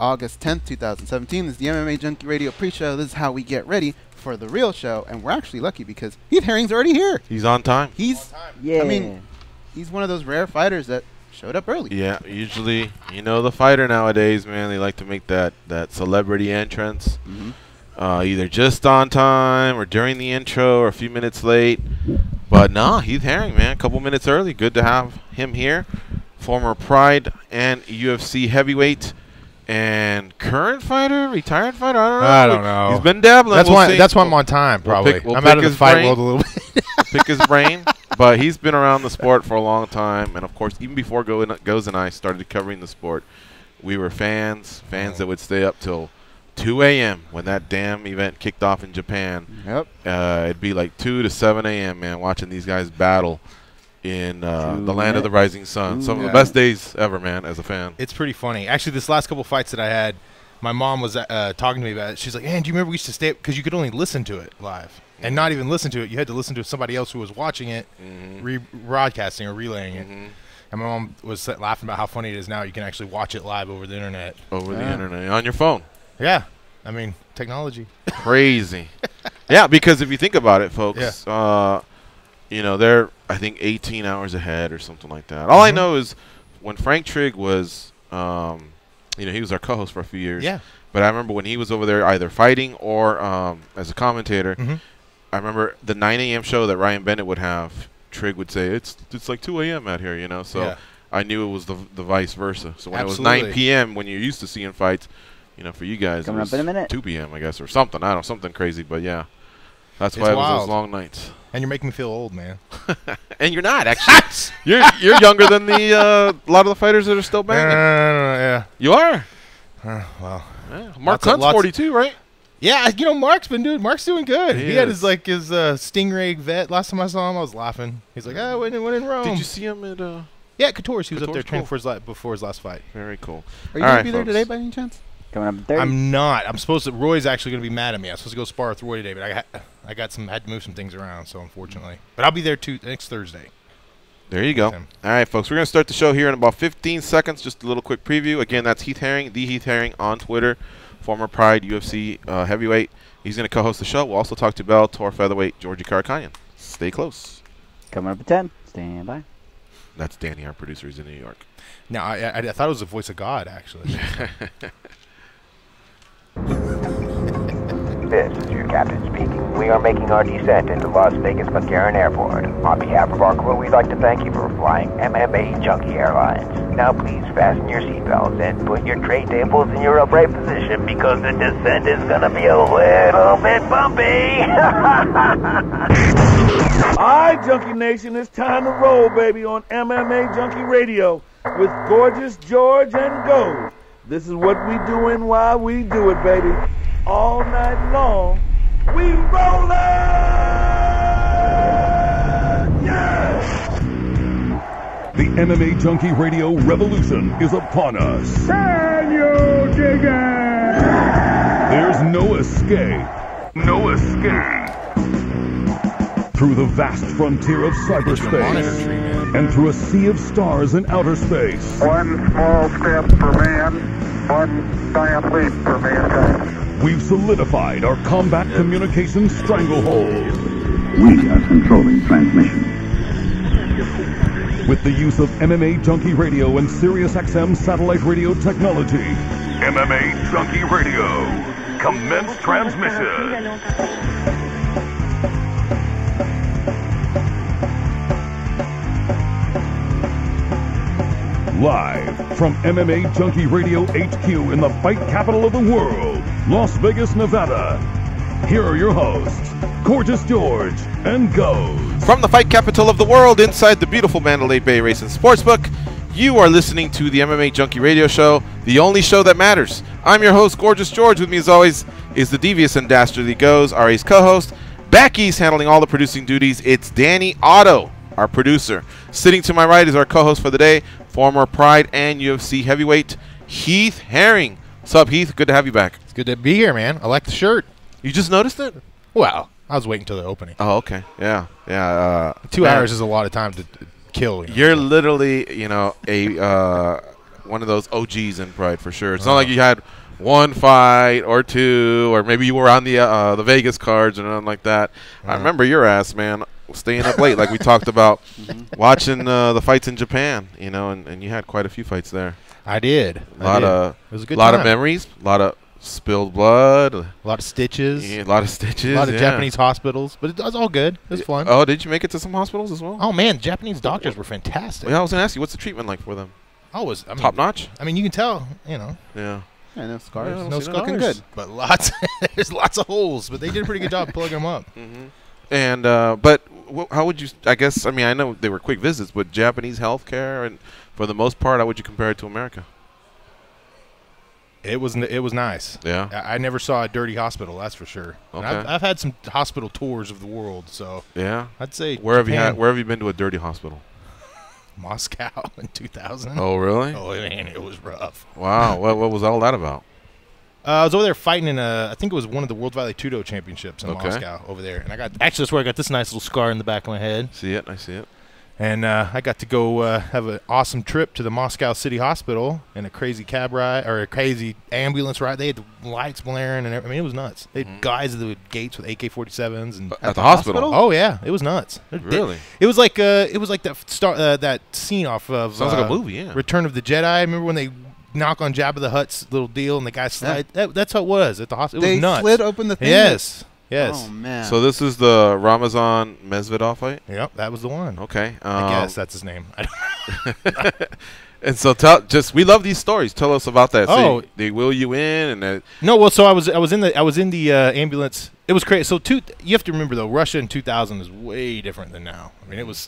August 10th, 2017. This is the MMA Junkie Radio pre-show. This is how we get ready for the real show, and we're actually lucky because Heath Herring's already here. He's on time. I mean, he's one of those rare fighters that showed up early. Yeah, usually, you know, the fighter nowadays, man, they like to make that celebrity entrance. Either just on time or during the intro or a few minutes late. But no, Heath Herring, man, a couple minutes early. Good to have him here. Former Pride and UFC heavyweight and current fighter, retired fighter. I don't know. He's been dabbling. That's why I'm on time. Probably. I'm out of the fight world a little bit. Pick his brain, but he's been around the sport for a long time, and of course, even before Goes and I started covering the sport, we were fans that would stay up till 2 a.m. when that damn event kicked off in Japan. Yep. It'd be like 2 to 7 a.m., man, watching these guys battle in the land of the rising sun. Some of the best days ever, man, as a fan. It's pretty funny. Actually, this last couple fights that I had, my mom was talking to me about it. She's like, man, do you remember we used to stay up? Because you could only listen to it live. And not even listen to it. You had to listen to somebody else who was watching it, broadcasting or relaying it. And my mom was laughing about how funny it is now. You can actually watch it live over the internet. Over the internet. On your phone. Yeah. I mean, technology. Crazy. Yeah, because if you think about it, folks, you know, they're, I think, 18 hours ahead or something like that. All I know is when Frank Trigg was, you know, he was our co-host for a few years. Yeah. But I remember when he was over there either fighting or as a commentator, I remember the 9 a.m. show that Ryan Bennett would have, Trigg would say, it's like 2 a.m. out here, you know. So I knew it was the vice versa. So when it was 9 p.m., when you're used to seeing fights, you know, for you guys, Coming it was up in a minute. 2 p.m., I guess, or something. I don't know, something crazy. But, yeah, that's why it was those long nights. And you're making me feel old, man. And you're not, actually. you're younger than a lot of the fighters that are still banging. Yeah. You are? Well. Yeah. Mark Hunt's 42, right? Yeah, you know, Mark's doing good. He had his Stingray vet. Last time I saw him, I was laughing. He's like, oh, when in Rome. Did you see him at at Couture's. He was up there training before his last fight. Very cool. Are you going to be there today by any chance? Coming up 30. I'm not. I'm supposed to. Roy's actually going to be mad at me. I was supposed to go spar with Roy today, but I had to move some things around, so unfortunately. But I'll be there next Thursday. There you go. All right, folks. We're going to start the show here in about 15 seconds. Just a little quick preview. Again, that's Heath Herring, the Heath Herring on Twitter, former Pride UFC heavyweight. He's going to co-host the show. We'll also talk to Bellator featherweight Georgie Karakhanyan. Stay close. Coming up at 10. Stand by. That's Danny, our producer. He's in New York. Now, I thought it was the voice of God, actually. This is your captain speaking. We are making our descent into Las Vegas McCarran Airport. On behalf of our crew, we'd like to thank you for flying MMAjunkie Airlines. Now please fasten your seatbelts and put your tray tables in your upright position because the descent is going to be a little bit bumpy. Alright, Junkie Nation, it's time to roll, baby, on MMAjunkie Radio with Gorgeous George and Gold. This is what we doing while we do it, baby. All night long, we rollin'! Yeah! The MMAjunkie Radio revolution is upon us. Can you dig it? There's no escape. No escape. Through the vast frontier of cyberspace and through a sea of stars in outer space. One small step for man, one giant leap for mankind. We've solidified our combat communication stranglehold. We are controlling transmission. With the use of MMAjunkie Radio and SiriusXM satellite radio technology. MMAjunkie Radio. Commence transmission. Live from MMAjunkie Radio HQ in the fight capital of the world, Las Vegas, Nevada. Here are your hosts, Gorgeous George and Goes. From the fight capital of the world, inside the beautiful Mandalay Bay Racing Sportsbook, you are listening to the MMAjunkie Radio Show, the only show that matters. I'm your host, Gorgeous George. With me, as always, is the devious and dastardly Goes, RA's co-host. Back east, handling all the producing duties, it's Danny Otto, our producer. Sitting to my right is our co-host for the day, former Pride and UFC heavyweight, Heath Herring. What's up, Heath? Good to have you back. It's good to be here, man. I like the shirt. You just noticed it? Well, I was waiting till the opening. Oh, okay. Yeah. Yeah. 2 hours is a lot of time to kill. You're literally, you know, one of those OGs in Pride for sure. It's not like you had one fight or two, or maybe you were on the Vegas cards or nothing like that. I remember your ass, man, staying up late, like we talked about, watching the fights in Japan. You know, and you had quite a few fights there. I did. It was a good lot time. of memories, a lot of spilled blood, a lot of stitches, a lot of Japanese hospitals, but it was all good. It was fun. Oh, did you make it to some hospitals as well? Oh man, Japanese doctors were fantastic. Yeah, I was gonna ask you, what's the treatment like for them? Top notch. I mean, you can tell, you know. Yeah. Yeah, no scars. No scars. Looking good. But there's lots of holes, but they did a pretty good job plugging them up. And but how would you? I guess, I mean, I know they were quick visits, but Japanese healthcare, and for the most part, how would you compare it to America? It was nice. Yeah. I never saw a dirty hospital, that's for sure. Okay. I've had some hospital tours of the world, so yeah, I'd say where Japan. have you been to a dirty hospital? Moscow in 2000. Oh, really? Oh man, it was rough. Wow. What was all that about? I was over there fighting in I think it was one of the World Valley Tudo Championships in Moscow over there, and actually that's where I got this nice little scar in the back of my head. See it? I see it. And I got to go have an awesome trip to the Moscow City Hospital in a crazy cab ride, or a crazy ambulance ride. They had the lights blaring and everything. I mean, it was nuts. They had guys at the gates with AK-47s and at the hospital. Oh yeah, it was nuts. Really? It was like that scene off of sounds like a movie. Yeah. Return of the Jedi. Remember when they knock on Jabba the Hutt's little deal and the guy slide? Yeah. That's how it was at the hospital. It was nuts. They slid open the thing. Yes. Yes. Oh man. So this is the Ramazan Medvedev fight? Yep, that was the one. Okay. I guess that's his name. And so we love these stories. Tell us about that. Oh, so they wheel you in and no. Well, so I was in the ambulance. It was crazy. So you have to remember though, Russia in 2000 is way different than now. I mean, it was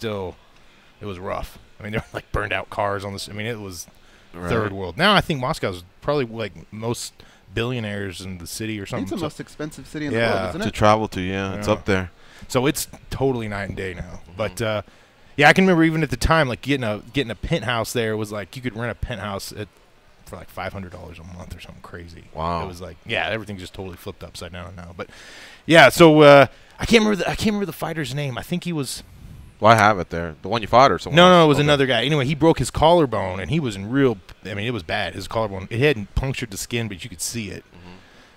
rough. I mean, there were like burned out cars on this. I mean, it was third world. Now I think Moscow's probably like most billionaires in the city or something. It's the most expensive city in the world, isn't it? To travel to, it's up there. So it's totally night and day now. But yeah, I can remember even at the time, like getting a penthouse there was like you could rent a penthouse for like $500 a month or something crazy. Wow. It was like everything just totally flipped upside down now. But yeah, so I can't remember the fighter's name. I think he was. Well, I have it there. The one you fought or someone? No, it was another guy. Anyway, he broke his collarbone, and he was in real. I mean, it was bad. His collarbone. It hadn't punctured the skin, but you could see it.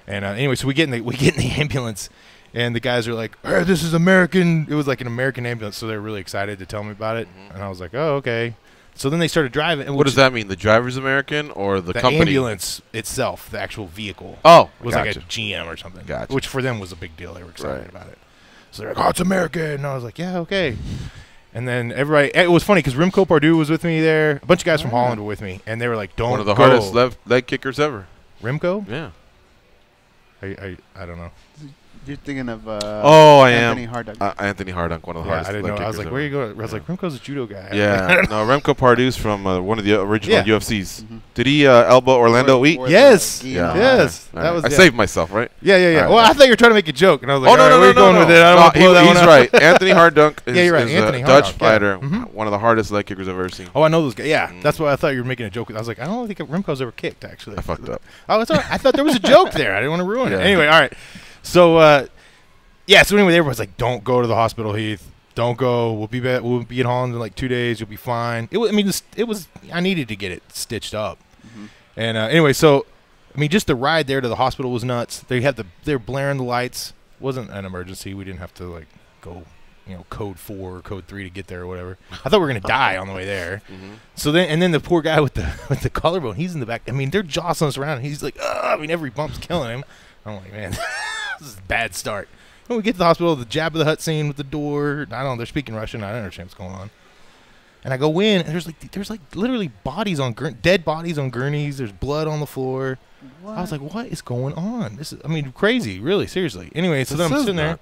And anyway, so we get in the ambulance, and the guys are like, hey, "This is American." It was like an American ambulance, so they're really excited to tell me about it. And I was like, "Oh, okay." So then they started driving. What does that mean? The driver's American or the company? The ambulance itself, the actual vehicle. Oh, was like a GM or something. Gotcha. Which for them was a big deal. They were excited about it. So they're like, "Oh, it's American." And I was like, "Yeah, okay." And then everybody, it was funny because Remco Pardue was with me there. A bunch of guys from Holland were with me, and they were like, "Don't go." One of the hardest leg kickers ever. Remco? Yeah. I don't know. You're thinking of Anthony Hardunk. Anthony Hardunk, one of the hardest. I didn't know. I was like, ever. where are you going? I was like, Remco's a judo guy. Yeah. No, Remco Pardue's from one of the original UFCs. Did he elbow Orlando Wheat? Yes. Yeah. Yes. That was. I saved myself, right? Yeah. Right. Well, I thought you were trying to make a joke, and I was like, no, where are you going with it? I don't want to blow that one he's up. right. Anthony Hardunk is, you're right. is Anthony a Dutch Hardunk, fighter, one of the hardest leg kickers I've ever seen. Oh, I know those guys. Yeah, that's what I thought you were making a joke with. I was like, I don't think Remco's ever kicked, actually. I fucked up. Oh, it's all right. I thought there was a joke there. I didn't want to ruin it. Anyway, all right. So, so anyway, everyone's like, don't go to the hospital, Heath. Don't go. We'll be back. We'll be in Holland in like 2 days. You'll be fine. I needed to get it stitched up. And anyway, so I mean, just the ride there to the hospital was nuts. They're blaring the lights. It wasn't an emergency. We didn't have to like go, code 4 or code 3 to get there or whatever. I thought we were gonna die on the way there. So then the poor guy with the collarbone, he's in the back. I mean, they're jostling us around. And he's like, every bump's killing him. I'm like, man, this is a bad start. When we get to the hospital, the Jabba the Hutt scene with the door. I don't know. They're speaking Russian. I don't understand what's going on. And I go in, and there's like literally bodies on dead bodies on gurneys. There's blood on the floor. What? I was like, what is going on? This is, crazy. Really, seriously. Anyway, so then I'm sitting there,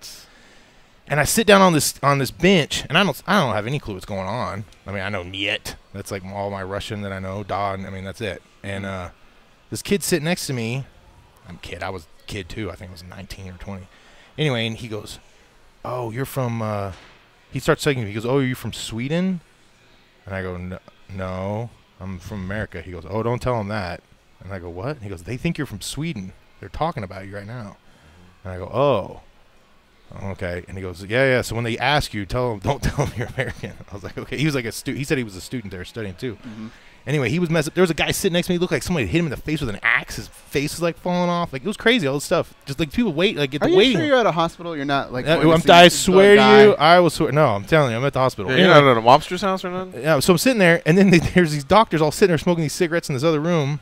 and I sit down on this bench, and I don't have any clue what's going on. I mean, I know Niet. That's like all my Russian that I know. Don. I mean, that's it. And this kid sitting next to me. I was a kid too. I think I was 19 or 20. Anyway, and he goes, "Oh, you're from." He starts saying to me, he goes, "Oh, are you from Sweden?" And I go, "No, I'm from America." He goes, "Oh, don't tell him that." And I go, "What?" And he goes, "They think you're from Sweden. They're talking about you right now." And I go, "Oh, okay." And he goes, "Yeah. So when they ask you, don't tell them you're American." I was like, "Okay." He was like he said he was a student there studying too. Anyway, he was messed up. There was a guy sitting next to me. He looked like somebody hit him in the face with an axe. His face was like falling off. Like it was crazy. All this stuff. Just like people wait. Like at the waiting. Are you sure you're at a hospital? You're not like. I swear to you, I will swear. No, I'm telling you, I'm at the hospital. You're not at a mobster's house or nothing. Yeah. So I'm sitting there, and then there's these doctors all sitting there smoking these cigarettes in this other room,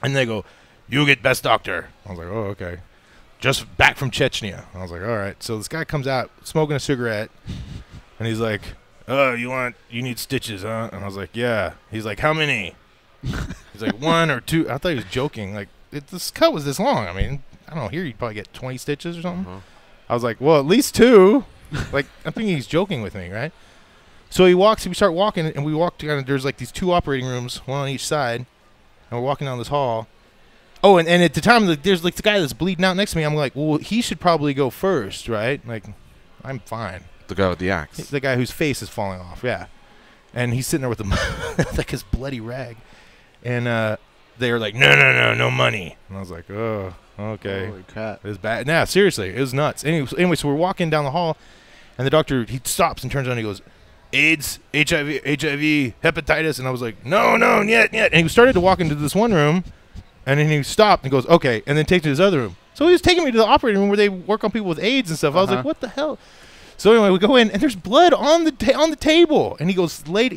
and they go, "You get best doctor." I was like, "Oh, okay." Just back from Chechnya. I was like, "All right." So this guy comes out smoking a cigarette, and he's like, "Oh, you need stitches, huh?" And I was like, "Yeah." He's like, "How many?" He's like, 1 or 2. I thought he was joking. Like, this cut was this long. I mean, I don't know. Here you'd probably get 20 stitches or something. I was like, well, at least 2. Like, I'm thinking he's joking with me, right? So we start walking, and we walk together. There's like these 2 operating rooms, one on each side, and we're walking down this hall. Oh, and at the time, there's like the guy that's bleeding out next to me. I'm like, well, he should probably go first, right? Like, I'm fine. The guy with the axe. The guy whose face is falling off, yeah. And he's sitting there with like his bloody rag. And they were like, no money. And I was like, oh, okay. Holy crap. It was bad. Nah, seriously, it was nuts. Anyway, so we're walking down the hall, and the doctor, he stops and turns around and he goes, AIDS, HIV, hepatitis. And I was like, no, yet. And he started to walk into this one room, and then he stopped and goes, okay, and then takes me to this other room. So he was taking me to the operating room where they work on people with AIDS and stuff. I was like, what the hell? So anyway, we go in, and there's blood on the table. And he goes, lay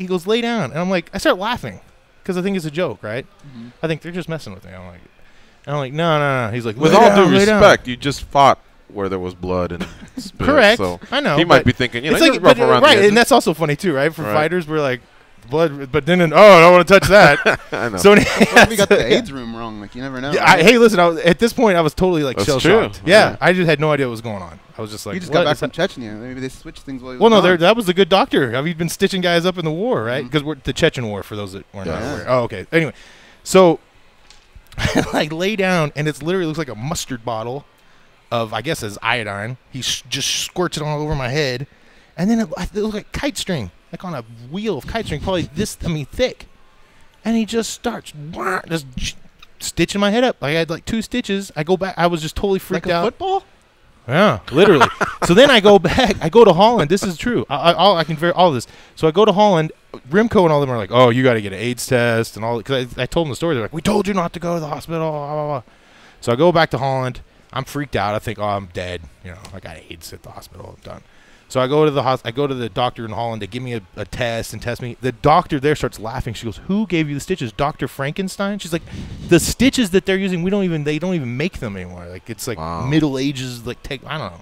down. And I'm like, I start laughing. Because I think it's a joke, right? I think they're just messing with me. I'm like, no. He's like, with all due respect, you just fought where there was blood and spit. Correct. So I know. He might be thinking, it's like, rough around right, the edges. and that's also funny too, right? For fighters, we're like, blood, but then, I don't want to touch that. I know. So we got the AIDS room wrong. Like, you never know. Yeah, hey, listen, at this point, I was totally like shell shocked. Yeah, I just had no idea what was going on. I was just like, you just got back from Chechnya. Maybe they switched things. Well, no, that was a good doctor. I mean, he'd been stitching guys up in the war, right? Because we're the Chechen war, for those that weren't aware. Oh, okay. Anyway, so I like lay down, and it literally looks like a mustard bottle of, I guess, as iodine. He just squirts it all over my head, and then it looked like kite string, like on a wheel of kite string, probably thick. And he just starts just stitching my head up. I had like 2 stitches. I go back. I was just totally freaked out. Like a football? Yeah, literally. So then I go back. I go to Holland. This is true. I can verify all of this. So I go to Holland. Rimco and all of them are like, oh, you got to get an AIDS test and all. Because I told them the story. They're like, we told you not to go to the hospital. Blah, blah, blah. So I go back to Holland. I'm freaked out. I think, oh, I'm dead. You know, I got AIDS at the hospital. I'm done. So I go to the doctor in Holland to give me a test and test me. The doctor there starts laughing. She goes, "Who gave you the stitches? Dr. Frankenstein?" She's like, "The stitches that they're using, they don't even make them anymore. Like it's like Middle Ages, like I don't know,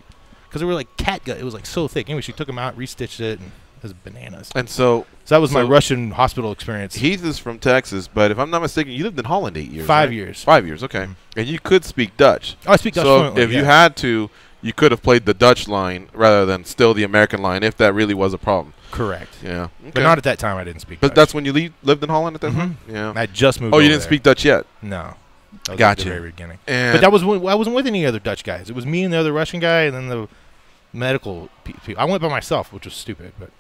because they were like catgut. It was like so thick. Anyway, she took them out, restitched it, and it was bananas. And so that was my Russian hospital experience. Heath is from Texas, but if I'm not mistaken, you lived in Holland 8 years. 5 right? years. 5 years. Okay, and you could speak Dutch. Oh, I speak Dutch fluently. So if you had to, you could have played the Dutch line rather than still the American line if that really was a problem. Correct. Yeah. Okay. But not at that time. I didn't speak Dutch. But that's when you lived in Holland at that time? Yeah. I just moved Oh, you over didn't there. speak Dutch yet? No. That was Gotcha. at the very beginning. And but I wasn't with any other Dutch guys. It was me and the other Russian guy and then the medical people. I went by myself, which was stupid. But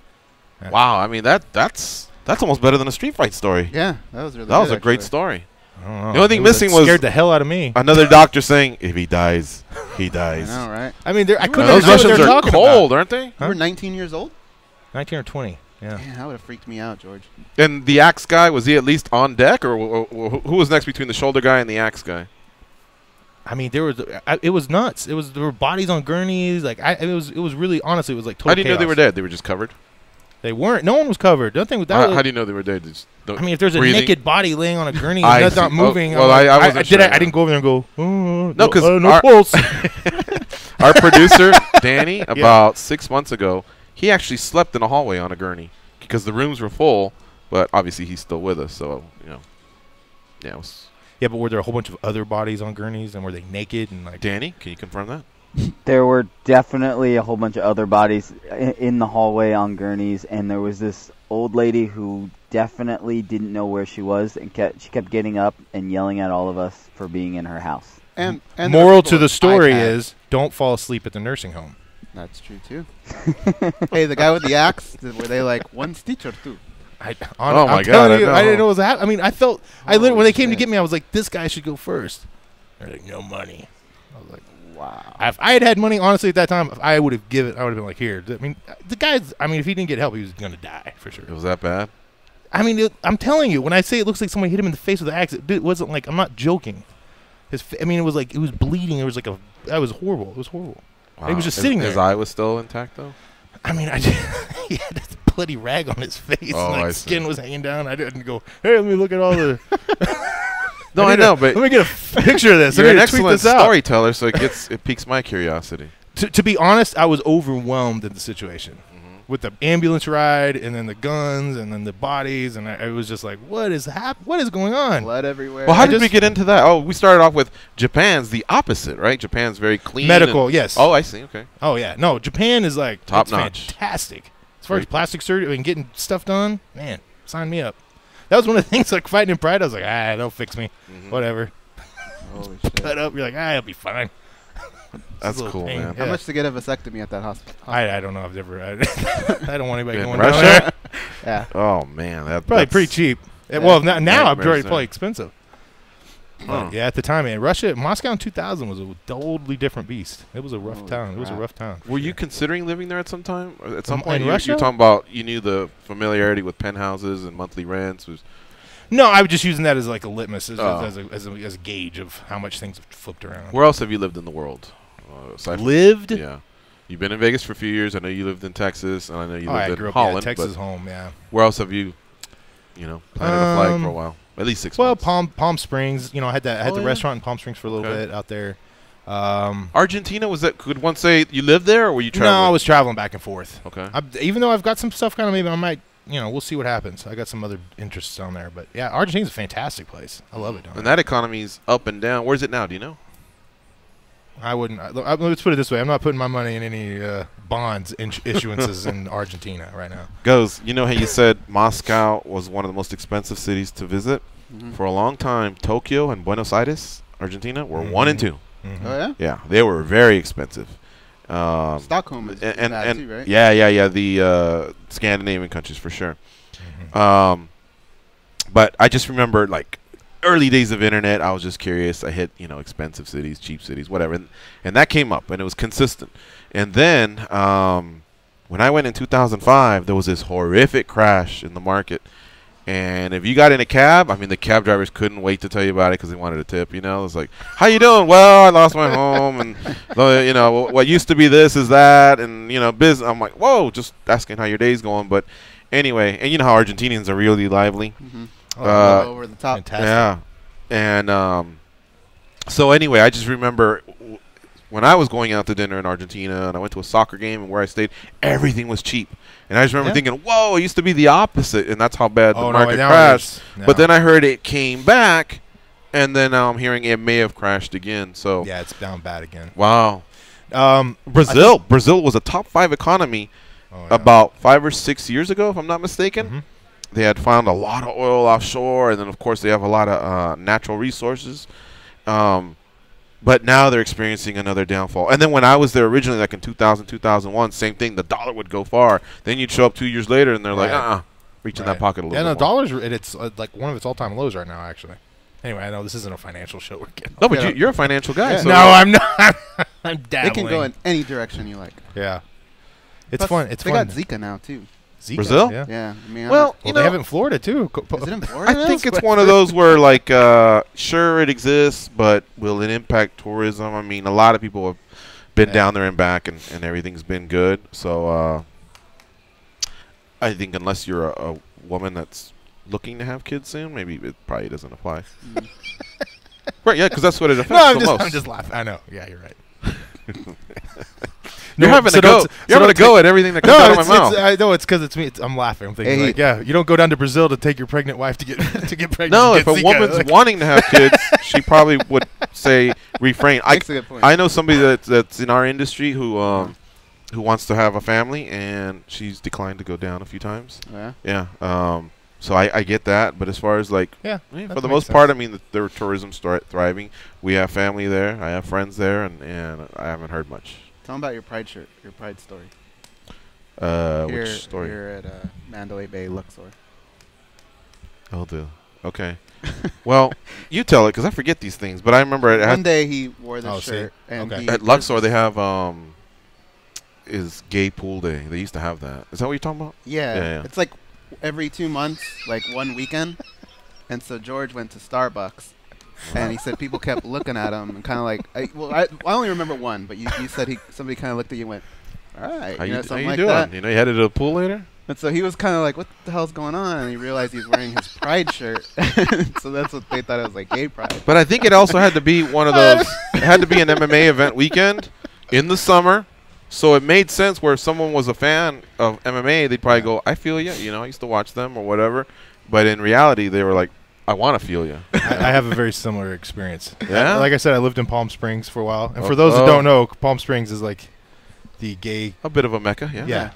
wow. I mean, that's almost better than a street fight story. Yeah. That was really That was good, a great actually. story. I don't know. The only thing missing was scared the hell out of me. Another doctor saying, "If he dies, he dies." I know, right? I mean, I couldn't those understand what Russians they were are talking cold, about. aren't they? You were 19 years old? 19 or 20. Yeah. Man, that would have freaked me out, George. And the axe guy, was he at least on deck, or who was next between the shoulder guy and the axe guy? I mean, it was nuts. There were bodies on gurneys. Like it was really, honestly, it was like total How do you know chaos. they were dead? They were just covered. They weren't. No one was covered. Nothing. How do you know they were dead? I mean, if there's a breathing? naked body laying on a gurney I and that's not see. moving. Oh, well, I wasn't sure. I didn't go over there and go, oh, No, because no pulse. our producer, Danny, about 6 months ago, he actually slept in a hallway on a gurney because the rooms were full, but obviously he's still with us, so, you know. Yeah, it was yeah, but were there a whole bunch of other bodies on gurneys, and were they naked? And like Danny, can you confirm that? There were definitely a whole bunch of other bodies in the hallway on gurneys, and there was this old lady who definitely didn't know where she was, and she kept getting up and yelling at all of us for being in her house. And moral to the story is, don't fall asleep at the nursing home. That's true, too. Hey, the guy with the axe, were they like 1 stitch or 2? Oh, my God. I didn't know what was happening. I mean, I felt, when they came to get me, I was like, this guy should go first. They're like, no money. I was like, wow. If I had money, honestly, at that time, I would have been like, here. I mean, the guy's, if he didn't get help, he was going to die for sure. It was that bad? I mean, I'm telling you, when I say it looks like somebody hit him in the face with an axe, it wasn't like, I'm not joking. I mean, it was like, it was bleeding. It was like that was horrible. It was horrible. Wow. He was just sitting there. His eye was still intact, though? I mean, he had this bloody rag on his face. Oh, and, I like, see. skin was hanging down. I didn't go, hey, let me look at all the... No, I know, but... Let me get a picture of this. You're an Let me tweet excellent this out. storyteller, so it piques my curiosity. To be honest, I was overwhelmed at the situation. With the ambulance ride, and then the guns, and then the bodies, and I was just like, what is going on? Blood everywhere. Well, how did we get into that? Oh, we started off with Japan's the opposite, right? Japan's very clean. Medical, yes. Oh, I see. Okay. Oh, yeah. No, Japan is like Top it's notch. fantastic. As far as plastic surgery and getting stuff done, man, sign me up. That was one of the things, like fighting in Pride, I was like, they'll fix me. Whatever. Holy shit. Put up, you're like, I'll be fine. That's cool, pain. man. How much to get a vasectomy at that hospital? I don't know. I've never. I don't want anybody In going Russia? down there. Yeah. Oh, man. Probably that's pretty cheap. Yeah. Well, now I'm Nightmares probably there. expensive. Huh. Yeah, at the time, man, Moscow in 2000 was a totally different beast. It was a rough Holy town. It was a crap. rough town. Were you considering living there at some time? Or at some In point, Russia? you're talking about you knew the familiarity with penthouses and monthly rents. No, I was just using that as like a litmus, as a gauge of how much things have flipped around. Where else have you lived in the world? Aside from- Lived? Yeah. You've been in Vegas for a few years. I know you lived in Texas, and I know you I lived grew in up Holland. Texas but home, yeah. where else have you, planted a flag for a while? At least 6 months. Palm Springs. I had the yeah. restaurant in Palm Springs for a little bit out there. Argentina, was that? Could one say you lived there, or were you traveling? No, I was traveling back and forth. Okay. Even though I've got some stuff kind of, maybe I might, we'll see what happens. I got some other interests down there, but yeah, Argentina's a fantastic place. I love it down And there. that economy's up and down. Where's it now? Do you know? I wouldn't. Let's put it this way: I'm not putting my money in any bonds issuances in Argentina right now. Goes. You know how you said Moscow was one of the most expensive cities to visit for a long time. Tokyo and Buenos Aires, Argentina, were 1 and 2. Oh, yeah? Yeah, they were very expensive. Stockholm is bad too, right? Yeah. The Scandinavian countries for sure. But I just remember like early days of internet. I was just curious. I hit expensive cities, cheap cities, whatever, and that came up and it was consistent. And then when I went in 2005, there was this horrific crash in the market. And if you got in a cab, I mean, the cab drivers couldn't wait to tell you about it because they wanted a tip. It's like, how you doing? Well, I lost my home, and what used to be this is that, and business. I'm like, whoa, just asking how your day's going. But anyway, and you know how Argentinians are really lively. Over the top. Fantastic. Yeah, and so anyway, I just remember when I was going out to dinner in Argentina, and I went to a soccer game, and where I stayed, everything was cheap. And I just remember thinking, whoa, it used to be the opposite, and that's how bad the market crashed. But then I heard it came back, and then now I'm hearing it may have crashed again. So Yeah, it's down bad again. Wow. Brazil was a top 5 economy about 5 or 6 years ago, if I'm not mistaken. They had found a lot of oil offshore, and then, of course, they have a lot of natural resources. But now they're experiencing another downfall. And then when I was there originally, like in 2000, 2001, same thing. The dollar would go far. Then you'd show up 2 years later, and they're like, reaching that pocket a little bit more. dollar's it's like one of its all-time lows right now, actually. Anyway, I know this isn't a financial show we're getting. No, but you're a financial guy. Yeah. So No, I'm not. I'm dabbling. It can go in any direction you like. Yeah. It's Plus, fun. It's they fun. got Zika now, too. Zika, Brazil? Yeah. Yeah. I mean, Well, Well, they have it in Florida, too. is it in Florida I now? think it's one of those where, like, sure, it exists, but will it impact tourism? I mean, a lot of people have been down there and back, and everything's been good. So I think unless you're a woman that's looking to have kids soon, maybe it probably doesn't apply. Right, yeah, because that's what it affects the most. I'm just laughing. I know. Yeah, you're right. You're having to go. You're having to go at everything that comes out of my mouth. I know it's because it's me. I'm laughing. I'm thinking, you don't go down to Brazil to take your pregnant wife to get pregnant. No, if a woman's wanting to have kids, she probably would say refrain. That's a good point. I know somebody that's in our industry who wants to have a family, and she's declined to go down a few times. Yeah. Yeah. So I get that, but as far as like, for the most part, I mean, their tourism's thriving. We have family there. I have friends there, and I haven't heard much. Tell them about your Pride shirt, your Pride story. Which story? Here at Mandalay Bay, Luxor. Oh, okay. Well, you tell it because I forget these things. But I remember One day he wore this shirt. And at Luxor they have is gay pool day. They used to have that. Is that what you're talking about? Yeah. It's like every 2 months, like one weekend. And so George went to Starbucks, and he said people kept looking at him and kind of like, I only remember one, but you said somebody kind of looked at you and went, all right, How you something doing? that. You headed to the pool later? And so he was kind of like, what the hell's going on? And he realized he was wearing his pride shirt. So that's what they thought it was, like gay pride. But I think it also had to be one of those. It had to be an MMA event weekend in the summer, so it made sense where if someone was a fan of MMA, they'd probably go, "I feel you." I used to watch them or whatever. But in reality, they were like, "I want to feel you." I have a very similar experience. Yeah? Like I said, I lived in Palm Springs for a while, and for those that don't know, Palm Springs is like the gay. A bit of a mecca, yeah. Yeah.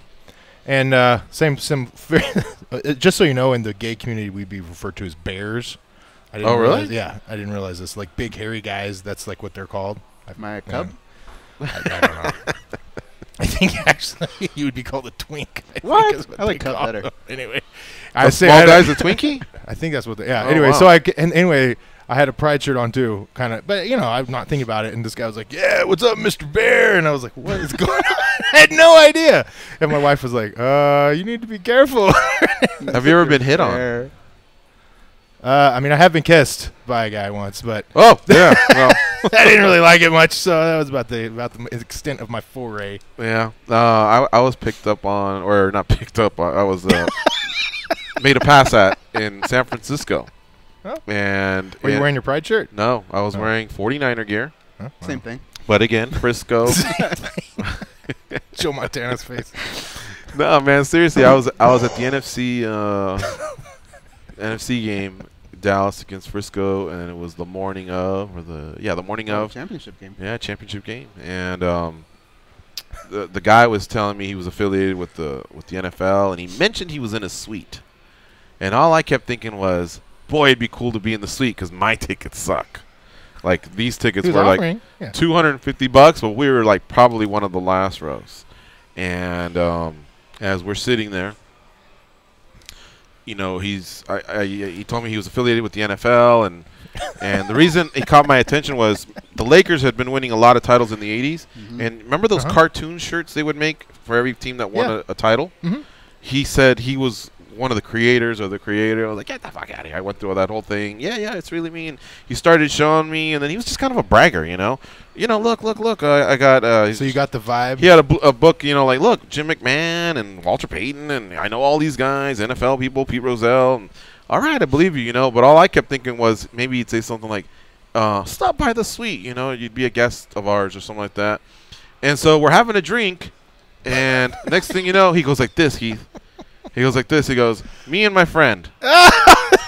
And same. Just so you know, in the gay community, we'd be referred to as bears. Oh, really? Realize, yeah, I didn't realize this. Like big hairy guys, that's like what they're called. My cub? I don't know. I think actually you would be called a twink. What? I like cub better. Them. Anyway, I say small guy's a Twinkie. I think that's what. Yeah. Oh, anyway, wow. so anyway, I had a pride shirt on too, kind of. But I'm not thinking about it. And this guy was like, "Yeah, what's up, Mr. Bear?" And I was like, "What is going on?" I had no idea. And my wife was like, "You need to be careful." Have you ever been hit on? I mean, I have been kissed by a guy once, but oh yeah, well, I didn't really like it much. So that was about the extent of my foray. yeah. I was picked up on, or not picked up. I was made a pass at in San Francisco. Oh. And Were you wearing your pride shirt? No, I was wearing 49er gear. Oh, wow. Same thing. But again, Frisco. Joe Montana's face. No, man, seriously, I was at the NFC NFC game, Dallas against Frisco, and it was the morning of, the morning of championship game. Yeah, championship game, and the guy was telling me he was affiliated with the NFL, and he mentioned he was in a suite, and all I kept thinking was, boy, it'd be cool to be in the suite because my tickets suck. Like these tickets were like $250, but we were like probably one of the last rows. And as we're sitting there, he told me he was affiliated with the NFL, and the reason it caught my attention was the Lakers had been winning a lot of titles in the 80s. Mm-hmm. And remember those cartoon shirts they would make for every team that won a title? Mm-hmm. He said he was one of the creators or the creator. I was like, get the fuck out of here. I went through that whole thing. Yeah, it's really me. And he started showing me, and then he was just kind of a bragger, look. I got. So you got the vibe? He had a book, like, look, Jim McMahon and Walter Payton, and I know all these guys, NFL people, Pete Rozelle. And, all right, I believe you, But all I kept thinking was maybe he'd say something like, stop by the suite, you'd be a guest of ours or something like that. And so we're having a drink, and next thing you know, he goes like this, Heath. He goes like this. He goes, me and my friend.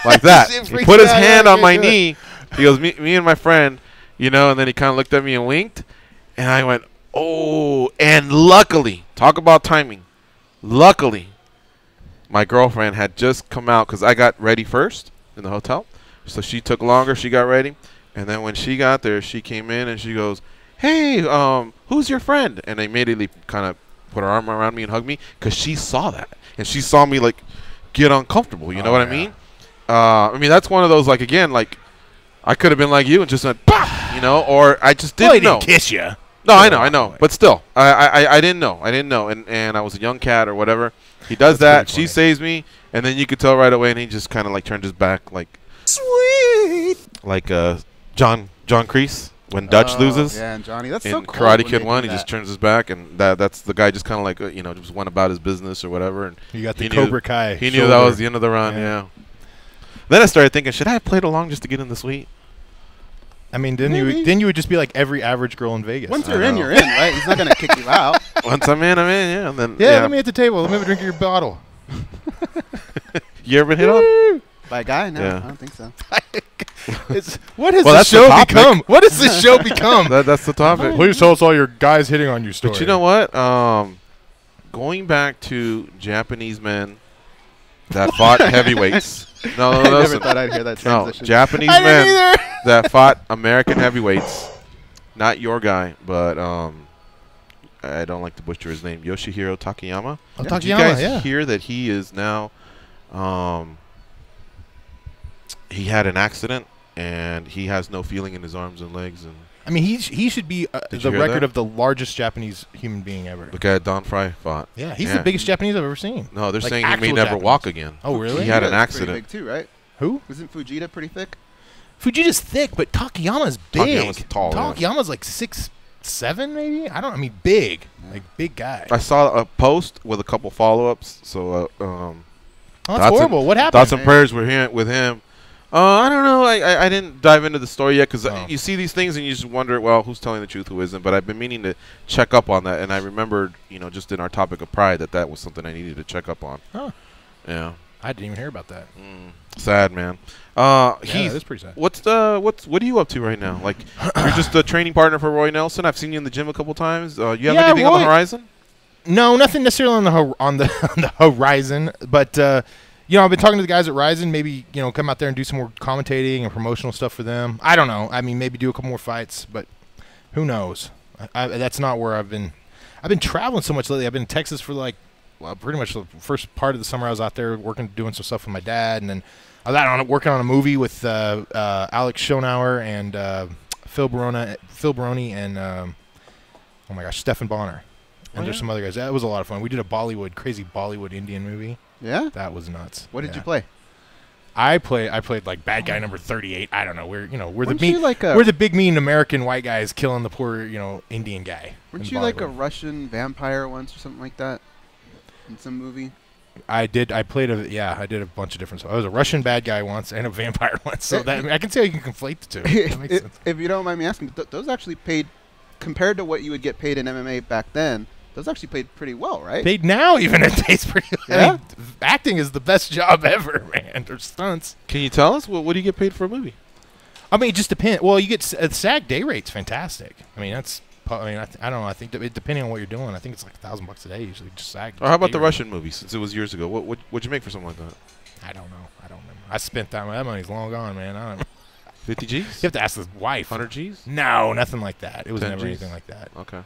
Like that. He put his hand on my knee. He goes, me and my friend, and then he kind of looked at me and winked. And I went, oh. And luckily, talk about timing. Luckily, my girlfriend had just come out because I got ready first in the hotel. So she took longer. She got ready. And then when she got there, she came in and she goes, hey, who's your friend? And I immediately kind of put her arm around me and hugged me because she saw that. And she saw me, like, get uncomfortable. You know what I mean? I mean, that's one of those, like, again, like, I could have been like you and just went, bah! Or I just didn't know. He didn't kiss you. No, I know. But still, I didn't know. And I was a young cat or whatever. He does that. She saves me. And then you could tell right away. And he just kind of, like, turned his back, like, sweet. Like John Kreese. When Dutch loses, yeah, and Johnny, that's so in cool Karate Kid 1, he just turns his back, and that's the guy just kind of like just went about his business or whatever. And you got the Cobra Kai. He knew that was the end of the run. Yeah. Then I started thinking, should I have played along just to get in the suite? I mean, then you would just be like every average girl in Vegas. Once you're in, right? He's not gonna kick you out. Once I'm in, yeah. And then let me at the table. Let me have a drink of your bottle. You ever been hit on? By a guy? No, I don't think so. What has this show become? What has this show become? That's the topic. Please tell us all your guys hitting on you story. But you know what? Going back to Japanese men that fought heavyweights. No, I never thought I'd hear that transition. No, Japanese men that fought American heavyweights. Not your guy, but I don't like to butcher his name. Yoshihiro Takayama. Oh, Did you guys hear that he is now? He had an accident and he has no feeling in his arms and legs. And I mean, he should be the record of the largest Japanese human being ever. the guy Don Fry fought. Yeah, he's the biggest Japanese I've ever seen. No, they're Like saying he may actual never Japanese. walk again. Oh, really? He had an Fujita's accident. pretty big too, right? Who? Isn't Fujita pretty thick? Fujita's thick, but Takayama's big. Takayama's tall, yeah. Takayama's like 6'7", maybe. I mean, big, like big guy. I saw a post with a couple follow-ups. So, Oh, that's horrible. What happened? Thoughts and prayers were here with him. I don't know. I didn't dive into the story yet because you see these things and you just wonder, well, who's telling the truth, who isn't. But I've been meaning to check up on that, and I remembered, just in our topic of pride, that was something I needed to check up on. Huh. Yeah. I didn't even hear about that. Sad, man. Heath, that's pretty sad. What are you up to right now? Like, you're just a training partner for Roy Nelson. I've seen you in the gym a couple times. You have anything on the horizon? No, nothing necessarily on the horizon. But I've been talking to the guys at Ryzen. Maybe come out there and do some more commentating and promotional stuff for them. I don't know. I mean, maybe do a couple more fights, but who knows? That's not where I've been. I've been traveling so much lately. I've been in Texas for pretty much the first part of the summer. I was out there doing some stuff with my dad, and then I was working on a movie with Alex Schonauer and Phil Baroni and oh my gosh, Stephen Bonner. And there's some other guys. That was a lot of fun. We did a crazy Bollywood Indian movie. Yeah? That was nuts. What did you play? I played like bad guy number 38. I don't know. We're Weren't the big mean American white guys killing the poor, Indian guy. Weren't you like a Russian vampire once or something like that in some movie? I did. I did a bunch of different stuff. I was a Russian bad guy once and a vampire once. So I can see how you can conflate the two. That makes sense. If you don't mind me asking, those actually paid, compared to what you would get paid in MMA back then, those actually paid pretty well, right? Paid now even it pays pretty well. Yeah? I mean, acting is the best job ever, man. Or stunts. Can you tell us what do you get paid for a movie? I mean, it just depends. Well, you get SAG day rate's fantastic. I mean, I don't know. I think depending on what you're doing, I think it's like $1,000 a day usually. Just SAG. Or how about the Russian movie? Since it was years ago, what'd you make for something like that? I don't know. I don't remember. I spent that. That money's long gone, man. I don't know. 50 G's? You have to ask the wife. 100 G's? No, nothing like that. It was 10 never Gs? anything like that. Okay.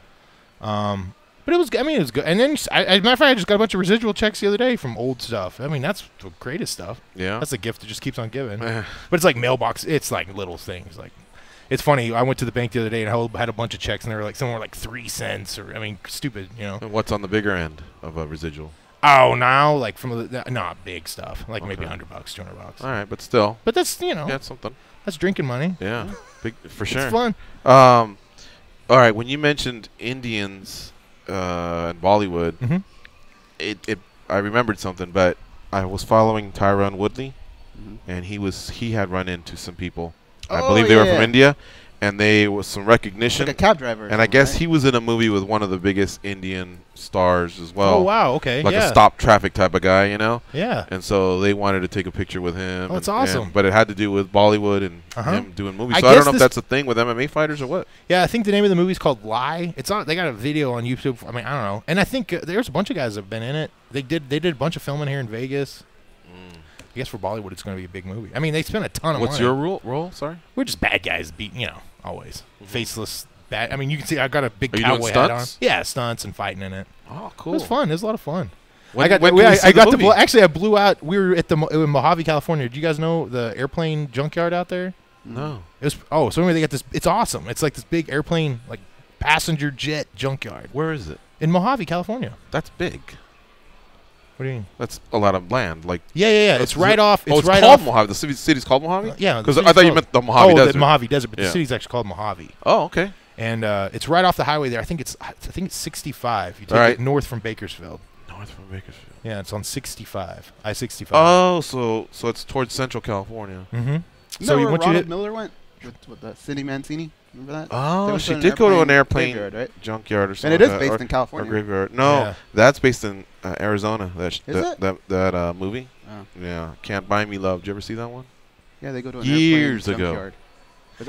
But it was. I mean, it was good. And then, as a matter of fact, I just got a bunch of residual checks the other day from old stuff. I mean, that's the greatest stuff. Yeah. That's a gift that just keeps on giving. But it's like mailbox. It's like little things. Like, it's funny. I went to the bank the other day and I had a bunch of checks, and they were like somewhere like 3 cents or stupid. And what's on the bigger end of a residual? Oh, now like from not big stuff, like maybe $100, $200. All right, but still. But that's that's something. That's drinking money. Yeah, big for sure. It's fun. All right, when you mentioned Indians and Bollywood, I remembered something, but I was following Tyron Woodley, and he had run into some people. I believe they were from India, and they was some recognition. Like a cab driver. And I guess he was in a movie with one of the biggest Indian stars as well. Oh wow, okay, like a stop traffic type of guy, Yeah. And so they wanted to take a picture with him. Oh, that's awesome. But it had to do with Bollywood and him doing movies. I So I don't know if that's a thing with MMA fighters or what. Yeah, I think the name of the movie is called Lie. It's on. They got a video on YouTube. I mean, I don't know. And I think there's a bunch of guys that have been in it. They did a bunch of filming here in Vegas. I guess for Bollywood, it's going to be a big movie. I mean, they spent a ton of money. What's your role? Sorry? We're just bad guys, always. Faceless, bad. I mean, you can see I got a big Are you cowboy doing hat on. stunts? Yeah, stunts and fighting in it. Oh, cool. It was fun. It was a lot of fun. When I can we see the movie? Actually, I blew out. We were at in Mojave, California. Do you guys know the airplane junkyard out there? No. So anyway, they got this. It's awesome. It's like this big airplane, like passenger jet junkyard. Where is it? In Mojave, California. That's big. What do you mean? That's a lot of land. Like yeah. It's right off. It's right called off. Mojave. The city's called Mojave. Yeah, because I thought you meant the Mojave Desert. The Mojave Desert, but the city's actually called Mojave. Oh, okay. And it's right off the highway there. I think it's 65. You take it north from Bakersfield. North from Bakersfield. Yeah, it's on 65. I-65. Oh, so it's towards Central California. Mm-hmm. So where Ronald Miller went with the Cindy Mancini. Remember that? Oh, she did go to an airplane graveyard, right? junkyard or something. And it is based in California. Or graveyard. No, that's based in Arizona. That movie. Oh. Yeah, Can't Buy Me Love. Did you ever see that one? Yeah, they go to an years airplane ago. junkyard.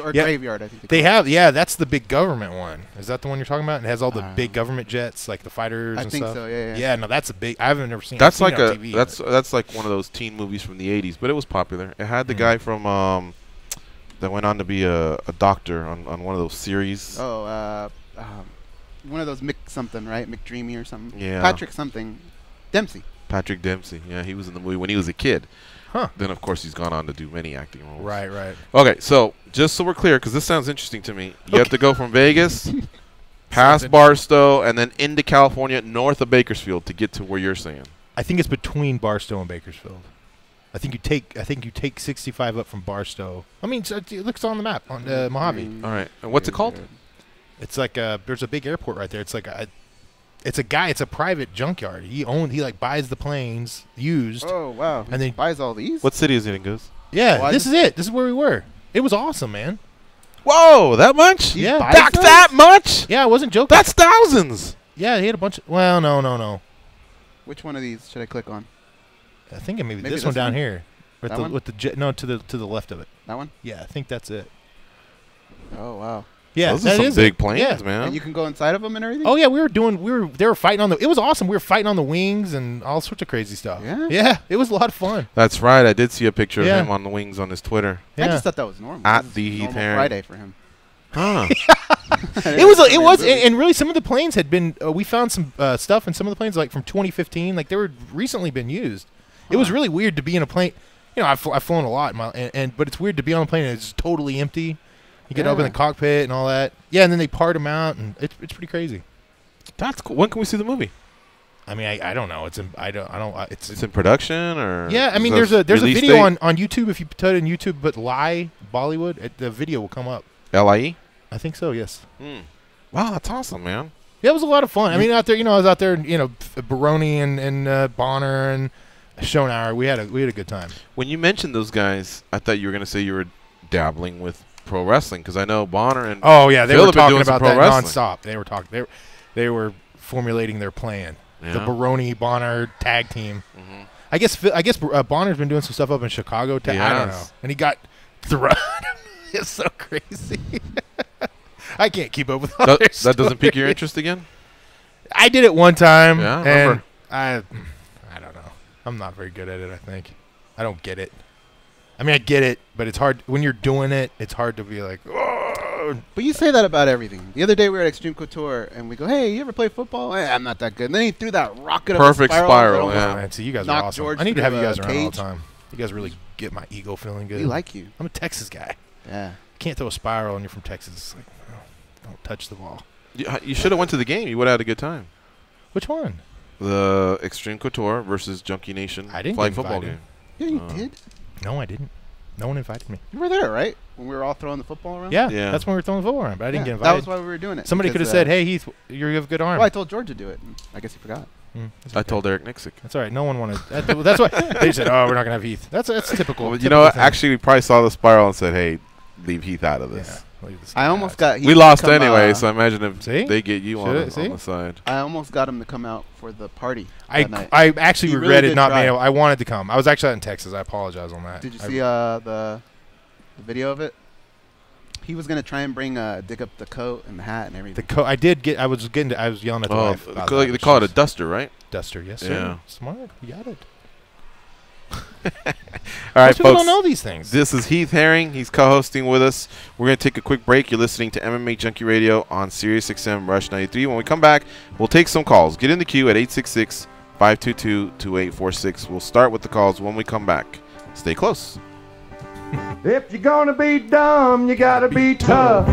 Or graveyard, I think. They have, that's the big government one. Is that the one you're talking about? It has all the big government jets, like the fighters and stuff. I think so. Yeah. Yeah, no, that's a big. I haven't never seen. That's I've like seen it on TV, that's like one of those teen movies from the '80s, but it was popular. It had the guy from that went on to be a doctor on one of those series. Oh, one of those Mick something, right? McDreamy or something. Yeah. Patrick something. Dempsey. Patrick Dempsey. Yeah, he was in the movie when he was a kid. Huh. Then, of course, he's gone on to do many acting roles. Right. Okay, so just so we're clear, because this sounds interesting to me, you have to go from Vegas, past Barstow, and then into California, north of Bakersfield to get to where you're saying. I think it's between Barstow and Bakersfield. I think you take 65 up from Barstow. I mean, it looks on the map on Mojave. All right, and what's it called? It's like there's a big airport right there. It's like it's a private junkyard. He like buys the planes used. Oh wow! And then buys all these. What city is it in, Goose? Yeah, Well, this is it. This is where we were. It was awesome, man. Whoa, that much? Yeah. That's that much? Yeah, I wasn't joking. That's thousands. Yeah, he had a bunch of. Well, no. Which one of these should I click on? I think maybe this one down here. With That the one? with the to the left of it. That one? Yeah, I think that's it. Oh wow! Yeah, those are that some is big it. planes, Yeah. man. And you can go inside of them and everything. Oh yeah, they were fighting on the. It was awesome. We were fighting on the wings and all sorts of crazy stuff. Yeah? Yeah, it was a lot of fun. That's right. I did see a picture Yeah. of him on the wings on his Twitter. Yeah. I just thought that was normal. At This is the Heath normal Herring. Friday for him. Huh. It was, and really some of the planes had been. We found some stuff in some of the planes like from 2015. Like they were recently been used. It was really weird to be in a plane. You know, I've flown a lot, but it's weird to be on a plane and it's totally empty. You get up in the cockpit and all that. Yeah, and then they part them out, and it's pretty crazy. That's cool. When can we see the movie? I mean, I don't know. It's in It's in production, or yeah. I mean, is there's a release video date? on YouTube. If you type in YouTube, but Lie Bollywood, the video will come up. LIE. I think so. Yes. Wow, that's awesome, man. Yeah, it was a lot of fun. I mean, out there, I was out there, Baroni and Bonner and Schonauer. We had a good time. When you mentioned those guys, I thought you were going to say you were dabbling with pro wrestling, because I know Bonner and Oh yeah, they Phil were have been talking doing some about pro that wrestling. nonstop. They were talking. They were formulating their plan. Yeah. The Baroni Bonner tag team. I guess Bonner's been doing some stuff up in Chicago. I don't know. And he got thrown. It's so crazy. I can't keep up with all their That doesn't pique your stories. interest again? I did it one time. Yeah, I and remember. I don't know. I'm not very good at it. I think I don't get it. I mean, I get it, but it's hard when you're doing it. It's hard to be like, oh. But you say that about everything. The other day we were at Extreme Couture and we go, "Hey, you ever play football?" I'm not that good. And then he threw that rocket of a Perfect spiral, that yeah. Oh, almost man, see, you guys are knocked awesome. George I need to have you through a guys around all the cage. time. You guys really get my ego feeling good. We like you. I'm a Texas guy. Yeah. Can't throw a spiral and you're from Texas. It's like, oh, don't touch the ball. You should have went to the game. You would have had a good time. Which one? The Extreme Couture versus Junkie Nation I didn't flag get football invited. game. Yeah, you did. No, I didn't. No one invited me. You were there, right? When we were all throwing the football around? Yeah, Yeah. that's when we were throwing the football around, but I didn't Yeah, get invited. That was why we were doing it. Somebody could have because, said, "Hey, Heath, you have a good arm." Well, I told George to do it. I guess he forgot. That's I okay. told Eric Nixick. That's all right. No one wanted. That's why they said, "Oh, we're not gonna have Heath." That's typical. Well, you typical know what? thing. Actually, we probably saw the spiral and said, "Hey, leave Heath out of yeah. this." leave this I guy almost out. got. We lost anyway, so imagine if See? they get you on Should it? the side. I almost got him to come out for the party. that night. I actually He really regretted did not try. being able. I wanted to come. I was actually out in Texas. I apologize on that. Did you I- see the video of it? He was gonna try and bring dig up the coat and the hat and everything. I did get. I was yelling at the Oh, wife. About they that, call it but a duster, right? she's- duster. Yes, sir. Yeah. Smart. You got it. All right, Most people folks. don't know these things. This is Heath Herring. He's co-hosting with us. We're going to take a quick break. You're listening to MMA Junkie Radio on Sirius XM Rush 93. When we come back, we'll take some calls. Get in the queue at 866-522-2846. We'll start with the calls when we come back. Stay close. If you're gonna be dumb, you gotta be tough.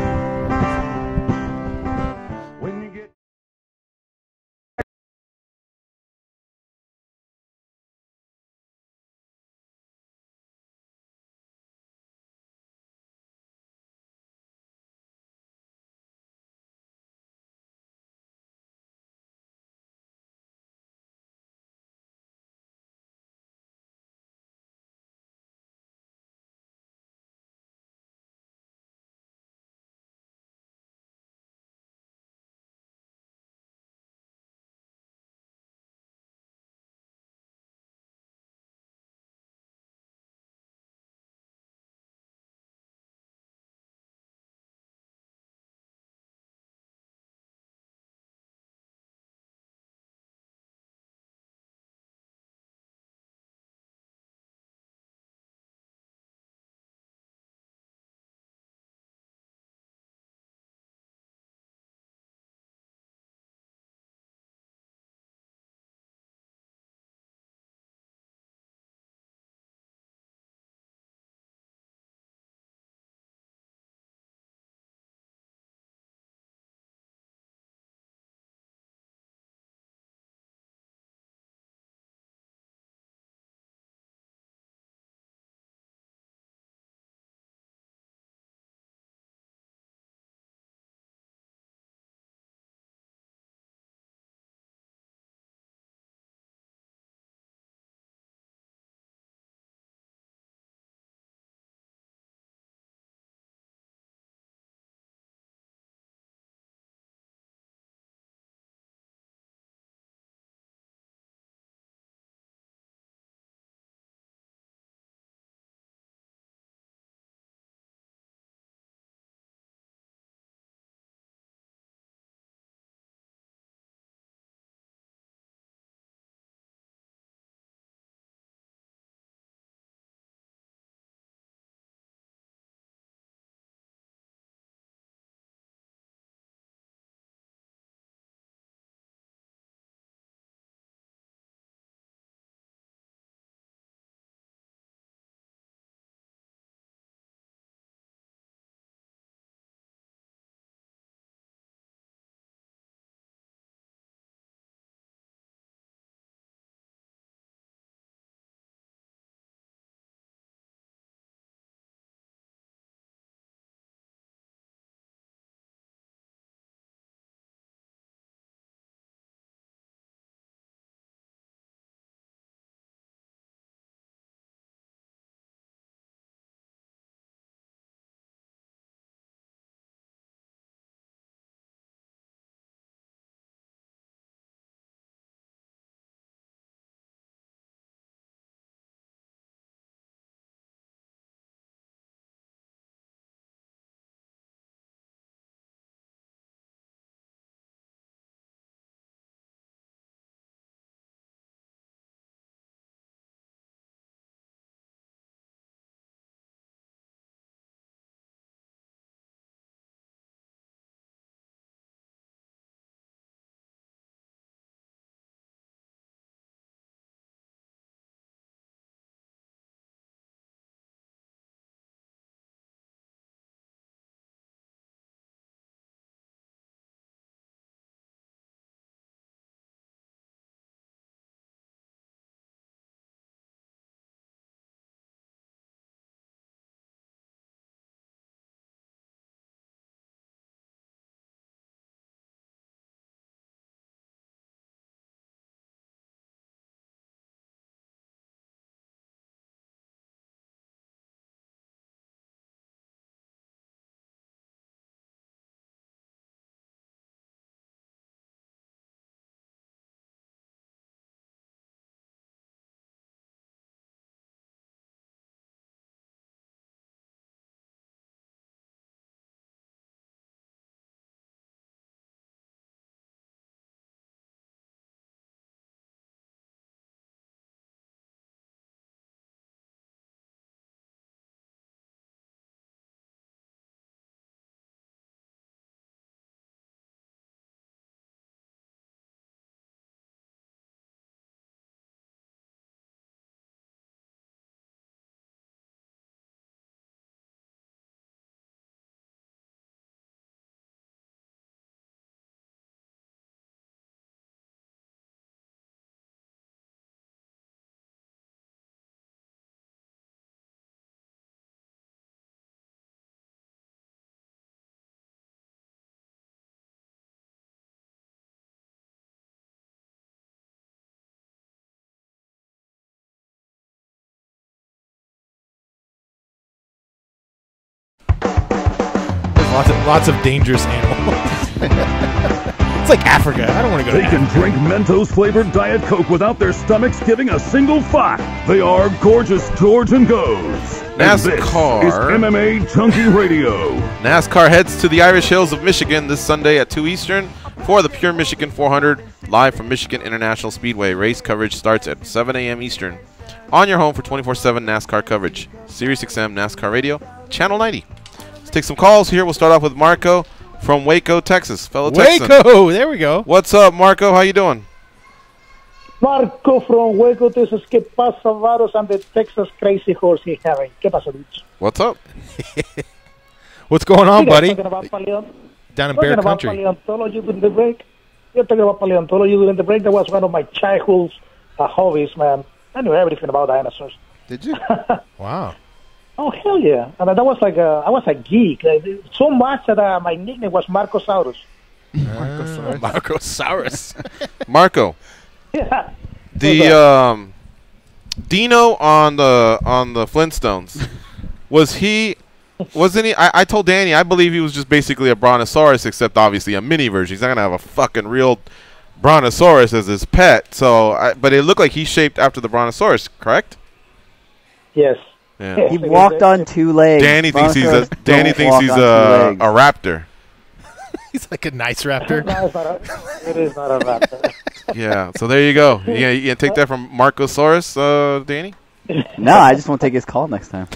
Lots of dangerous animals. It's like Africa. I don't want to go They to can Africa. drink Mentos-flavored Diet Coke without their stomachs giving a single fuck. They are Gorgeous George and Goes. And this NASCAR. is MMA Junkie Radio. NASCAR heads to the Irish Hills of Michigan this Sunday at 2 Eastern for the Pure Michigan 400, live from Michigan International Speedway. Race coverage starts at 7 a.m. Eastern. On your home for 24/7 NASCAR coverage. SiriusXM NASCAR Radio, Channel 90. Let's take some calls here. We'll start off with Marco from Waco, Texas. Fellow Texan. Waco! There we go. What's up, Marco? How you doing? Marco from Waco, Texas. ¿Qué pasa, varos? I'm the Texas Crazy Horse here, Harry. ¿Qué pasa, bitch? What's up? What's going on, You guys buddy? talking about Down in Bear Country. paleontology during the break. You're talking about paleontology during the break. That was one of my childhood hobbies, man. I knew everything about dinosaurs. Did you? Wow. Oh, hell yeah. And that was like I was a geek. Like, so much that my nickname was Marcosaurus. Marcosaurus. Marco. Yeah. The Dino on the Flintstones, wasn't he? I told Danny I believe he was just basically a brontosaurus, except obviously a mini version. He's not gonna have a fucking real brontosaurus as his pet. So, but it looked like he's shaped after the brontosaurus, correct? Yes. Yeah. He walked on two legs. Danny thinks he's a Brontosaurus raptor. He's like a nice raptor. No, it is not a raptor. Yeah. So there you go. You gonna take that from Marcosaurus, Danny? No, I just won't take his call next time.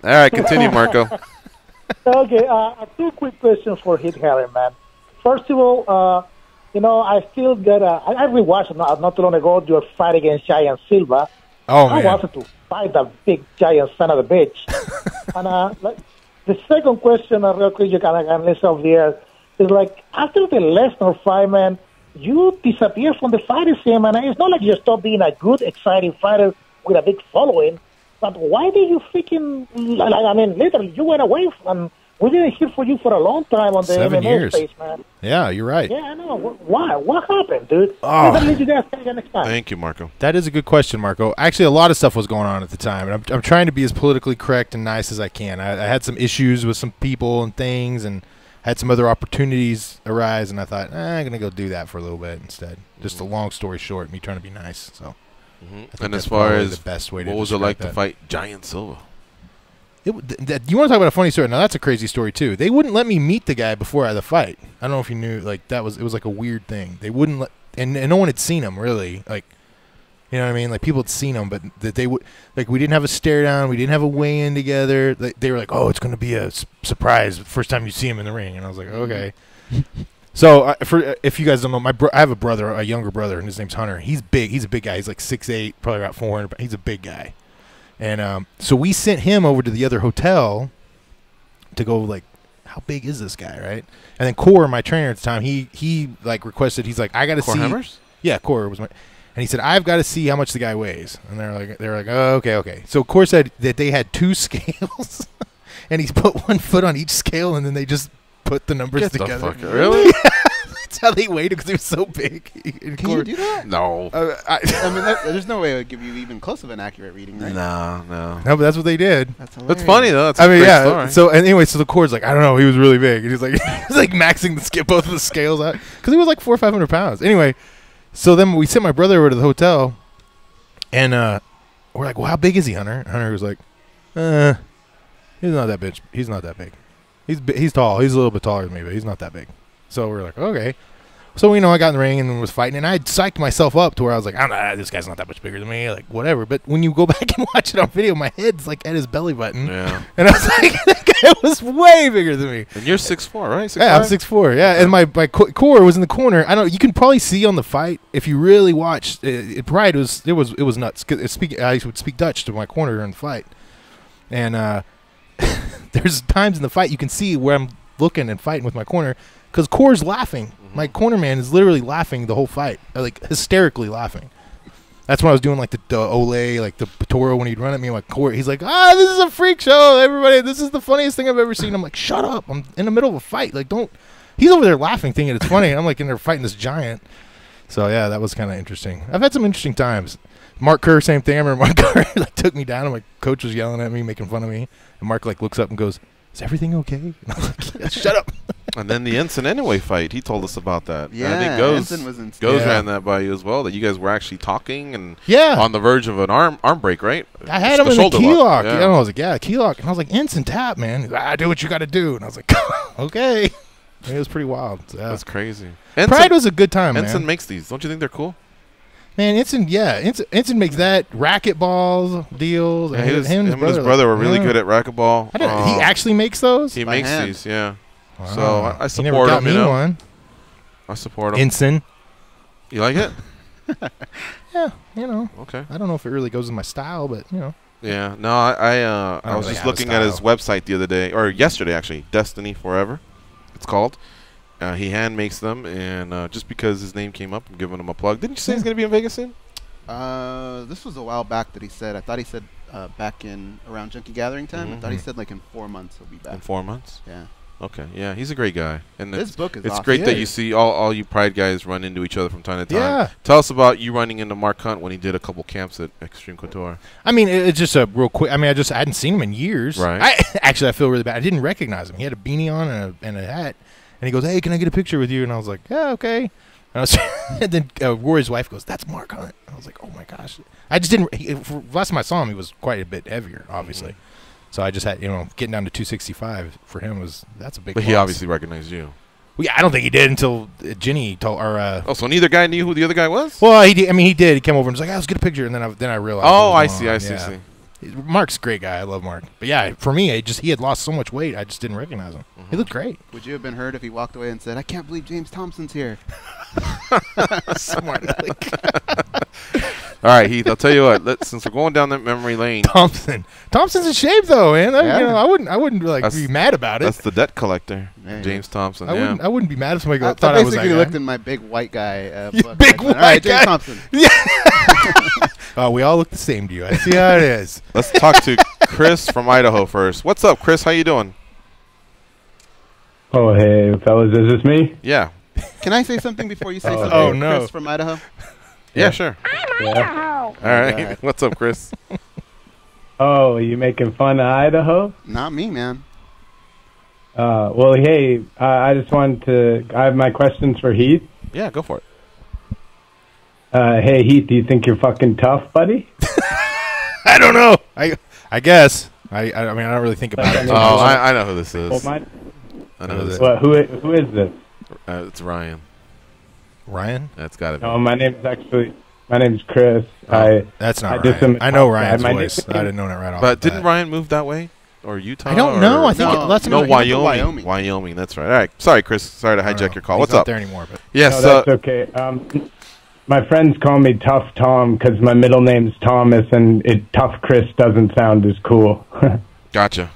All right, continue, Marco. Okay, two quick questions for Heath, Harry, man. First of all, I feel that I rewatched not too long ago your fight against Giant Silva. Oh, I man. wanted to fight that big giant son of a bitch. And the second question, real quick, you can listen off the air, is like, after the Lesnar fight, man, you disappear from the fighting scene, and it's not like you stopped being a good, exciting fighter with a big following, but why did you freaking, literally, you went away and we didn't hear from you for a long time on the 7 MMA years. space, man. Yeah, you're right. Yeah, I know. Why? What happened, dude? Oh. I'll leave you guys next time. Thank you, Marco. That is a good question, Marco. Actually, a lot of stuff was going on at the time, and I'm trying to be as politically correct and nice as I can. I had some issues with some people and things, and had some other opportunities arise, and I thought, I'm going to go do that for a little bit instead. Just a long story short, me trying to be nice. So, I think And as that's far probably as the best way to what was it describe like to that. fight Giant Silva? You want to talk about a funny story? Now that's a crazy story too. They wouldn't let me meet the guy before the fight. I don't know if you knew. Like it was like a weird thing. They wouldn't let, and no one had seen him really. Like, you know what I mean? Like people had seen him, but that they would like we didn't have a stare down. We didn't have a weigh in together. They were like, oh, it's going to be a surprise first time you see him in the ring, and I was like, okay. So if you guys don't know, I have a brother, a younger brother, and his name's Hunter. He's big. He's a big guy. He's like 6'8", probably about 400. He's a big guy. And so we sent him over to the other hotel to go, like, how big is this guy, right? And then Core, my trainer at the time, he like requested, he's like, I got to see. Core Hammers? Yeah, Core was my. And he said, I've got to see how much the guy weighs. And they're like, oh, okay. So Core said that they had 2 scales, and he's put 1 foot on each scale, and then they just put the numbers together. The fuck, really? That's how they weighed it because he was so big. Can you do that? No. I mean, there's no way it would give you even close of an accurate reading, right? No. No, but that's what they did. That's funny though. That's I mean, a great yeah. story. So anyway, so the Core's like, I don't know, he was really big, and he's like, maxing both of the scales out because he was like 400 or 500 pounds. Anyway, so then we sent my brother over to the hotel, and we're like, well, how big is he, Hunter? And Hunter was like, he's not that big. He's not that big. He's tall. He's a little bit taller than me, but he's not that big. So we're like, okay. So, I got in the ring and was fighting, and I had psyched myself up to where I was like, this guy's not that much bigger than me, like, whatever. But when you go back and watch it on video, my head's, like, at his belly button. Yeah. And I was like, that guy was way bigger than me. And you're 6'4", right? 6'5"? Yeah, I'm 6'4", yeah. And my Core was in the corner. You can probably see on the fight, if you really watch, it was nuts. I would speak Dutch to my corner during the fight. And there's times in the fight you can see where I'm looking and fighting with my corner, because Core's laughing. My corner man is literally laughing the whole fight, like hysterically laughing. That's when I was doing like the Olay, like the Toro when he'd run at me. Like Core, he's like, this is a freak show, everybody. This is the funniest thing I've ever seen. I'm like, shut up! I'm in the middle of a fight. Like, don't. He's over there laughing, thinking it's funny. And I'm like in there fighting this giant. So yeah, that was kind of interesting. I've had some interesting times. Mark Kerr, same thing. I remember Mark Kerr like took me down, and my coach was yelling at me, making fun of me. And Mark like looks up and goes, "Is everything okay?" And I was like, yeah, "Shut up." And then the Ensign Anyway fight, he told us about that. Yeah, and I think Ensign was insane. Goes ran that by you as well, that you guys were actually talking and Yeah. on the verge of an arm break, right? I had him in the shoulder key lock. Yeah. Yeah, I was like, yeah, key lock. And I was like, Ensign tap, man. He's like, do what you got to do. And I was like, okay. It was pretty wild. Yeah. That's crazy. Pride was a good time, Ensign man. makes these. Don't you think they're cool? Man, Ensign makes that racket balls deals. Yeah, him and his brother were really good at racquetball. He actually makes those? He by makes hand. these, yeah. Wow. So I He support never got him, me you know. one. I support him. Ensign. You like it? Yeah, you know. Okay. I don't know if it really goes in my style, but, you know. Yeah. No, I don't was really just have a looking at his style. website the other day, or yesterday actually. Destiny Forever, it's called. He hand makes them, and just because his name came up, I'm giving him a plug. Didn't you say he's going to be in Vegas soon? This was a while back that he said. I thought he said back in around Junkie Gathering time. I thought he said like in 4 months he'll be back. In 4 months? Yeah. Okay. Yeah, he's a great guy. And This book is it's awesome. great that Yeah. you see all you Pride guys run into each other from time to time. Yeah. Tell us about you running into Mark Hunt when he did a couple camps at Extreme Couture. I mean, it's just a real quick. I mean, I hadn't seen him in years. Right. I feel really bad. I didn't recognize him. He had a beanie on and a hat, and he goes, "Hey, can I get a picture with you?" And I was like, "Yeah, okay." And then Rory's wife goes, "That's Mark Hunt." I was like, "Oh my gosh!" I just didn't. Last time I saw him, he was quite a bit heavier, obviously. So I just had, getting down to 265 for him that's a big. But he loss. obviously recognized you. Well, yeah, I don't think he did until Ginny told. Oh, so neither guy knew who the other guy was? Well, he did. I mean, he did. He came over and was like, "Let's get a picture," and then I realized. Oh, what I was see. going I on. see. Yeah. See. Mark's a great guy. I love Mark. But yeah, for me, he had lost so much weight, I just didn't recognize him. He looked great. Would you have been hurt if he walked away and said, "I can't believe James Thompson's here"? Smart. All right, Heath. I'll tell you what. Since we're going down that memory lane, Thompson's in shape though, man. Yeah. I wouldn't like be mad about it. that's the debt collector, Yeah, James Thompson. I wouldn't be mad if somebody I thought I was that basically guy. looked in my big white guy book. Big All right, white James guy. Thompson. Oh, we all look the same to you. I see how it is. Let's talk to Chris from Idaho first. What's up, Chris? How you doing? Oh, hey, fellas, is this me? Yeah. Can I say something before you say something? Oh, no. Chris from Idaho. Yeah, sure. Yeah. All right. What's up, Chris? Oh, you making fun of Idaho? Not me, man. Well, hey, I just wanted to. I have my questions for Heath. Yeah, go for it. Hey, Heath, do you think you're fucking tough, buddy? I don't know. I guess. I mean, I don't really think about it. Oh, I know who this is. Well, I know who this is. Well, who is this? It's Ryan. Ryan? That's got to be. No, my name's Chris. That's not I did Ryan. some- I know Ryan's my voice. nickname- I didn't know that right off. But the didn't bat. Ryan move that way? Or Utah? I don't know. or- I think No, that's No, he went to Wyoming. Wyoming. That's right. All right. Sorry, Chris. Sorry to hijack your call. He's What's not up? there anymore. But Yes. No, that's okay. My friends call me Tough Tom because my middle name's Thomas, and Tough Chris doesn't sound as cool. Gotcha.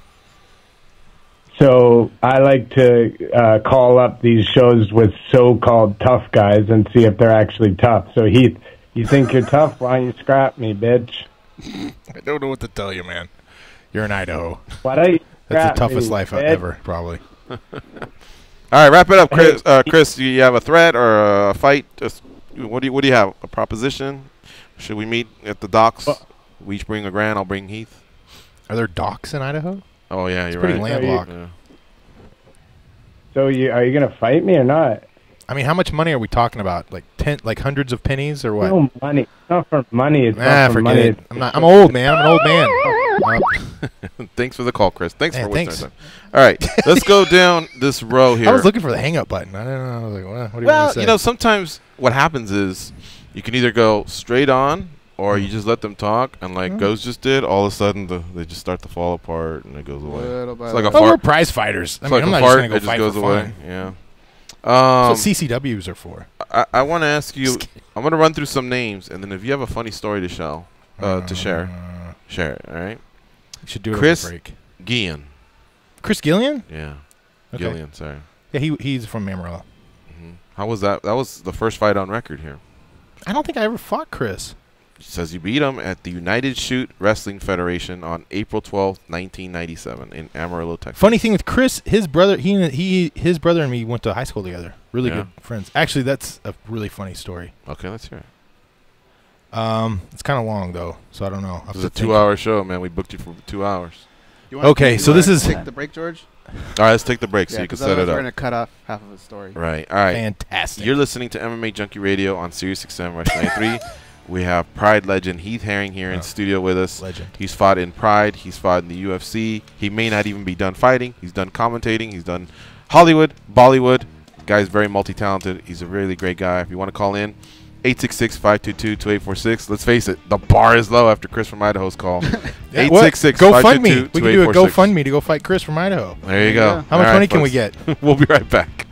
So I like to call up these shows with so-called tough guys and see if they're actually tough. So Heath, you think you're tough? Why don't you scrap me, bitch? I don't know what to tell you, man. You're in Idaho. Why don't you That's scrap the toughest me, life bitch? ever, probably. All right. Wrap it up, Chris. Chris, do you have a threat or a fight? Just what do you have? A proposition? Should we meet at the docks? We each bring a grand. I'll bring Heath. Are there docks in Idaho? Oh yeah, you're pretty right. landlocked. Yeah. So are you gonna fight me or not? I mean, how much money are we talking about? Like hundreds of pennies or what? No money. It's not for money. It's not for forget money. it. I'm old, man. I'm an old man. Thanks for the call, Chris. Thanks Man, for wasting thanks. our time. All right, let's go down this row here. I was looking for the hang up button. I don't know. I was like, what do you Well, want to say? you know, sometimes what happens is you can either go straight on or you just let them talk, and like Ghost just did, all of a sudden they just start to fall apart and it goes away. Little by It's like a we're fart. prize fighters. I It's mean, like I'm a not fart. just going to It go just fight goes for away. fun. Yeah. That's what CCWs are for. I want to ask you. I'm going to run through some names, and then if you have a funny story to share, share it. All right. You should do it Chris over break. Guillen. Chris Gillian? Yeah. Okay. Gillian. Sorry. Yeah, he's from Amarillo. How was that? That was the first fight on record here. I don't think I ever fought Chris. He says you beat him at the United Shoot Wrestling Federation on April 12th, 1997 in Amarillo, Texas. Funny thing with Chris, his brother, his brother and me went to high school together. Really good friends. Actually, that's a really funny story. Okay, let's hear it. It's kind of long though, so I don't know. This is a 2-hour show, man. We booked you for 2 hours. Okay, so this is take the break, George. All right, let's take the break so you can set it up. We're gonna cut off half of his story. Right. All right. Fantastic. You're listening to MMA Junkie Radio on Sirius XM Rush 93. We have Pride legend Heath Herring here in studio with us. Legend. He's fought in Pride. He's fought in the UFC. He may not even be done fighting. He's done commentating. He's done Hollywood, Bollywood. Guy's very multi-talented. He's a really great guy. If you want to call in, 866-522-2846. Let's face it, the bar is low after Chris from Idaho's call. 866 GoFundMe. We can do a GoFundMe to go fight Chris from Idaho. There you go. How much money can we get? We'll be right back.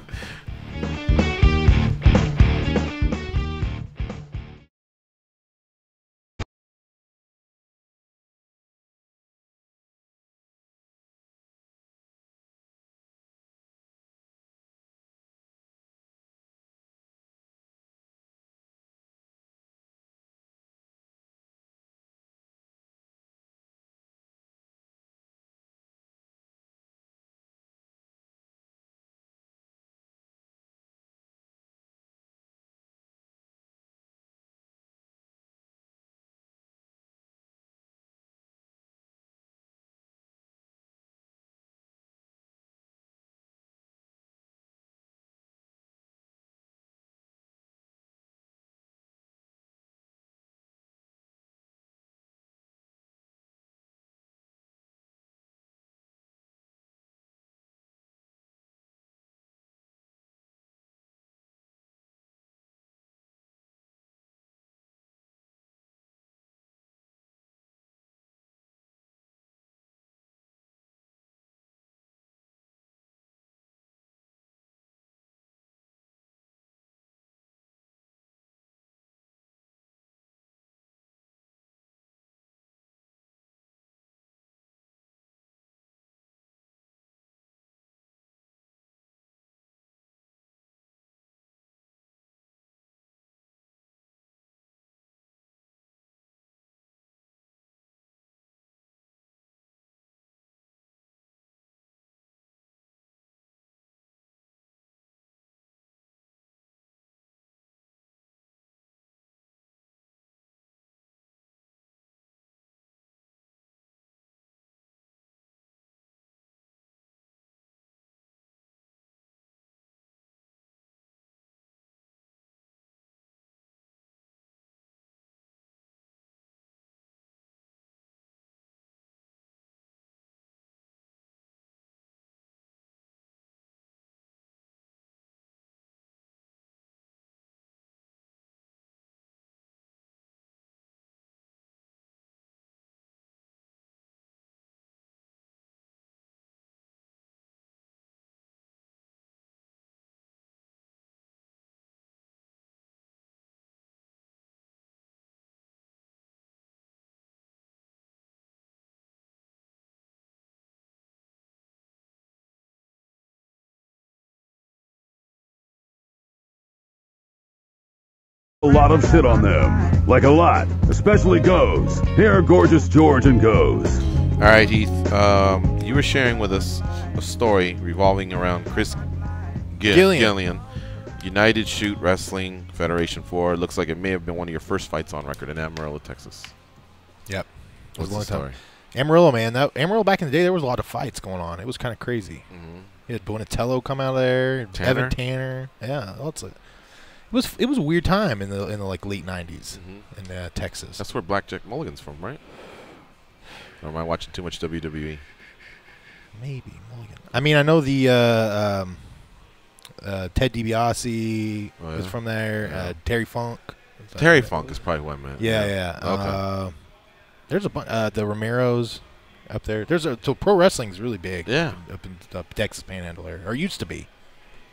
A lot of shit on them. Like a lot. Especially Goes. Here are Gorgeous George and Goes. All right, Heath. You were sharing with us a story revolving around Chris Gillian. United Shoot Wrestling Federation 4. Looks like it may have been one of your first fights on record in Amarillo, Texas. Yep. It was What's a long the story? time. Amarillo, man. Amarillo back in the day, there was a lot of fights going on. It was kind of crazy. Mm-hmm. You had Bonatello come out of there. Evan Tanner. Yeah, it was a weird time in the like late '90s in Texas. That's where Blackjack Mulligan's from, right? Or am I watching too much WWE? Maybe Mulligan. I mean, I know the Ted DiBiase was from there. Yeah. Terry Funk. Terry Funk is probably who I meant. Yeah. Okay. There's a bunch. The Romeros up there. So pro wrestling is really big. Yeah. Up in the Texas Panhandle area, or used to be.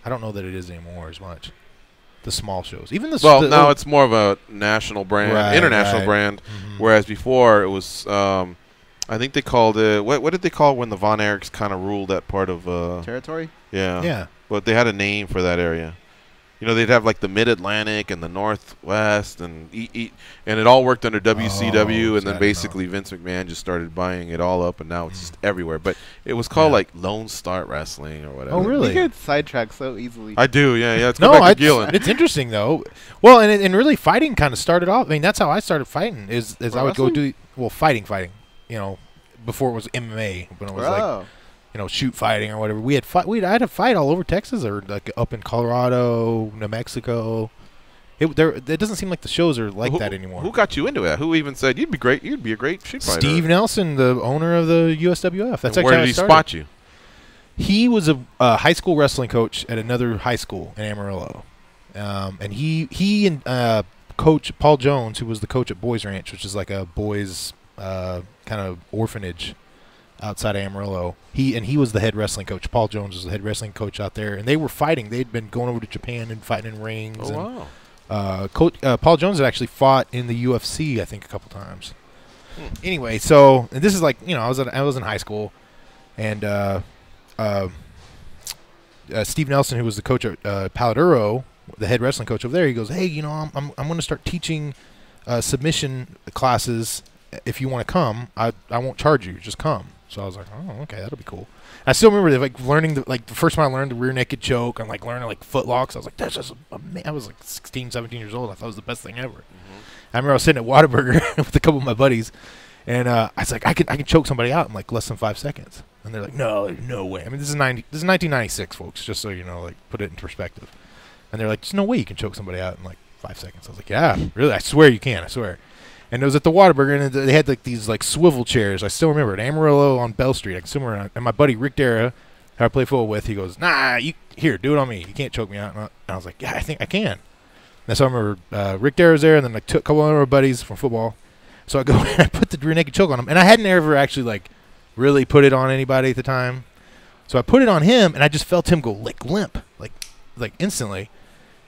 I don't know that it is anymore as much. The small shows, even now it's more of a national brand, international brand. Mm-hmm. Whereas before it was, I think they called it. What did they call it when the Von Erichs kind of ruled that part of territory? Yeah. Yeah. But they had a name for that area. they'd have like the Mid-Atlantic and the Northwest, and and it all worked under WCW, and then basically Vince McMahon just started buying it all up, and now it's just everywhere. But it was called like Lone Star Wrestling or whatever. Oh, really? You get sidetracked so easily. I do, yeah. Let's go back to Gillen. It's interesting though. Well, and really fighting kind of started off. I mean, that's how I started fighting. Is I would go do fighting. Before it was MMA, when it was like. Shoot fighting or whatever. I had a fight all over Texas or like up in Colorado, New Mexico. It doesn't seem like the shows are like that anymore. Who got you into that? Who even said you'd be great? You'd be a great shoot fighter. Steve Nelson, the owner of the USWF. That's and actually where how did he started. spot you? He was a high school wrestling coach at another high school in Amarillo, and he and Coach Paul Jones, who was the coach at Boys Ranch, which is like a boys kind of orphanage outside of Amarillo. He was the head wrestling coach. Paul Jones was the head wrestling coach out there, and they were fighting. They'd been going over to Japan and fighting in rings. Oh, wow. Paul Jones had actually fought in the UFC, I think, a couple times. Anyway, so and this is like I was in high school, and Steve Nelson, who was the coach at Paladuro, the head wrestling coach over there, he goes, "Hey, I'm going to start teaching submission classes. If you want to come, I won't charge you. Just come." So I was like, "Oh, okay, that'll be cool." I still remember learning the first time I learned the rear naked choke and learning foot locks. I was like, "That's just I was 16, 17 years old. I thought it was the best thing ever." I remember I was sitting at Whataburger with a couple of my buddies, and I was like, "I can choke somebody out in less than 5 seconds." And they're like, "No, there's no way." I mean, this is 1996, folks. Just so you know, put it in perspective. And they're like, "There's no way you can choke somebody out in 5 seconds." I was like, "Yeah, really? I swear you can. I swear." And it was at the Whataburger, and they had these swivel chairs. I still remember it. Amarillo on Bell Street. I can still remember. And my buddy Rick Dara, who I play football with, he goes, "Nah, do it on me. You can't choke me out." And I was like, "Yeah, I think I can." And so I remember Rick Dara was there, and then took a couple of our buddies from football. So I go and I put the rear naked choke on him, and I hadn't ever actually really put it on anybody at the time. So I put it on him, and I just felt him go limp, instantly.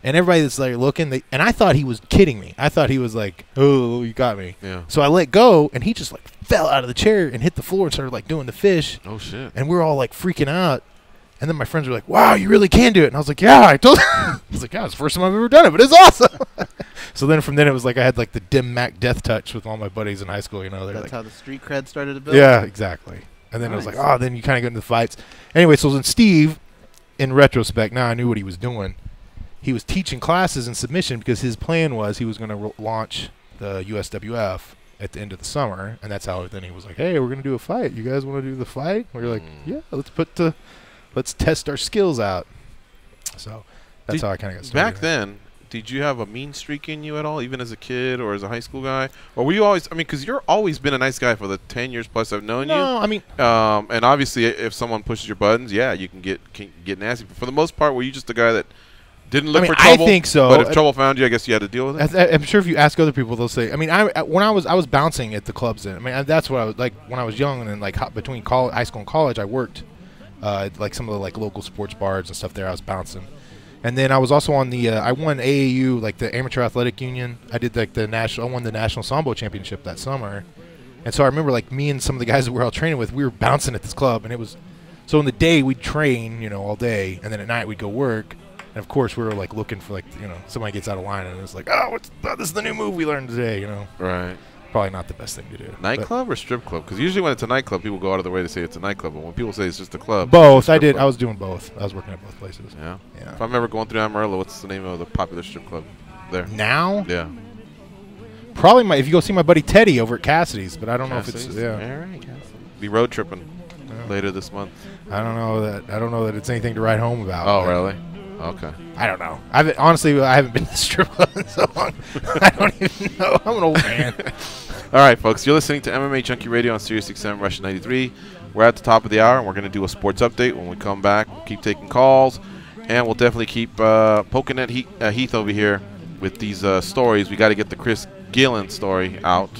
And everybody that's looking, and I thought he was kidding me. I thought he was like, "Oh, you got me." Yeah. So I let go, and he just fell out of the chair and hit the floor and started doing the fish. Oh shit! And we were all freaking out. And then my friends were like, "Wow, you really can do it." And I was like, "Yeah, I told." I was like, "Yeah, it's the first time I've ever done it, but it's awesome." So then from then it was I had the dim Mac death touch with all my buddies in high school. That's how the street cred started to build. Yeah, exactly. And then it was then you kind of get into the fights. Anyway, so then Steve, in retrospect, now I knew what he was doing. He was teaching classes in submission because his plan was he was going to launch the USWF at the end of the summer, and that's how then he was like, "Hey, we're going to do a fight. You guys want to do the fight?" We were like, "Yeah, let's test our skills out." So that's how I kind of got started. Back then, did you have a mean streak in you at all, even as a kid or as a high school guy? Or were you always, because you're always been a nice guy for the 10 years plus I've known you. No, I mean. And obviously if someone pushes your buttons, yeah, you can get nasty. But for the most part, were you just the guy that didn't look for trouble? I think so. But if trouble found you, I guess you had to deal with it? I'm sure if you ask other people, they'll say, when I was bouncing at the clubs then. That's what I was when I was young, and then between high school and college, I worked at some of the local sports bars and stuff there. I was bouncing. And then I was also on the I won AAU, the Amateur Athletic Union. I did I won the National Sambo Championship that summer. And so I remember me and some of the guys that we were all training with, we were bouncing at this club, and it was so in the day we'd train, all day, and then at night we'd go work. And of course we were looking for somebody gets out of line and it's this is the new move we learned today, Right. Probably not the best thing to do. Nightclub or strip club? Because usually when it's a nightclub, people go out of their way to say it's a nightclub. But when people say it's just a club, both. I did. I was doing both. I was working at both places. Yeah. Yeah. If I'm ever going through Amarillo, what's the name of the popular strip club there? Now? Yeah. Probably if you go see my buddy Teddy over at Cassidy's, but I don't know if it's All right, Cassidy. Be road tripping later this month. I don't know that it's anything to write home about. Oh, really? Okay. I don't know. I haven't been to the strip club in so long. I don't even know. I'm an old man. All right, folks. You're listening to MMA Junkie Radio on Sirius XM Rush 93. We're at the top of the hour, and we're going to do a sports update. When we come back, we'll keep taking calls, and we'll definitely keep poking at Heath over here with these stories. We got to get the Chris Gillen story out.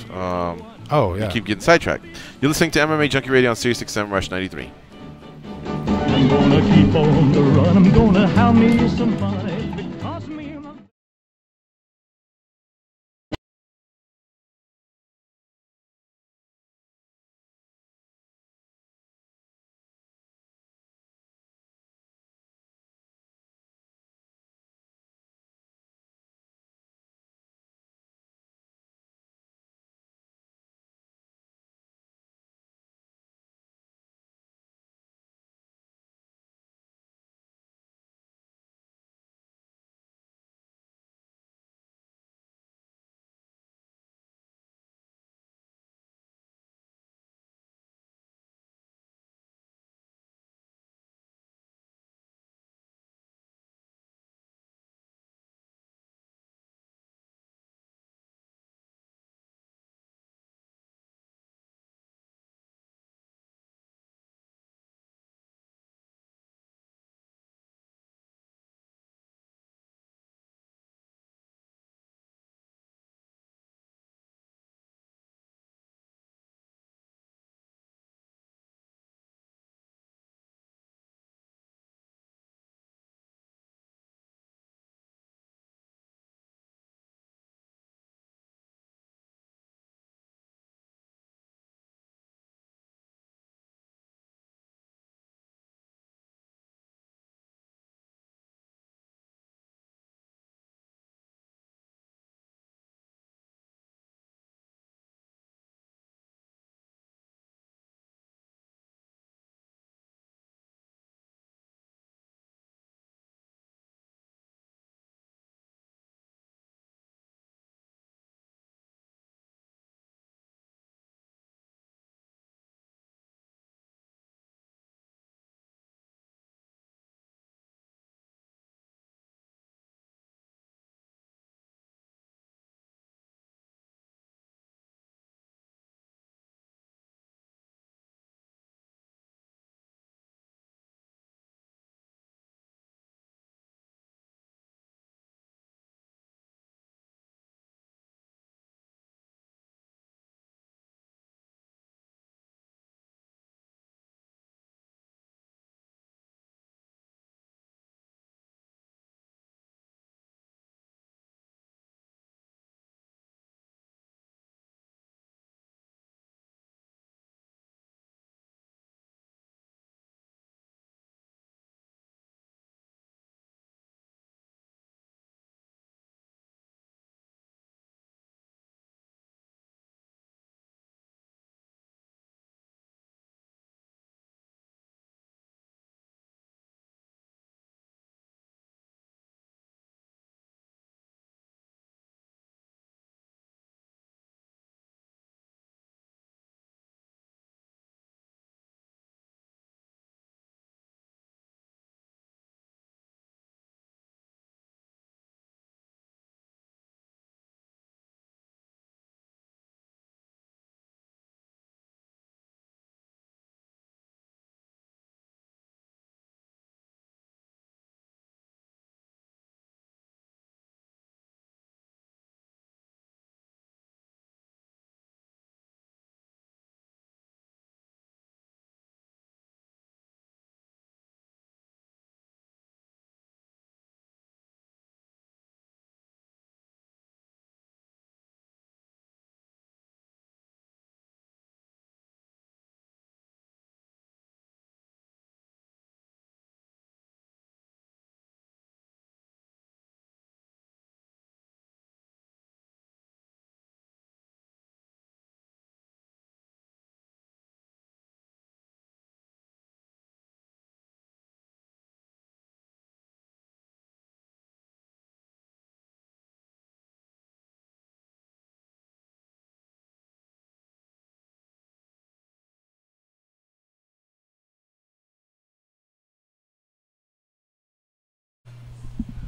Oh, yeah. We keep getting sidetracked. You're listening to MMA Junkie Radio on Sirius XM Rush 93. I'm gonna keep on the run. I'm gonna have me some fun.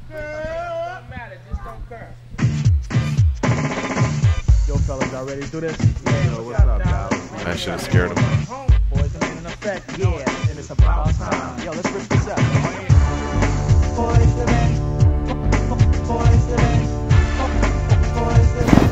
Yo, fellas, y'all ready to do this? Yo, what's up, dog? That should have scared him. Boys and men in effect, yeah, and it's about time. Yo, let's rip this up. Boys and men, boys and men, boys and men.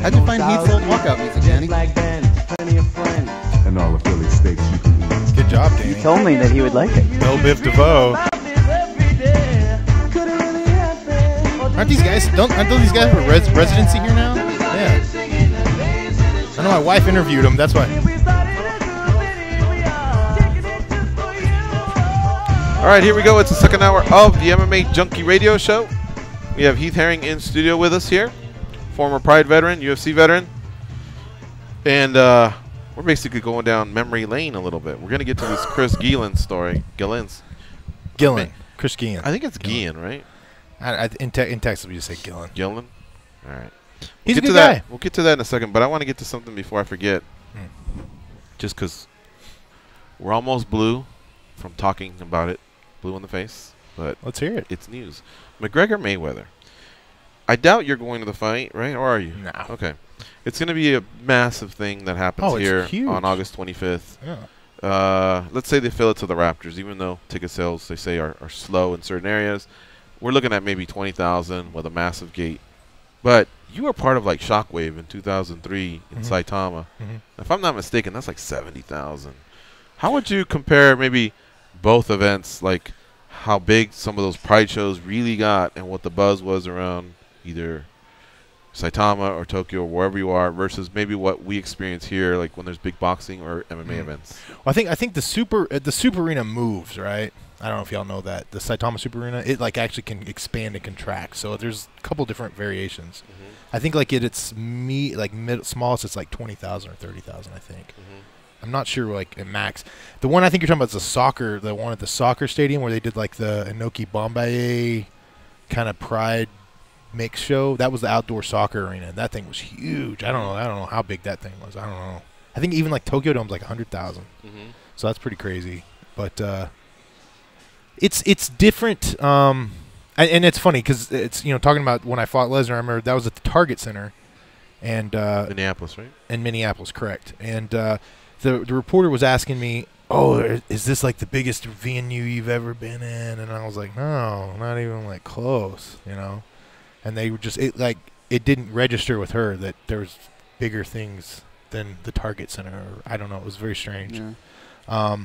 How'd you find Heath's old walkout music, Danny? And all the Philly steaks you can eat. Good job, Danny. He told me that he would like it. Bill Biv DeVoe. Aren't these guys these guys have a residency here now? Yeah. I know my wife interviewed them, that's why. All right, here we go. It's the second hour of the MMA Junkie Radio Show. We have Heath Herring in studio with us here, former Pride veteran, UFC veteran, and we're basically going down memory lane a little bit. We're going to get to this Chris Gillen story. Gillen. Chris Gillen. I think it's Gillen, right? In Texas, we just say Gillen. Gillen? All right. He's a good guy. We'll get to that in a second, but I want to get to something before I forget. Just because we're almost blue from talking about it. Blue in the face. But let's hear it. It's news. McGregor Mayweather. I doubt you're going to the fight, right? Or are you? No. Okay. It's going to be a massive thing that happens here on August 25th. Yeah. Let's say they fill it to the Raptors, even though ticket sales, they say, are slow in certain areas. We're looking at maybe 20,000 with a massive gate. But you were part of like Shockwave in 2003 in Saitama. If I'm not mistaken, that's like 70,000. How would you compare maybe both events, like how big some of those Pride shows really got and what the buzz was around either Saitama or Tokyo or wherever you are versus maybe what we experience here, like when there's big boxing or MMA events? Well, I think the Super Arena moves, right? I don't know if y'all know that. The Saitama Super Arena, it like actually can expand and contract. So there's a couple different variations. I think like smallest it's like 20,000 or 30,000, I think. I'm not sure like at max. The one I think you're talking about is the one at the soccer stadium where they did like the Inoki Bombaye kind of Pride mix show. That was the outdoor soccer arena. That thing was huge. I don't know how big that thing was. I don't know. I think even like Tokyo Dome's like 100,000. So that's pretty crazy. But it's different. And it's funny because it's talking about when I fought Lesnar. I remember that was at the Target Center, and Minneapolis, right? In Minneapolis, correct. And the reporter was asking me, "Oh, is this like the biggest venue you've ever been in?" And I was like, "No, not even like close," And they were just it didn't register with her that there was bigger things than the Target Center. Or, I don't know. It was very strange. Yeah.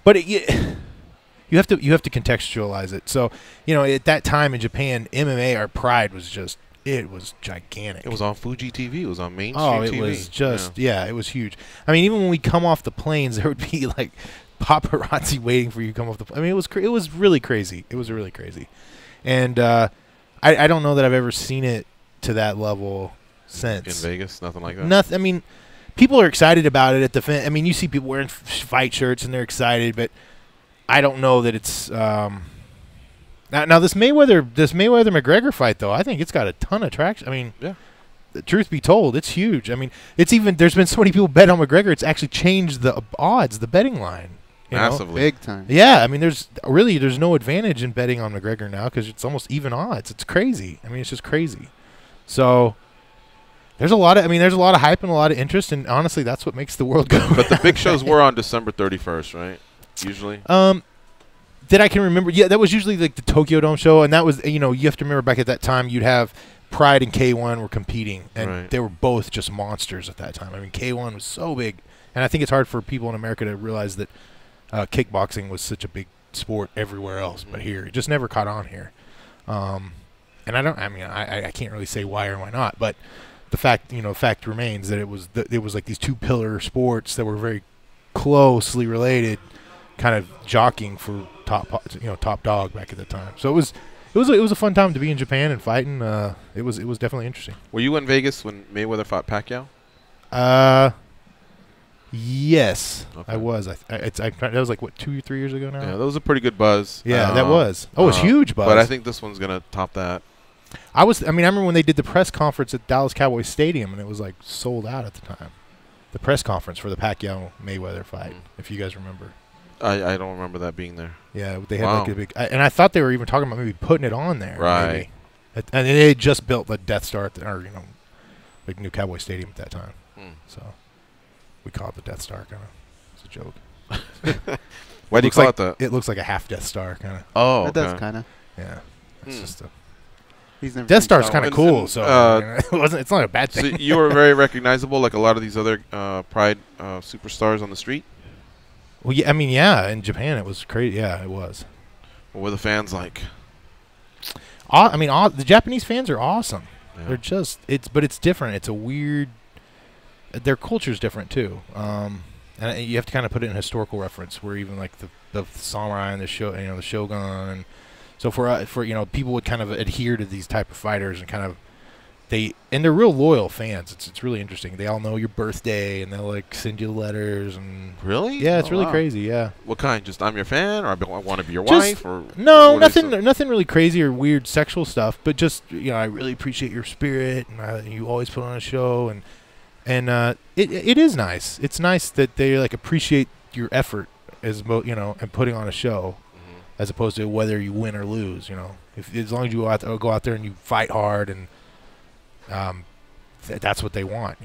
But you have to contextualize it. So at that time in Japan, MMA or Pride was just. It was gigantic. It was on Fuji TV. It was on mainstream TV. Oh, it was just, it was huge. I mean, even when we come off the planes, there would be, like, paparazzi waiting for you to come off the plane. I mean, it was really crazy. It was really crazy. And I don't know that I've ever seen it to that level since. In Vegas? Nothing like that? I mean, people are excited about it at the I mean, you see people wearing fight shirts, and they're excited, but I don't know that it's Now this Mayweather McGregor fight, though, I think it's got a ton of traction. I mean, the truth be told, it's huge. I mean, there's been so many people bet on McGregor, it's actually changed the odds, the betting line. Massively. Big time. Yeah, I mean, there's no advantage in betting on McGregor now because it's almost even odds. It's crazy. I mean, it's just crazy. So there's a lot of hype and a lot of interest, and honestly, that's what makes the world go. But the big shows were on December 31st, right? Usually. That I can remember. Yeah, that was usually like the Tokyo Dome show, and that was, you have to remember back at that time you'd have Pride and K1 were competing, and they were both just monsters at that time. I mean, K1 was so big, and I think it's hard for people in America to realize that kickboxing was such a big sport everywhere else, but here it just never caught on here. And I can't really say why or why not, but the fact remains that it was like these two pillar sports that were very closely related. kind of jockeying for top dog back at the time. So it was a fun time to be in Japan and fighting. It was definitely interesting. Were you in Vegas when Mayweather fought Pacquiao? Yes, Okay. I was. That was like what 2 or 3 years ago now. Yeah, that was a pretty good buzz. Yeah, that was. Oh, it was huge buzz. But I think this one's gonna top that. I remember when they did the press conference at Dallas Cowboys Stadium, and it was like sold out at the time. The press conference for the Pacquiao Mayweather fight, if you guys remember. I don't remember that being there. Yeah, they had like a big, and I thought they were even talking about maybe putting it on there. Right. Maybe. And they had just built the Death Star, like new Cowboy Stadium at that time. So we call it the Death Star, kind of. It's a joke. Why do you call it that? It looks like a half Death Star, kind of. Oh, It does kind of. Yeah. It's just a. He's never Death seen Star's Star kind of Wars. cool, so it's not a bad thing. So you were very recognizable, like a lot of these other Pride superstars on the street. Well, yeah, in Japan it was crazy. Yeah, it was. What were the fans like? The Japanese fans are awesome. Yeah. They're just but it's different. It's a weird. Their culture's different too, and you have to kind of put it in historical reference. Where even like the samurai and the shogun, and so for people would kind of adhere to these type of fighters and kind of they're real loyal fans. It's really interesting. They all know your birthday and they'll like send you letters and really it's really crazy. Yeah. What kind? Just I'm your fan, or I want to be your Just, wife, or no, nothing really crazy or weird sexual stuff. But just I really appreciate your spirit and you always put on a show and it is nice. It's nice that they like appreciate your effort as and putting on a show, as opposed to whether you win or lose. As long as you go out there and you fight hard and that's what they want.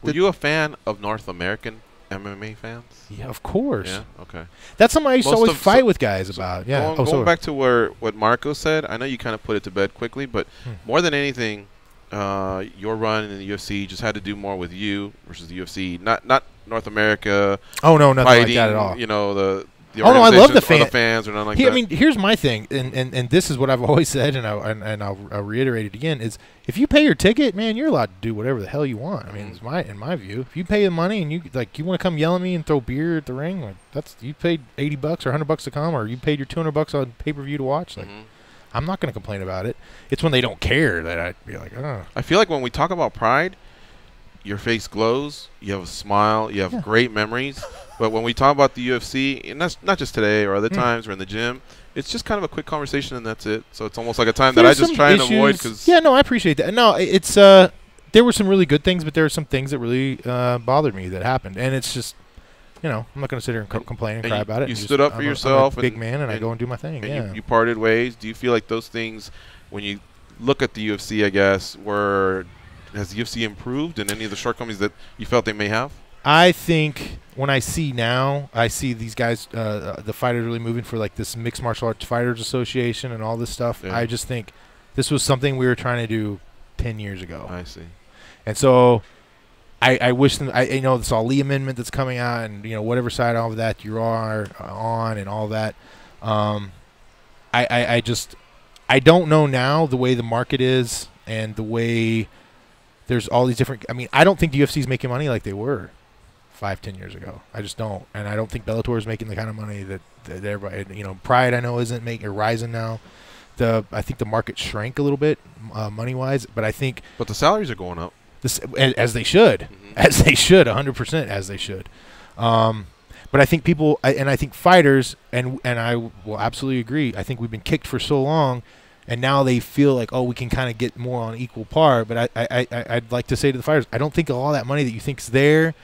Were you a fan of North American MMA fans? Yeah, of course. Yeah. Okay. That's something I used to always fight with guys about. Yeah. Going back to what Marco said, I know you kind of put it to bed quickly, but more than anything, your run in the UFC just had to do more with you versus the UFC, not North America. Oh no, nothing fighting, like that at all. The I love the fans or nothing like that. Here's my thing, and this is what I've always said, and I'll reiterate it again: is if you pay your ticket, man, you're allowed to do whatever the hell you want. It's in my view, if you pay the money and you want to come yell at me and throw beer at the ring, you paid $80 or $100 to come, or you paid your $200 on pay-per-view to watch. I'm not going to complain about it. It's when they don't care that I'd be like, oh. I feel like when we talk about Pride, your face glows, you have a smile, you have great memories. But when we talk about the UFC, and that's not just today or other times or in the gym, it's just kind of a quick conversation and that's it. So it's almost like a time that I just try and avoid. I appreciate that. No, it's there were some really good things, but there were some things that really bothered me that happened. And it's just, I'm not going to sit here and complain and cry about it. You stood up for yourself. I'm a big man, and I go and do my thing. And you parted ways. Do you feel like those things, when you look at the UFC, I guess, has the UFC improved in any of the shortcomings that you felt they may have? I think when I see these guys, the fighters really moving for like this Mixed Martial Arts Fighters Association and all this stuff. Yeah. I just think this was something we were trying to do 10 years ago. I see. And so I wish them, this Ali amendment that's coming out and, whatever side of that you are on and all that. I don't know now the way the market is and the way there's all these different, I don't think the UFC is making money like they were 5-10 years ago. I just don't. And I don't think Bellator is making the kind of money that everybody, Pride I know isn't making, or Ryzen now. I think the market shrank a little bit money-wise, but I think... But the salaries are going up. As they should. As they should, 100% as they should. But I think people, and I think fighters, and I will absolutely agree, I think we've been kicked for so long, and now they feel like, we can kind of get more on equal par. But I'd like to say to the fighters, I don't think all that money that you think is there.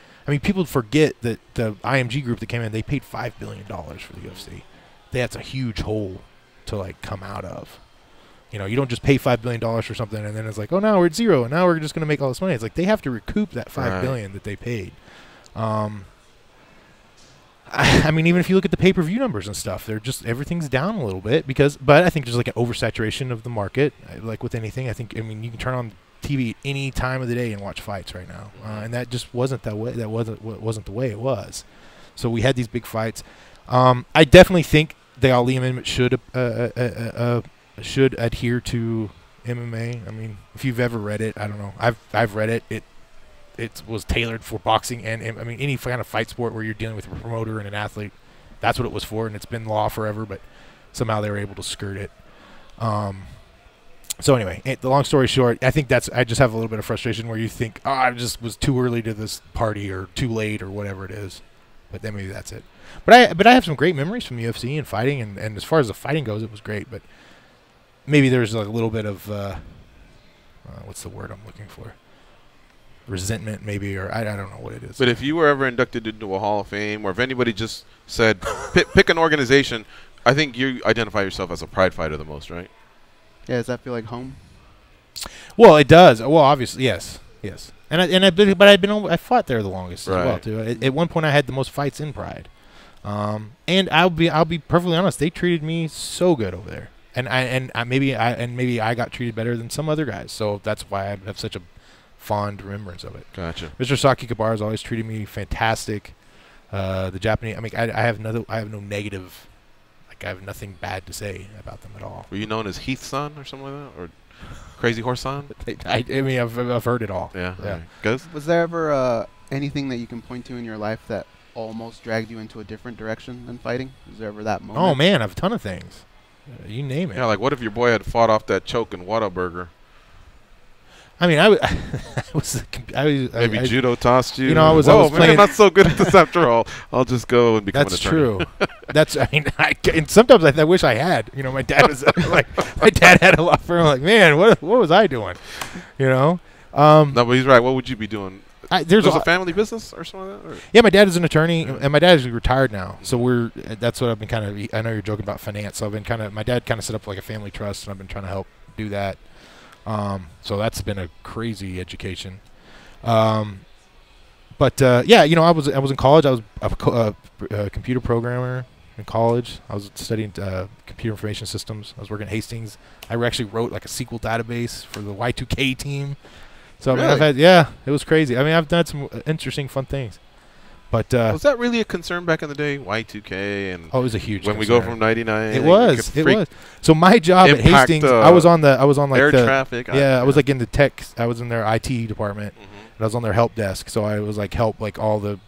People forget that the IMG group that came in, they paid $5 billion for the UFC. That's a huge hole to come out of. You don't just pay $5 billion for something and then it's like, now we're at zero and now we're just going to make all this money. It's like they have to recoup that $5 billion that they paid. Even if you look at the pay-per-view numbers and stuff, they're just, everything's down a little bit but I think there's like an oversaturation of the market. Like with anything, I think, you can turn on TV any time of the day and watch fights right now, and that just wasn't that way. That wasn't the way it was. So we had these big fights. I definitely think the Ali amendment should adhere to MMA. If you've ever read it, I don't know. I've read it. It was tailored for boxing and any kind of fight sport where you're dealing with a promoter and an athlete. that's what it was for, and it's been law forever, but somehow they were able to skirt it. So anyway, the long story short, I think I just have a little bit of frustration where you think, oh, I just was too early to this party or too late or whatever it is. But then maybe that's it. But I have some great memories from UFC and fighting, and as far as the fighting goes, it was great. But maybe there's like a little bit of what's the word I'm looking for? Resentment, maybe, or I don't know what it is. But if you were ever inducted into a Hall of Fame, or if anybody just said, pick an organization, I think you identify yourself as a pride fighter the most, right? Yeah, does that feel like home? Well, it does. Well, obviously, yes. And I fought there the longest as well too. At one point, I had the most fights in Pride. And I'll be perfectly honest. They treated me so good over there, and maybe I got treated better than some other guys. So that's why I have such a fond remembrance of it. Gotcha. Mr. Saki Kabar has always treated me fantastic. The Japanese. I mean, I have no negative. I have nothing bad to say about them at all. Were you known as Heath son or something like that, or Crazy Horse son? I mean, I've heard it all. Yeah. Yeah. Right. Was there ever anything that you can point to in your life that almost dragged you into a different direction than fighting? Was there ever that moment? Oh man, I have a ton of things. You name it. Yeah, like what if your boy had fought off that choke in Whataburger? I mean, I was maybe judo tossed you. You know, I was maybe playing. I'm not so good at this after all. I'll just go and become an attorney. That's true. I mean, and sometimes I wish I had. You know, my dad was my dad had a law firm. Like, man, what was I doing? You know. No, but he's right. What would you be doing? There's a family business or something like that? Or? Yeah, my dad is an attorney, and my dad is retired now. So that's what I've been kind of. I know you're joking about finance, so I've been my dad kind of set up like a family trust, and I've been trying to help do that. So that's been a crazy education. But yeah, you know, I was in college. I was a computer programmer in college. I was studying computer information systems. I was working at Hastings. I actually wrote like a SQL database for the Y2K team. So really? I mean, it was crazy. I mean, I've done some interesting, fun things. But was that really a concern back in the day? Y2K and it was a huge when concern. We go from 99. It was. So my job at Hastings, I was on like air the traffic. Yeah, I was like in the tech. I was in their IT department. And I was on their help desk. So I was like help like all the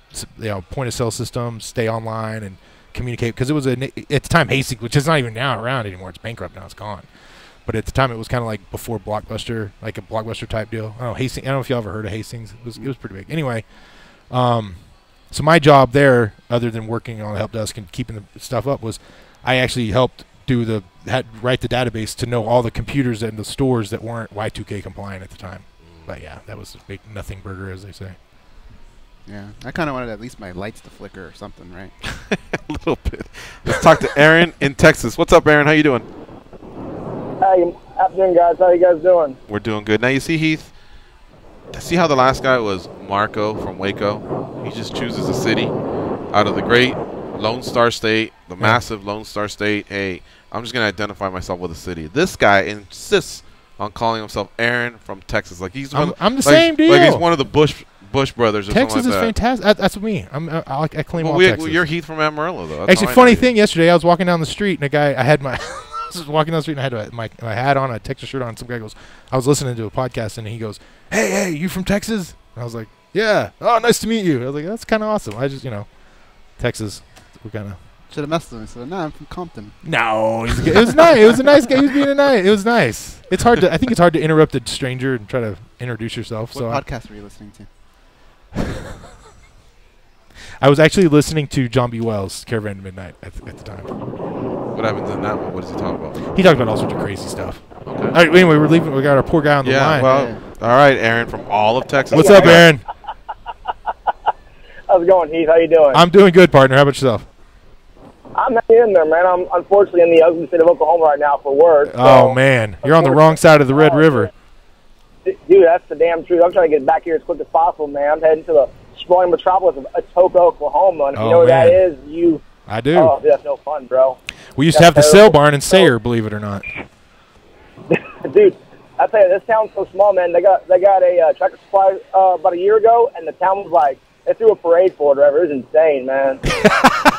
point of sale systems stay online and communicate because it was at the time Hastings, which is not even now around anymore. It's bankrupt now. It's gone. But at the time, it was kind of like before Blockbuster, like a Blockbuster type deal. I don't know Hastings. I don't know if you ever heard of Hastings. It was pretty big. Anyway, so my job there, other than working on the help desk and keeping the stuff up, was I actually helped write the database to know all the computers in the stores that weren't Y2K compliant at the time. But yeah, that was a big nothing burger, as they say. Yeah, I kind of wanted at least my lights to flicker or something, right? A little bit. Let's talk to Aaron in Texas. What's up, Aaron? How you doing? Hey, afternoon, guys. How you guys doing? We're doing good. Now, you see, Heath, see how the last guy was Marco from Waco? He just chooses a city out of the great Lone Star State, the massive Lone Star State. Hey, I'm just going to identify myself with a city. This guy insists on calling himself Aaron from Texas. Like he's I'm the same deal. Like he's one of the Bush brothers or Texas something like that. Texas is fantastic. That's me. I claim all Texas. You're Heath from Amarillo, though. That's actually, funny thing, yesterday I was walking down the street and I had my I was walking down the street and I had my hat on, a Texas shirt on. Some guy goes, I was listening to a podcast and he goes, hey, you from Texas? And I was like, yeah. Oh, nice to meet you. I was like, that's kind of awesome. I just, Texas, we kind of. Should have messed with him. So, I'm from Compton. No, it was nice. It was a nice guy. He was being nice. It was nice. I think it's hard to interrupt a stranger and try to introduce yourself. What podcast were you listening to? I was actually listening to John B. Wells' Caravan to Midnight at the time. What happens in that one? What does he talk about? He talked about all sorts of crazy stuff. Okay. All right, anyway, we're leaving. We got our poor guy on the line. Well, all right, Aaron from all of Texas. What's up, Aaron? How's it going, Heath? How you doing? I'm doing good, partner. How about yourself? I'm hanging in there, man. I'm unfortunately in the ugly state of Oklahoma right now for work. Oh, man. You're on the wrong side of the Red River. Dude, that's the damn truth. I'm trying to get back here as quick as possible, man. I'm heading to the sprawling metropolis of Atoka, Oklahoma. And if you know where that is, I do. Oh, dude, that's no fun, bro. We used to have the sale barn in Sayre, believe it or not. Dude, I tell you, this town's so small, man. They got a Tractor Supply about a year ago, and the town was like, they threw a parade for it, or whatever. It was insane, man.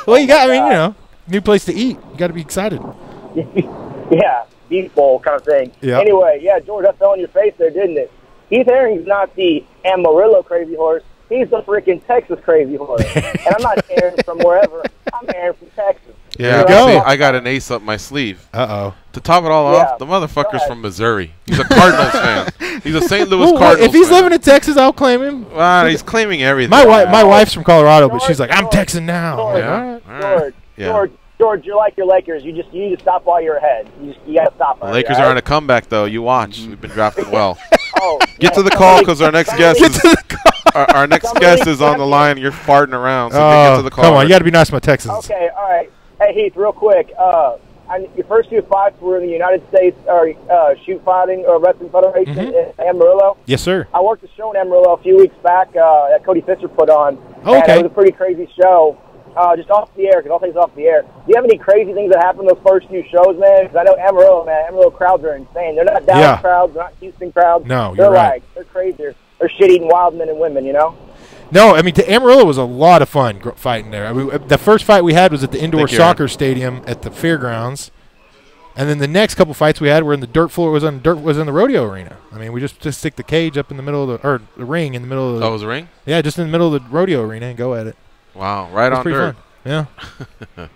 Well, new place to eat. You got to be excited. Yeah, beef bowl kind of thing. Yep. Anyway, yeah, George, that fell in your face there, didn't it? Heath Herring's not the Amarillo crazy horse. He's the freaking Texas crazy horse. And I'm not airing from wherever. I'm airing from Texas. Yeah, see, I got an ace up my sleeve. Uh-oh. To top it all off, the motherfucker's from Missouri. He's a Cardinals fan. He's a St. Louis Cardinals If he's fan. living in Texas, I'll claim him. He's claiming everything. My wife's from Colorado, but she's like, I'm Texan now. George, you're like your Lakers. You need to stop while you're ahead. You got to stop. The Lakers are on a comeback, though. You watch. We've been drafting well. Get to the call because our next guest our next guest is on the line. You're farting around, so get to the call. Come on, you got to be nice to my Texans. Okay, all right. Hey, Heath, real quick. Your first 2 fights were in the United States Shoot Fighting or Wrestling Federation in Amarillo. Yes, sir. I worked a show in Amarillo a few weeks back that Cody Fisher put on. Oh, okay. And it was a pretty crazy show. Just off the air, because I'll take this off the air. Do you have any crazy things that happened those first few shows, man? Because I know Amarillo crowds are insane. They're not Dallas crowds. They're not Houston crowds. No, they're you're right. They're crazy. They're shit-eating wild men and women, you know? No, I mean, Amarillo was a lot of fun fighting there. I mean, the first fight we had was at the indoor soccer stadium at the fairgrounds. And then the next couple fights we had were in the dirt floor. Was in the rodeo arena. I mean, we just stick the cage up in the middle of the ring in the middle of the. Oh, it was a ring? Yeah, just in the middle of the rodeo arena and go at it. Wow, right on dirt. Fun. Yeah.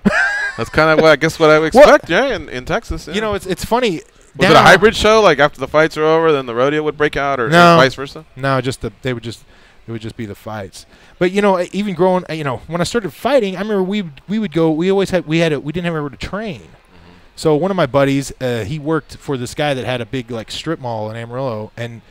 That's kind of what I would expect, in Texas. Yeah. You know, it's funny. Was it a hybrid show? Like after the fights are over, then the rodeo would break out, or vice versa? No, it would just be the fights. But even growing, when I started fighting, I remember we would go. We didn't have anywhere to train. So one of my buddies, he worked for this guy that had a big strip mall in Amarillo, and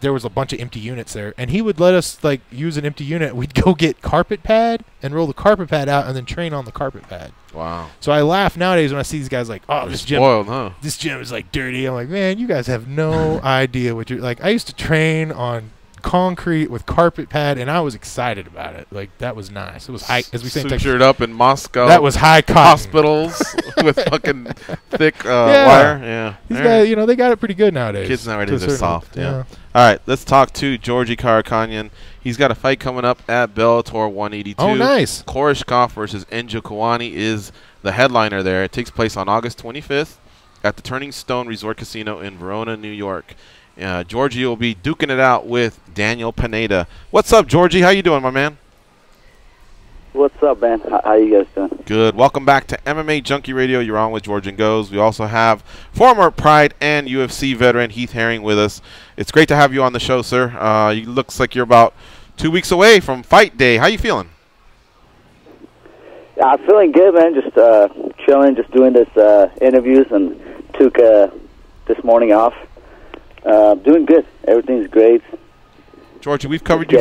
there was a bunch of empty units there, and he would let us use an empty unit. We'd go get carpet pad and roll the carpet pad out, and then train on the carpet pad. Wow! So I laugh nowadays when I see these guys this gym, spoiled, huh? This gym is dirty. I'm like, man, you guys have no idea what you're like. I used to train on concrete with carpet pad, and I was excited about it. That was nice. It was high, as we say in Texas. Sutured up in Moscow. That was high cotton. Hospitals with fucking thick wire. Yeah, these guys, they got it pretty good nowadays. Kids nowadays are soft. Yeah. All right, let's talk to Georgie Karakhanyan. He's got a fight coming up at Bellator 182. Oh, nice. Koreshkov versus Njokuani is the headliner there. It takes place on August 25th at the Turning Stone Resort Casino in Verona, New York. Georgie will be duking it out with Daniel Pineda. What's up, Georgie? How you doing, my man? What's up, man? How you guys doing? Good. Welcome back to MMA Junkie Radio. You're on with George and Goes. We also have former Pride and UFC veteran Heath Herring with us. It's great to have you on the show, sir. You looks like you're about 2 weeks away from fight day. How you feeling? Yeah, I'm feeling good, man. Just chilling, just doing this interviews, and took this morning off. Doing good. Everything's great. Georgie, we've covered you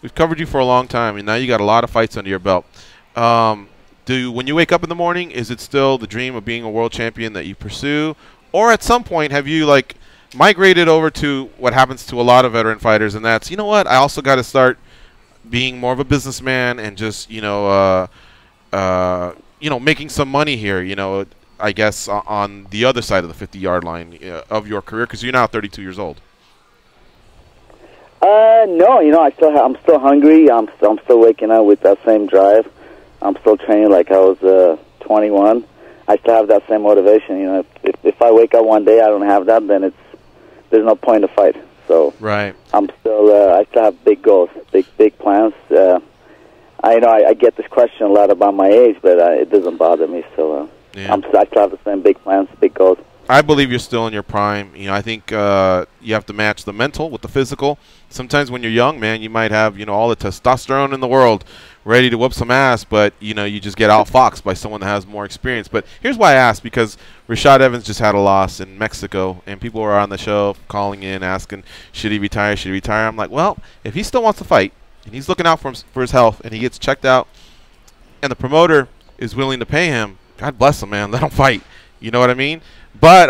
we've covered you for a long time, and now you got a lot of fights under your belt. When you wake up in the morning, is it still the dream of being a world champion that you pursue, or at some point have you migrated over to what happens to a lot of veteran fighters, and that's I also got to start being more of a businessman and just making some money here. I guess on the other side of the 50-yard line of your career, because you're now 32 years old. No, I'm still hungry. I'm still waking up with that same drive. I'm still training like I was 21. I still have that same motivation. If I wake up one day I don't have that, then there's no point to fight. So right. I still have big goals, big plans. I get this question a lot about my age, but it doesn't bother me. So I still have the same big plans, big goals. I believe you're still in your prime. I think you have to match the mental with the physical. Sometimes when you're young, man, you might have all the testosterone in the world, ready to whoop some ass, but you just get outfoxed by someone that has more experience. But here's why I asked, because Rashad Evans just had a loss in Mexico, and people were on the show calling in asking, should he retire? Should he retire? I'm like, well, if he still wants to fight and he's looking out for his health, and he gets checked out, and the promoter is willing to pay him, God bless him, man. Let him fight. You know what I mean? But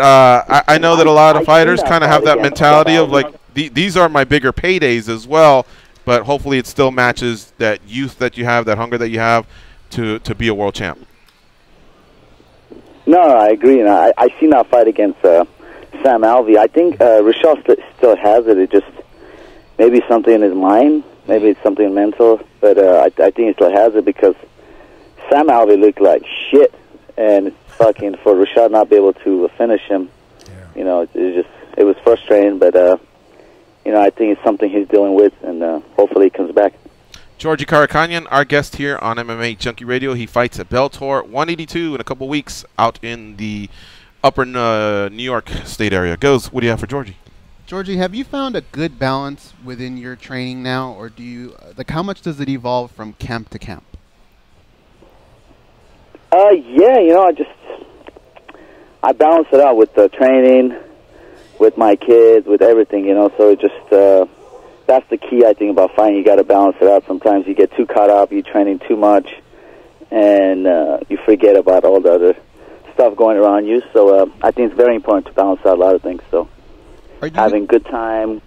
I know that a lot of fighters kind of have that mentality of these are my bigger paydays as well. But hopefully it still matches that youth that you have, that hunger that you have to be a world champ. No, I agree. And I seen that fight against Sam Alvey. I think Rashad still has it. It just maybe something in his mind. Maybe it's something mental. But I think he still has it because Sam Alvey looked like shit. And fucking for Rashad not be able to finish him, it was frustrating. But I think it's something he's dealing with, and hopefully he comes back. Georgie Karakhanyan, our guest here on MMA Junkie Radio. He fights at Bellator 182 in a couple weeks out in the upper New York State area. Goes, what do you have for Georgie? Georgie, have you found a good balance within your training now, or do you how much does it evolve from camp to camp? Yeah, I balance it out with the training, with my kids, with everything, so it just that's the key, I think, about fighting. You got to balance it out. Sometimes you get too caught up, you're training too much, and you forget about all the other stuff going around you. So I think it's very important to balance out a lot of things. So having good time,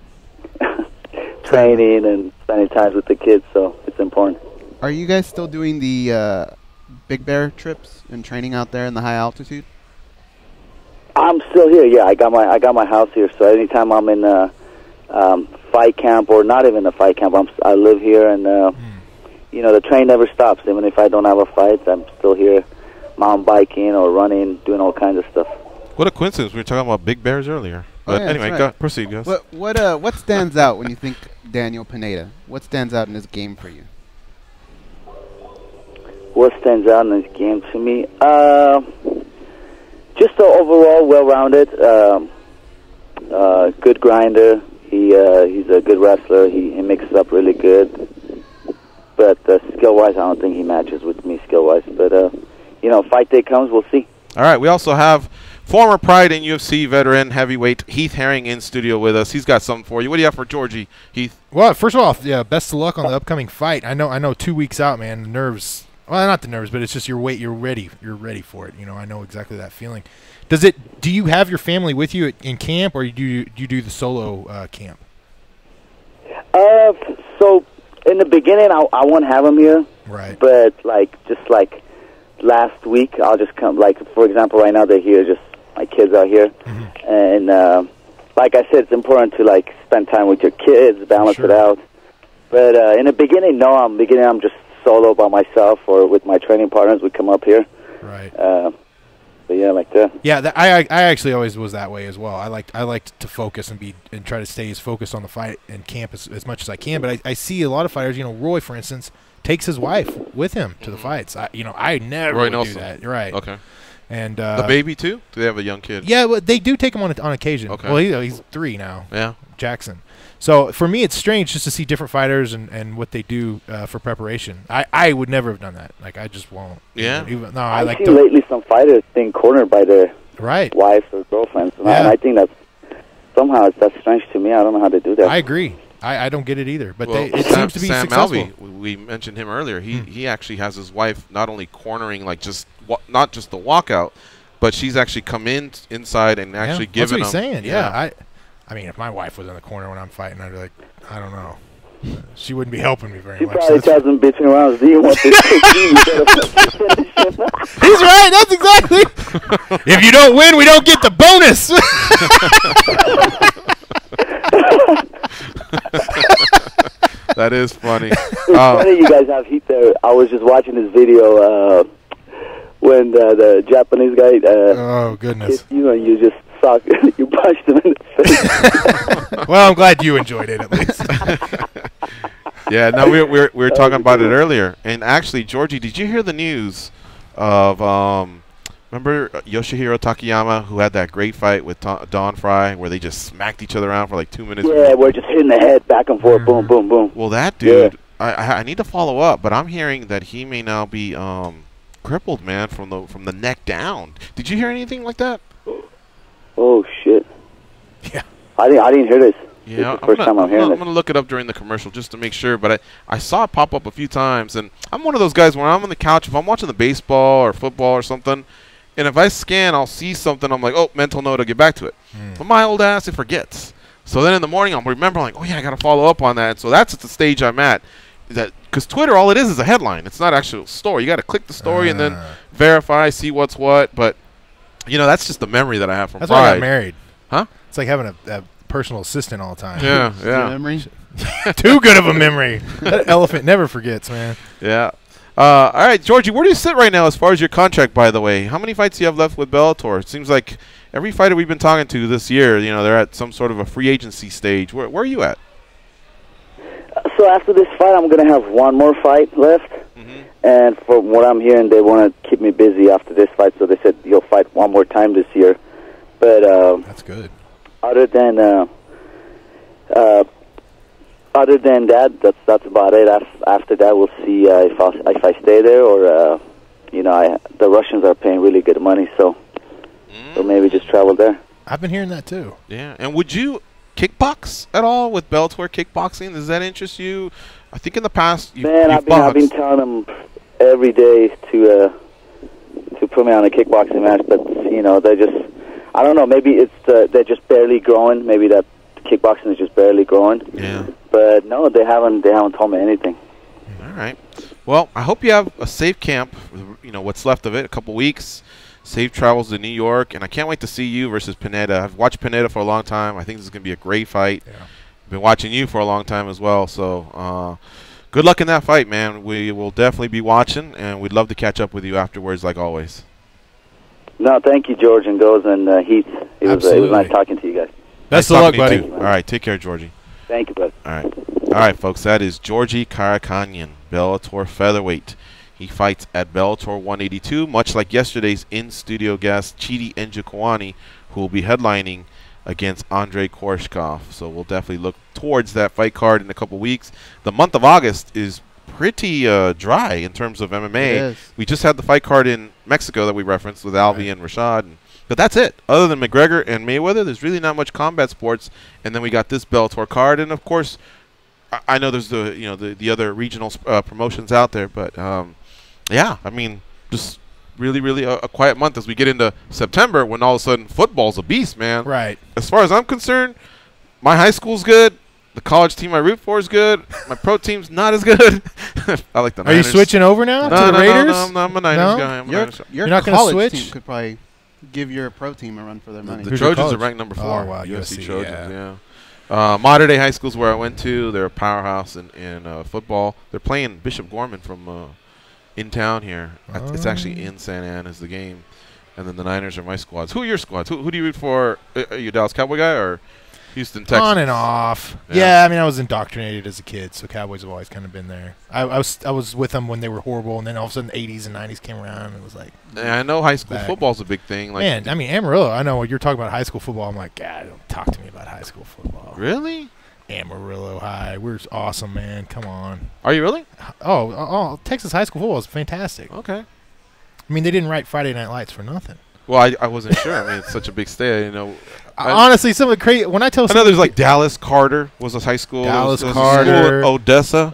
training, and spending time with the kids, so it's important. Are you guys still doing the Big Bear trips and training out there in the high altitude? I'm still here. Yeah, I got my house here. So anytime I'm in fight camp, or not even a fight camp, I live here, and the train never stops. Even if I don't have a fight, I'm still here, mountain biking or running, doing all kinds of stuff. What a coincidence! We were talking about big bears earlier. But anyway, proceed, guys. What stands out when you think Daniel Pineda? What stands out in his game for you? What stands out in his game to me? Just the overall well-rounded, good grinder. He's a good wrestler. He mixes up really good. But skill-wise, I don't think he matches with me skill-wise. But, fight day comes, we'll see. All right, we also have former Pride in UFC veteran heavyweight Heath Herring in studio with us. He's got something for you. What do you have for Georgie, Heath? Well, first of all, yeah, best of luck on the upcoming fight. I know 2 weeks out, man. The nerves. Well, not the nerves, but it's just your weight. You're ready for it. I know exactly that feeling. Do you have your family with you in camp, or do you do the solo camp? So in the beginning, I won't have them here. Right. But just last week, I'll just come. For example, right now they're here. Just my kids are here, and like I said, it's important to spend time with your kids, balance it out. But in the beginning, I'm just solo by myself, or with my training partners. We come up here. Right. But yeah, like that. Yeah, I actually always was that way as well. I liked to focus and try to stay as focused on the fight and camp as much as I can. But I see a lot of fighters. Roy, for instance, takes his wife with him to the fights. I never Roy would Nelson. do that. Right. Okay. And the baby too? Do they have a young kid? Yeah, well, they do take him on occasion. Okay. Well, he's 3 now. Yeah. Jackson. So for me, it's strange just to see different fighters and what they do for preparation. I would never have done that. I just won't. Yeah. I've seen lately some fighters being cornered by their wives or girlfriends, and I think that's strange to me. I don't know how to do that. I agree. I don't get it either. But it Sam, seems to be Sam successful. Alvey, we mentioned him earlier. He actually has his wife not only cornering not just the walkout, but she's actually come inside and actually given that's what he's him. saying. Yeah. I mean, if my wife was in the corner when I'm fighting, I'd be like, I don't know. She wouldn't be helping me very much. She probably tells him bitching around. Do you want this? He's right. That's exactly. If you don't win, we don't get the bonus. That is funny. It's funny you guys have Heath there. I was just watching this video when the Japanese guy. Oh goodness! You just you punched him in the face. Well, I'm glad you enjoyed it at least. Yeah, no, we were talking about it earlier, and actually, Georgie, did you hear the news of remember Yoshihiro Takayama, who had that great fight with Don Fry, where they just smacked each other around for 2 minutes? Yeah, we're just hitting the head back and forth, boom, boom, boom. Well, that dude, I need to follow up, but I'm hearing that he may now be crippled, man, from the neck down. Did you hear anything like that? Oh shit! Yeah, I didn't hear this. Yeah, this is the first time I'm hearing this. I'm gonna look it up during the commercial just to make sure. But I saw it pop up a few times, and I'm one of those guys when I'm on the couch, if I'm watching the baseball or football or something, and if I scan, I'll see something. I'm like, oh, mental note, I'll get back to it. But my old ass, it forgets. So then in the morning, I'm remembering, oh yeah, I gotta follow up on that. So that's at the stage I'm at. Because Twitter, all it is a headline. It's not actual story. You got to click the story and then verify, see what's what. But that's just the memory that I have from That's Pride. why I got married. Huh? It's like having a personal assistant all the time. Yeah, yeah. Memory? Too good of a memory. That elephant never forgets, man. Yeah. All right, Georgie, where do you sit right now as far as your contract, by the way? How many fights do you have left with Bellator? It seems like every fighter we've been talking to this year, they're at some sort of a free agency stage. Where are you at? So after this fight, I'm going to have one more fight left. And from what I'm hearing, they want to keep me busy after this fight. So they said you'll fight one more time this year. But that's good. Other than that, that's about it. After that, we'll see if I stay there or the Russians are paying really good money, so maybe just travel there. I've been hearing that too. Yeah, and would you kickbox at all with Bellator kickboxing? Does that interest you? I think in the past, I've been telling them every day to put me on a kickboxing match, but they're just, I don't know. Maybe it's they're just barely growing. Maybe that kickboxing is just barely growing. Yeah. But no, they haven't told me anything. All right. Well, I hope you have a safe camp. What's left of it, a couple weeks. Safe travels to New York, and I can't wait to see you versus Pineda. I've watched Pineda for a long time. I think this is going to be a great fight. Yeah. I've been watching you for a long time as well, so good luck in that fight, man. We will definitely be watching, and we'd love to catch up with you afterwards like always. No, thank you, George and Goes and Heath. It was nice talking to you guys. Best of luck, buddy. All right, take care, Georgie. Thank you, bud. All right, folks, that is Georgie Karakhanyan, Bellator featherweight. He fights at Bellator 182, much like yesterday's in-studio guest, Chidi Njokuani, who will be headlining against Andrei Korshkov. So we'll definitely look towards that fight card in a couple weeks. The month of August is pretty dry in terms of MMA. We just had the fight card in Mexico that we referenced with Alvey and Rashad. But that's it. Other than McGregor and Mayweather, there's really not much combat sports. And then we got this Bellator card. And, of course, I know there's the other regional promotions out there. But, yeah, I mean, just really, really a quiet month as we get into September when all of a sudden football's a beast, man. Right. As far as I'm concerned, my high school's good. The college team I root for is good. My pro team's not as good. I like the Niners. Are you switching over now to the Raiders? No, I'm a Niners guy. Your not going to switch? Team could probably give your pro team a run for their money. The Trojans are ranked number 4. Oh, wow. USC Trojans, yeah. Mater Dei High School is where I went to. They're a powerhouse in football. They're playing Bishop Gorman from in town here. It's actually in San Ann is the game. And then the Niners are my squads. Who are your squads? Who do you root for? Are you a Dallas Cowboy guy or Houston Texans? On and off. Yeah, I mean, I was indoctrinated as a kid, so Cowboys have always kind of been there. I was with them when they were horrible, and then all of a sudden the 80s and 90s came around, and it was like... Yeah, I know high school football's a big thing. Like, man, I mean, Amarillo, I know when you're talking about high school football, I'm like, God, don't talk to me about high school football. Really? Amarillo High. We're awesome, man. Come on. Are you really? Oh, Texas high school football is fantastic. Okay. I mean, they didn't write Friday Night Lights for nothing. Well, I wasn't sure. I mean, it's such a big state, Honestly, some of the crazy. When I tell, I know there's like Dallas Carter was a high school. Dallas Carter, Odessa,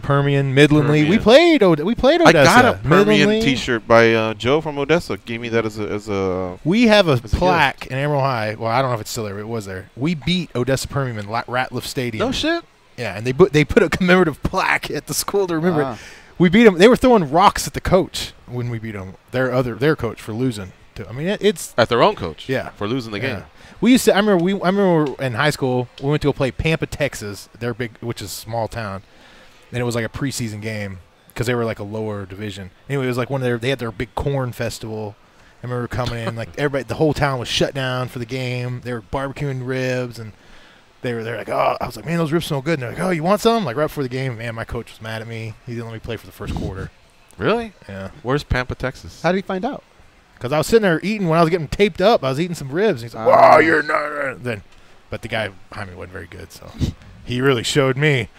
Permian, Midland Lee. We played Odessa. I got a Permian T-shirt by Joe from Odessa. Gave me that as a. We have a plaque in Amarillo High. Well, I don't know if it's still there. But it was there. We beat Odessa Permian in Ratliff Stadium. No shit. Yeah, and they put a commemorative plaque at the school to remember it. We beat them. They were throwing rocks at the coach when we beat them. Their coach for losing. I mean, it's at their own coach. Yeah, for losing the game. We used to. I remember in high school we went to go play Pampa, Texas. They're big, which is a small town, and it was like a preseason game because they were like a lower division. Anyway, it was like they had their big corn festival. I remember coming in like everybody, the whole town was shut down for the game. They were barbecuing ribs and they're like, oh, I was like, man, those ribs smell good. And they're like, oh, you want some? Like right before the game, man, my coach was mad at me. He didn't let me play for the first quarter. Really? Yeah. Where's Pampa, Texas? How did he find out? Because I was sitting there eating when I was getting taped up. I was eating some ribs. And he's like, "Wow, you're not." Then, but the guy behind me wasn't very good, so he really showed me.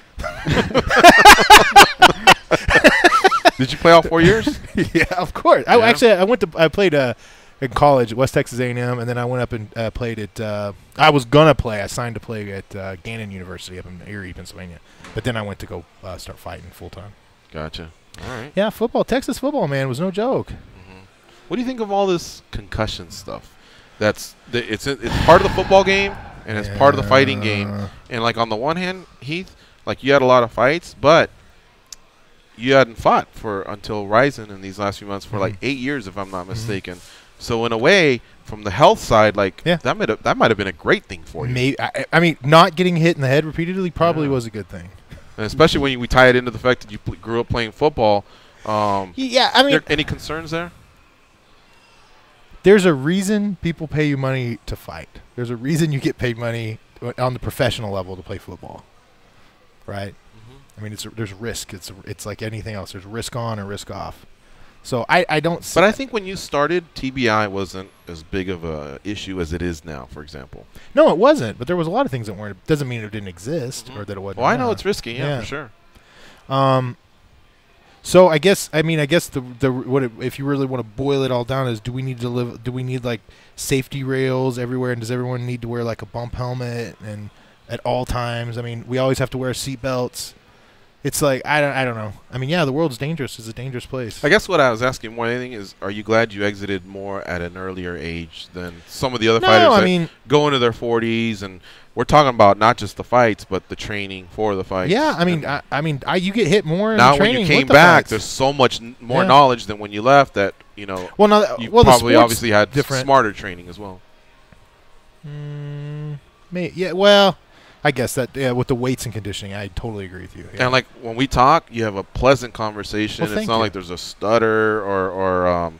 Did you play all 4 years? Yeah, of course. Yeah. I played in college at West Texas A&M, and then I went up and played at. I was gonna play. I signed to play at Gannon University up in Erie, Pennsylvania, but then I went to go start fighting full time. Gotcha. All right. Yeah, football. Texas football, man, was no joke. What do you think of all this concussion stuff? It's part of the football game and it's part of the fighting game. And like on the one hand, Heath, like you had a lot of fights, but you hadn't fought until Ryzen in these last few months for like 8 years, if I'm not mistaken. So in a way, from the health side, like that might have been a great thing for you. Maybe, I mean, not getting hit in the head repeatedly probably was a good thing. And especially when we tie it into the fact that you grew up playing football. Yeah, I mean, any concerns there? there's a reason people pay you money to fight. There's a reason you get paid money on the professional level to play football, right? I mean, there's risk. It's like anything else. There's risk on and risk off. So I don't. But I think when you started, TBI wasn't as big of a issue as it is now. For example. No, it wasn't. But there was a lot of things that weren't. Doesn't mean it didn't exist or that it wasn't. Well, I know it's risky. Yeah, for sure. So I guess if you really want to boil it all down is do we need like safety rails everywhere, and does everyone need to wear like a bump helmet and at all times? I mean, we always have to wear seat belts. It's like I don't know. I mean, yeah, the world's dangerous. It's a dangerous place. I guess what I was asking more than anything is, are you glad you exited more at an earlier age than some of the other fighters that go into their 40s? And we're talking about not just the fights, but the training for the fights. Yeah, I mean, you get hit more. Now, in the when you training came with the back, fights. there's so much more knowledge than when you left. That you probably obviously had smarter training as well. Yeah, well, I guess that with the weights and conditioning, I totally agree with you. Yeah. And like when we talk, you have a pleasant conversation. Well, it's not like there's a stutter or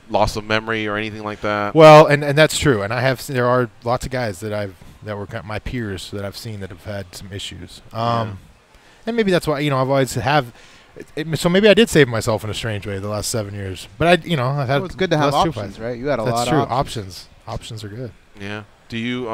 loss of memory or anything like that. Well, and that's true. And there are lots of guys that were my peers that I've seen that have had some issues. And maybe that's why I've always so maybe I did save myself in a strange way the last 7 years. But I've had. It's good to have options, right? You had a lot of options. Options are good. Yeah. Do you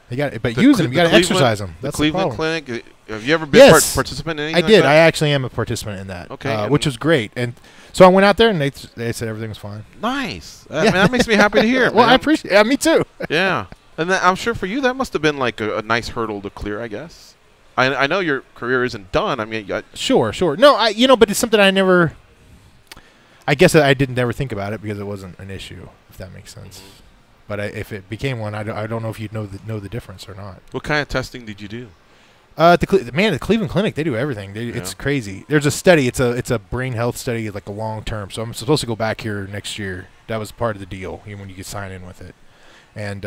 You got it, but use them. You got to exercise them. That's the Cleveland the Clinic. Have you ever been participant in anything? I did. Like that? I actually am a participant in that. Okay, which was great. And so I went out there, and they said everything was fine. Nice. I mean, that makes me happy to hear. Well, man. I appreciate. Yeah, me too. Yeah, and I'm sure for you that must have been like a nice hurdle to clear. I guess. I know your career isn't done. I mean, sure. No, but it's something I never. I guess I didn't ever think about it because it wasn't an issue. If that makes sense. But if it became one, I don't know if you'd know the difference or not. What kind of testing did you do? The Cleveland Clinic, they do everything. It's crazy. There's a study. It's a brain health study, like a long term. So I'm supposed to go back here next year. That was part of the deal when you could sign in with it. And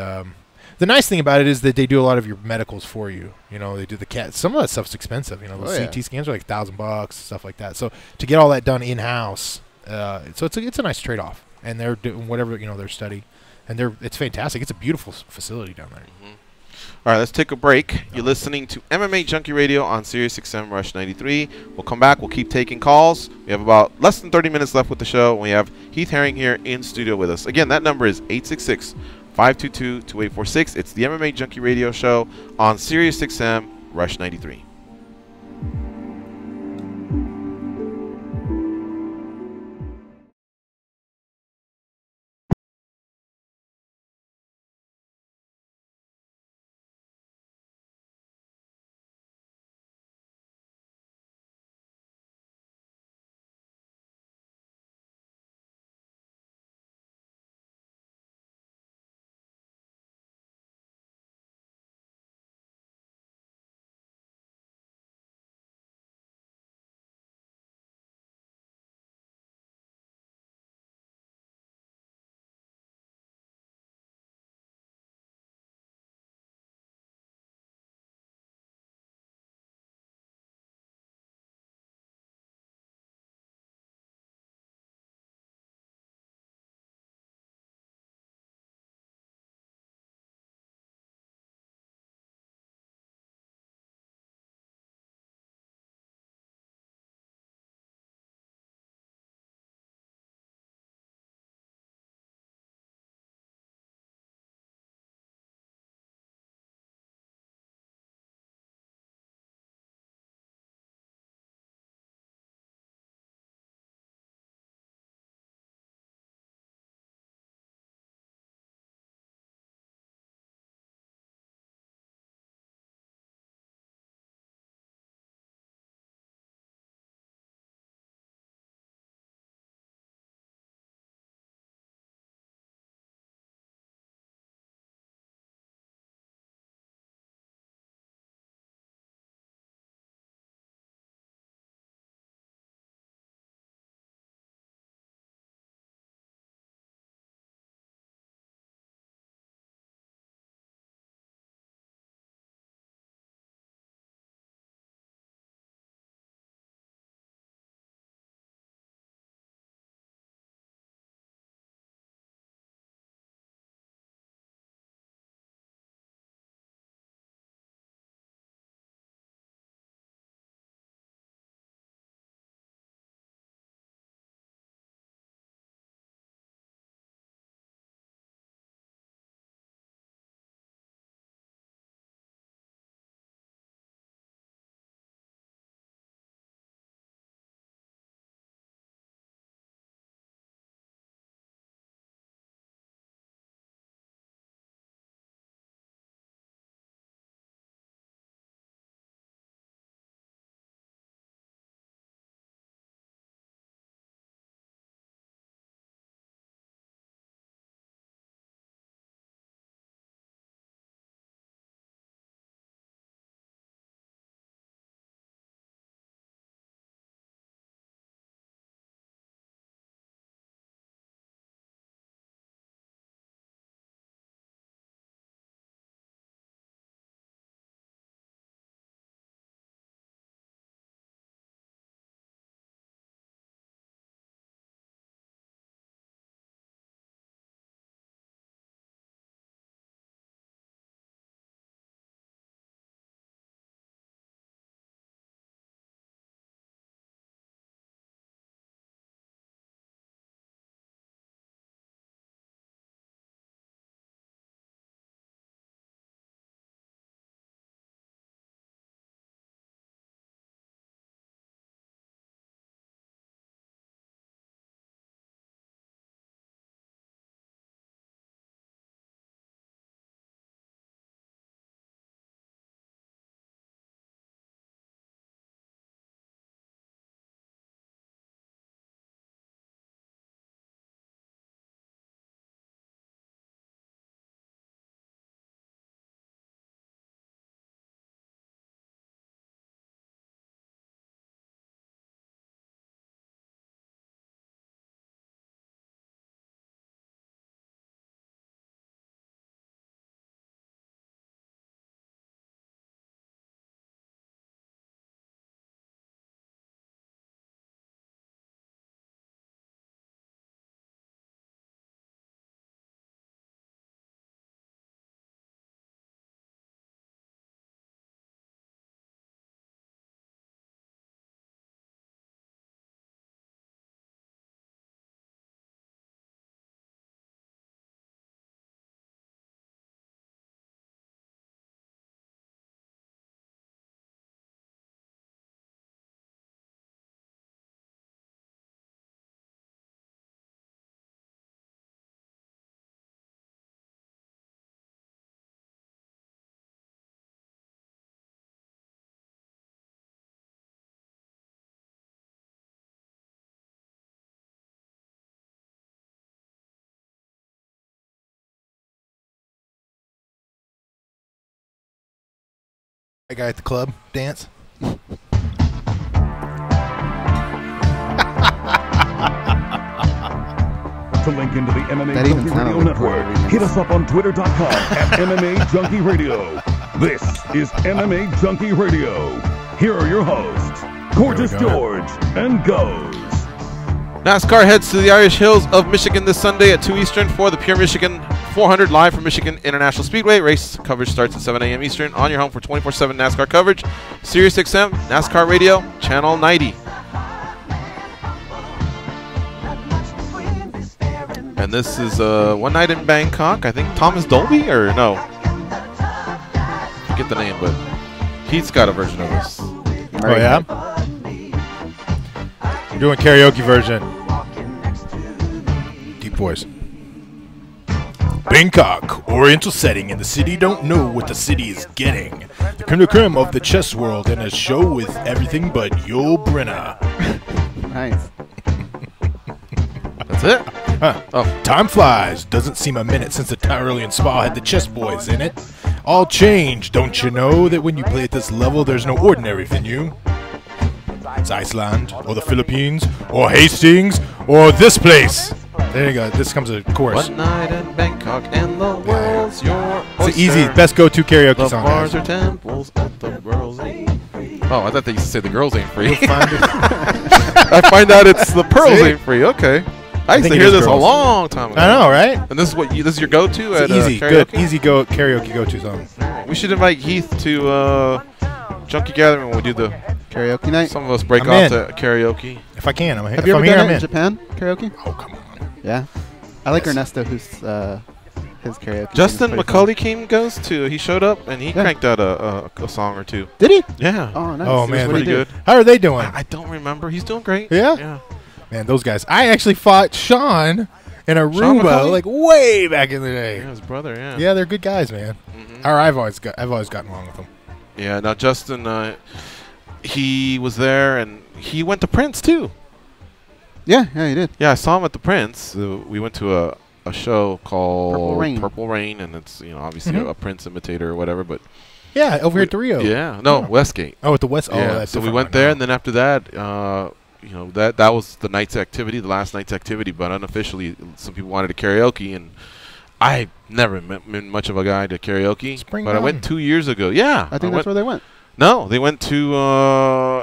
the nice thing about it is that they do a lot of your medicals for you. They do the CAT. Some of that stuff's expensive. The CT scans are like $1,000, stuff like that. So to get all that done in house, so it's a nice trade off. And they're doing whatever their study. And it's fantastic. It's a beautiful facility down there. All right, let's take a break. You're listening to MMAjunkie Radio on Sirius XM Rush 93. We'll come back. We'll keep taking calls. We have about less than 30 minutes left with the show. We have Heath Herring here in studio with us. Again, that number is 866-522-2846. It's the MMAjunkie Radio show on Sirius XM Rush 93. That guy at the club dance. To link into the MMA Junkie Radio Network, hit us up on twitter.com at MMA Junkie Radio. This is MMA Junkie Radio. Here are your hosts, Gorgeous George and Goes. NASCAR heads to the Irish Hills of Michigan this Sunday at 2 Eastern for the Pure Michigan 400 live from Michigan International Speedway. Race coverage starts at 7 a.m. Eastern on your home for 24/7 NASCAR coverage. Sirius XM, NASCAR Radio, Channel 90. And this is One Night in Bangkok. I think Thomas Dolby, or no? Forget the name, but Heath's got a version of this. Oh, yeah? You're doing karaoke version. Deep voice. Bangkok, oriental setting, and the city don't know what the city is getting. The creme de creme of the chess world and a show with everything but Yul Brynner. Nice. That's it? Huh. Oh. Time flies. Doesn't seem a minute since the Tyrolean Spa had the chess boys in it. All change. Don't you know that when you play at this level, there's no ordinary venue? It's Iceland, or the Philippines, or Hastings, or this place. There you go. This comes a chorus. One night in Bangkok and the world's your oyster. It's easy. Best go-to karaoke song. The bars are temples and the girls ain't free. Oh, I thought they used to say the girls ain't free. I find out it's the pearls ain't free. Okay. I used to hear this a long time ago. I know, right? And this is what this is your go-to at easy, karaoke? good, easy karaoke go-to song. We should invite Heath to Junkie Gathering when we do the karaoke night. Some of us break off to karaoke. If I can, Have you ever done it in Japan? Karaoke? Oh, come on. Yeah. I like Ernesto, who's his karaoke. Justin McCauley goes to. He showed up and he cranked out a song or two. Did he? Yeah. Oh, nice. Oh man, pretty good. How are they doing? I don't remember. He's doing great. Yeah. Yeah. Man, those guys. I actually fought Sean in Aruba like way back in the day. Yeah, his brother. Yeah. Yeah, they're good guys, man. Mm-hmm. Or I've always gotten along with them. Yeah. Now Justin, he was there and he went to Prince too. Yeah, he did. Yeah, I saw him at the Prince. We went to a show called Purple Rain, and it's obviously a Prince imitator or whatever, but yeah, over here at the Rio. Yeah, no, Westgate. Oh, at the West. Yeah, Oh, that's so we went there, and then after that, that was the night's activity, the last night's activity, but unofficially, some people wanted to karaoke, and I never been much of a guy to karaoke, but I went 2 years ago. Yeah, I think that's where they went. No, they went to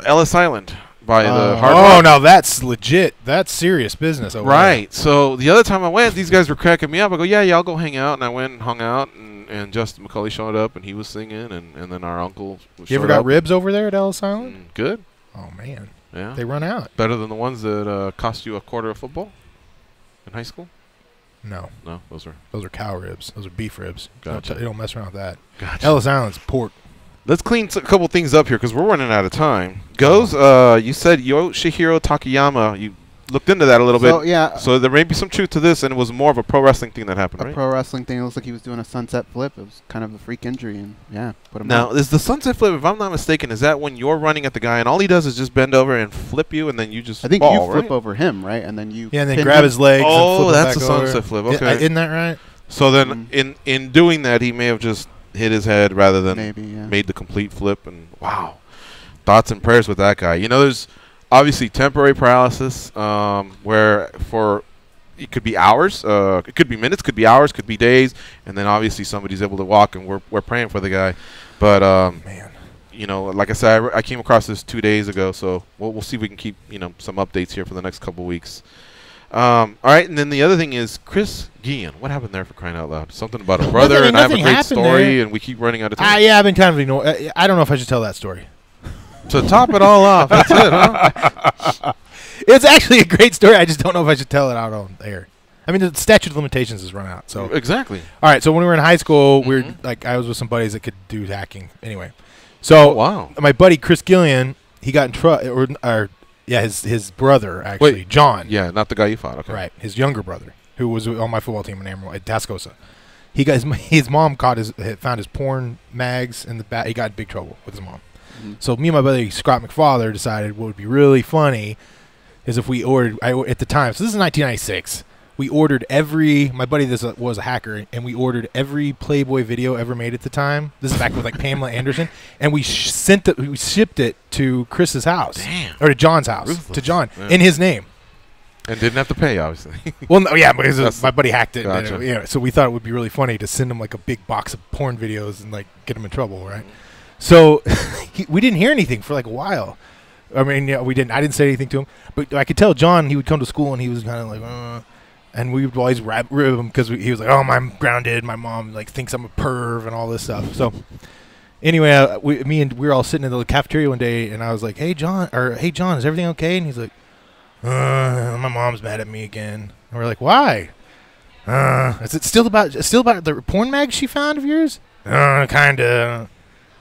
Ellis Island. By the Hard Rock. Oh, now that's legit. That's serious business. Right. So the other time I went, these guys were cracking me up. I go, yeah, I'll go hang out. And I went and hung out, and Justin McCauley showed up, and he was singing, and then our uncle showed You ever got ribs over there at Ellis Island? Good. Oh, man. Yeah. They run out. Better than the ones that cost you a quarter of football in high school? No. No, those are cow ribs. Those are beef ribs. Gotcha. You don't mess around with that. Gotcha. Ellis Island's pork. Let's clean a couple things up here because we're running out of time. Goes, you said Yoshihiro Takayama. You looked into that a little bit. Yeah. So there may be some truth to this, and it was more of a pro wrestling thing that happened, right? A pro wrestling thing. It looks like he was doing a sunset flip. It was kind of a freak injury, and put him Now, out. is the sunset flip, if I'm not mistaken, is that when you're running at the guy and all he does is just bend over and flip you, and then you just I think fall, you flip right? over him, right? And then you and then grab his legs. Oh, and flip that's him a back sunset over. flip. Okay. Isn't that right? So then, in doing that, he may have just hit his head rather than made the complete flip. And wow, thoughts and prayers with that guy. There's obviously temporary paralysis, where for it could be hours, it could be minutes, could be hours, could be days, and then obviously somebody's able to walk, and we're praying for the guy. But man, like I said, I came across this 2 days ago, so we'll see if we can keep some updates here for the next couple weeks. All right, and then the other thing is Chris Guillen. What happened there, for crying out loud? Something about a brother, and I have a great story, and we keep running out of time. Yeah, I've been kind of ignoring. I don't know if I should tell that story. To top it all off, that's it, huh? It's actually a great story. I just don't know if I should tell it out on air. I mean, the statute of limitations has run out. So exactly. All right, so when we were in high school, we were I was with some buddies that could do hacking. Anyway, so my buddy Chris Guillen, he got in trouble, his brother actually, Wait, John. Yeah, not the guy you fought. Okay. Right, his younger brother, who was on my football team in Amarillo at Tascosa. He got his mom found his porn mags in the back. He got in big trouble with his mom. So me and my buddy Scott McFarland decided what would be really funny is if we ordered at the time. So this is 1996. we ordered my buddy was a hacker, and we ordered every Playboy video ever made at the time. This is back with like Pamela Anderson, and we shipped it to Chris's house. Damn. Or to John's house. Ruthless. To John Yeah. in his name. And didn't have to pay, obviously. Well, no, yeah, because my buddy hacked it. Gotcha. And, so we thought it would be really funny to send him like a big box of porn videos and like get him in trouble, right? So we didn't hear anything for like a while. I mean, we didn't. I didn't say anything to him, but I could tell John. He would come to school and he was kind of like, and we would always rib him because he was like, "Oh, I'm grounded. My mom like thinks I'm a perv and all this stuff." So anyway, we were all sitting in the cafeteria one day, and I was like, "Hey, John, is everything okay?" And he's like, "My mom's mad at me again." And we're like, "Why? Is it still about the porn mag she found of yours?" Kinda.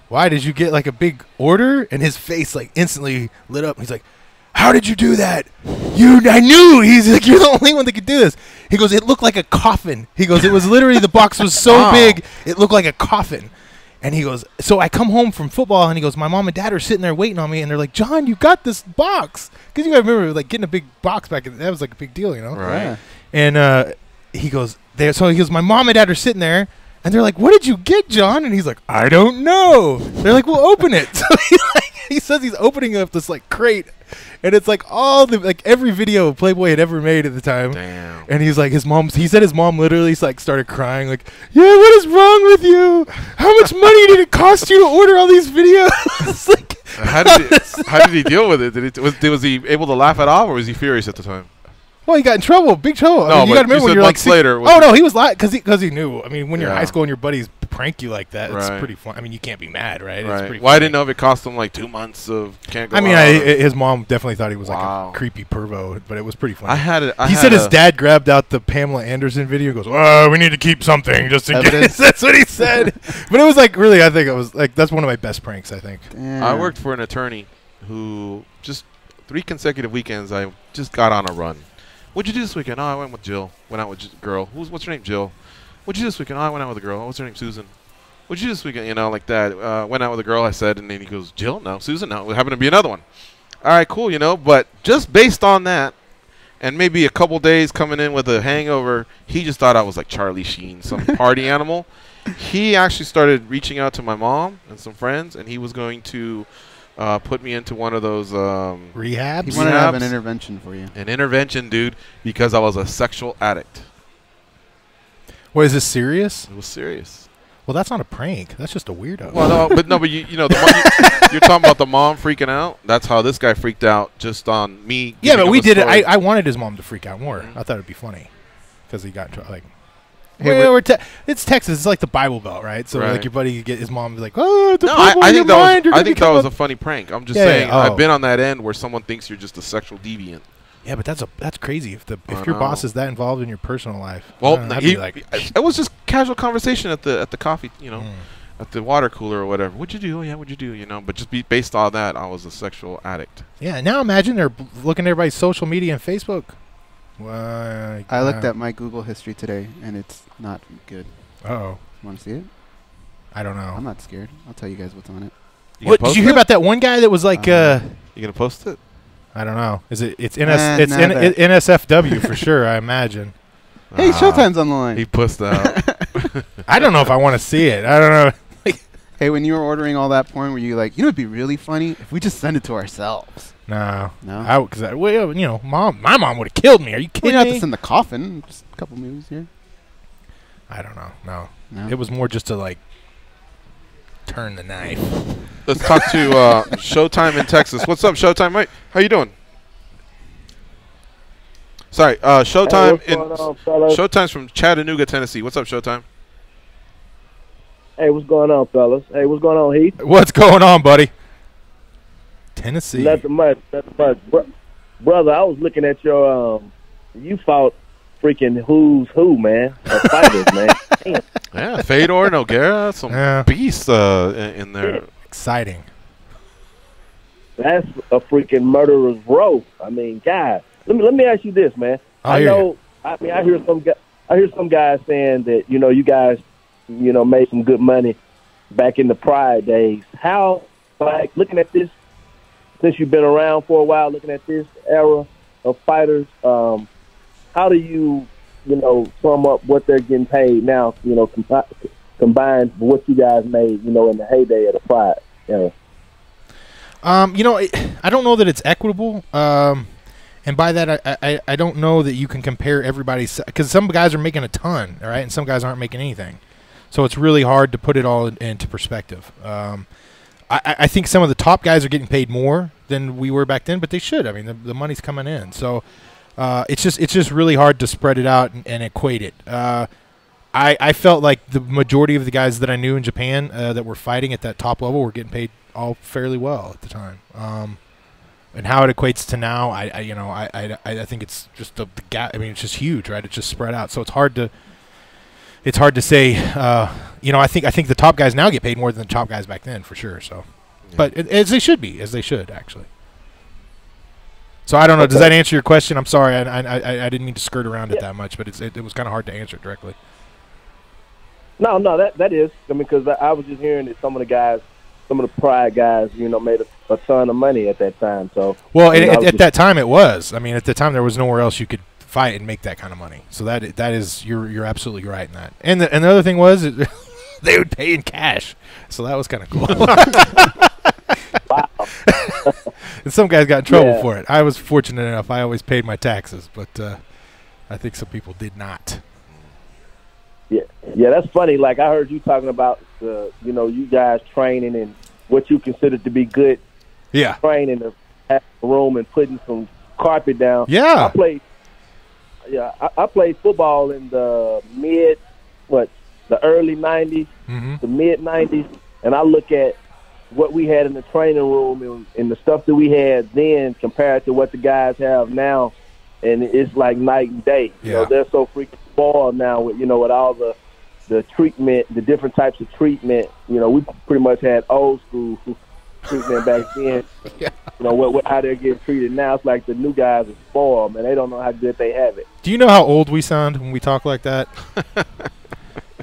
Why did you get like a big order? And his face like instantly lit up. He's like, "How did you do that? I knew." He's like, "You're the only one that could do this." He goes, "It looked like a coffin." He goes, "It was literally the box was so big, it looked like a coffin." And he goes, "So I come home from football," and he goes, "My mom and dad are sitting there waiting on me," and they're like, "John, you got this box," because you gotta remember like getting a big box back that was like a big deal, you know? Right. And he goes, "My mom and dad are sitting there." And they're like, "What did you get, John?" And he's like, "I don't know." They're like, "Well, open it." So he says he's opening up this like crate, and it's like every video Playboy had ever made at the time. Damn. And he's like, he said his mom literally like started crying, like, "Yeah, what is wrong with you? How much money did it cost you to order all these videos?" Like, how did he deal with it? Was he able to laugh it off, or was he furious at the time? Well, he got in trouble, big trouble. No, I mean, you got to remember when you're like later. Oh no, he was like because he knew. I mean, when you're in high school and your buddies prank you like that, it's pretty fun. I mean, you can't be mad, right? It's pretty Well, I didn't know if it cost him like 2 months of can't go. I mean, his mom definitely thought he was like a creepy pervo, but it was pretty funny. He said his dad grabbed out the Pamela Anderson video. Goes, "Oh, we need to keep something just in case." That's what he said. But it was like really, I think it was like that's one of my best pranks. I think. Damn. I worked for an attorney who just 3 consecutive weekends I just got on a run. What'd you do this weekend? Oh, I went with Jill. Went out with a girl. What's her name? Jill. What'd you do this weekend? Oh, I went out with a girl. What's her name? Susan. What'd you do this weekend? You know, like that. Went out with a girl, I said, and then he goes, Jill? No. Susan? No. It happened to be another one. All right, cool, you know. But just based on that, and maybe a couple days coming in with a hangover, he just thought I was like Charlie Sheen, some party animal. He actually started reaching out to my mom and some friends, and he was going to put me into one of those rehabs. He wanted to have an intervention for you. An intervention, dude, because I was a sexual addict. What, is this serious? It was serious. Well, that's not a prank. That's just a weirdo. Well, but you know, you're talking about the mom freaking out. That's how this guy freaked out just on me. Yeah, but we did it. I wanted his mom to freak out more. I thought it'd be funny because he got like. Hey, it's Texas. It's like the Bible Belt, right? So like your buddy get his mom be like, "Oh, the Bible in your mind." I think that was a funny prank. I'm just saying. I've been on that end where someone thinks you're just a sexual deviant. Yeah, but that's crazy. If your boss is that involved in your personal life, well, it was just casual conversation at the coffee, you know, at the water cooler or whatever. What'd you do? Oh yeah, what'd you do? You know, but just based on that, I was a sexual addict. Yeah. Now imagine they're looking at everybody's social media and Facebook. I looked at my Google history today, and it's not good. Uh-oh. Want to see it? I don't know. I'm not scared. I'll tell you guys what's on it. What did you hear about that one guy that was like? You gonna post it? I don't know. Is it? It's NSFW for sure. I imagine. Hey, Showtime's on the line. He pussed out. I don't know if I want to see it. I don't know. Hey, when you were ordering all that porn, were you like, you know, it'd be really funny if we just send it to ourselves? No. Because you know, my mom would have killed me. Are you kidding me? You don't have to send the coffin. Just a couple movies here. I don't know. No. It was more just to like turn the knife. Let's talk to Showtime in Texas. What's up, Showtime? Mate, how you doing? Sorry, Showtime Showtime's from Chattanooga, Tennessee. What's up, Showtime? Hey, what's going on, fellas? Hey, what's going on, Heath? What's going on, buddy? Tennessee. Nothing much. Brother, I was looking at your you fought freaking who's who, man. Fighters, man. Damn. Yeah, Fedor, Nogueira, some beasts in there. Exciting. That's a freaking murderer's row. I mean, God. Let me ask you this, man. I hear some guys saying that, you know, you guys, you know, made some good money back in the Pride days. How, like, looking at this, since you've been around for a while, looking at this era of fighters, how do you sum up what they're getting paid now, combined with what you guys made, in the heyday of the Pride. I don't know that it's equitable. And by that, I don't know that you can compare everybody's, because some guys are making a ton, all right, and some guys aren't making anything. So it's really hard to put it all into perspective. I think some of the top guys are getting paid more than we were back then, but they should. I mean, the money's coming in. So it's just really hard to spread it out and equate it. I felt like the majority of the guys that I knew in Japan that were fighting at that top level were getting paid all fairly well at the time. And how it equates to now, I think it's just the gap. I mean, it's just huge, right? It's just spread out, so it's hard to say. I think the top guys now get paid more than the top guys back then, for sure. So, yeah. But as they should actually. So I don't know. Does that answer your question? I'm sorry, I didn't mean to skirt around it that much, but it was kind of hard to answer it directly. No, that is. I mean, because I was just hearing that some of the Pride guys, made a ton of money at that time. So at that time it was. I mean, at the time there was nowhere else you could fight and make that kind of money. So that is you're absolutely right in that. And the other thing was they would pay in cash. So that was kind of cool. Wow. And some guys got in trouble for it. I was fortunate enough. I always paid my taxes, but I think some people did not. Yeah, that's funny. Like, I heard you talking about you guys training and what you consider to be good training to have a room and putting some carpet down. Yeah. I played football in the the early 90s, the mid 90s, and I look at what we had in the training room and the stuff that we had then compared to what the guys have now, and it's like night and day. They're so freaking spoiled now with with all the treatment, the different types of treatment. We pretty much had old school treatment back then. How they're getting treated now. It's like the new guys are spoiled, man. They don't know how good they have it. Do you know how old we sound when we talk like that?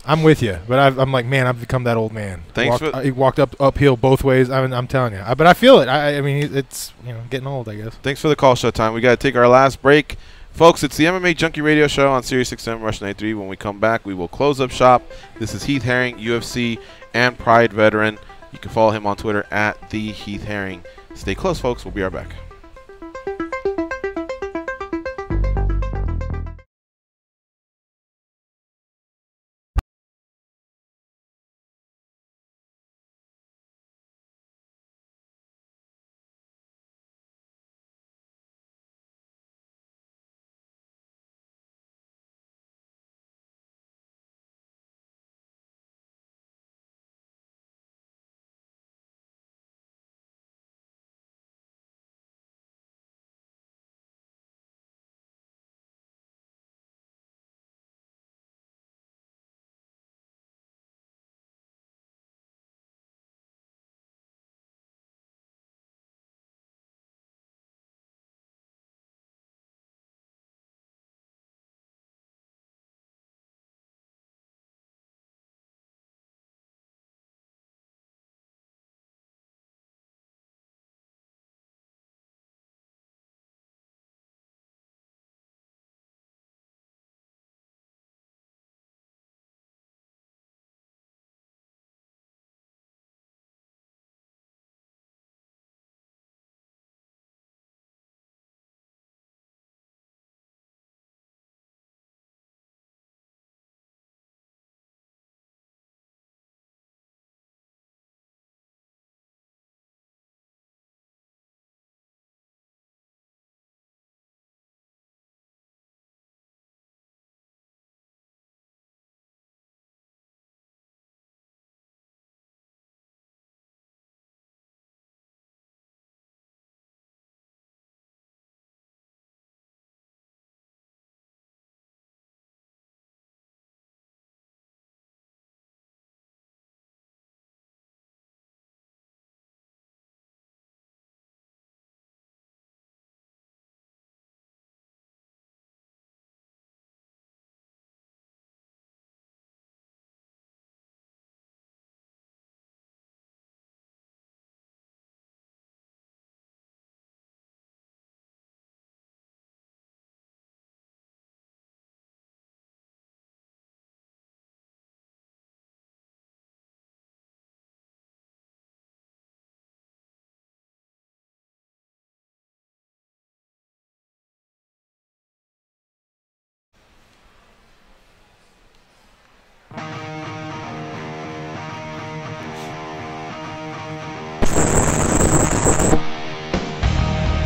I'm with you, but I'm like, man, I've become that old man. He walked uphill both ways. I'm telling you, but I feel it. I mean, it's getting old, I guess. Thanks for the call, Showtime. We got to take our last break. Folks, it's the MMA Junkie Radio Show on Sirius XM Rush 93. When we come back, we will close up shop. This is Heath Herring, UFC and Pride veteran. You can follow him on Twitter at the Heath Herring. Stay close, folks. We'll be right back.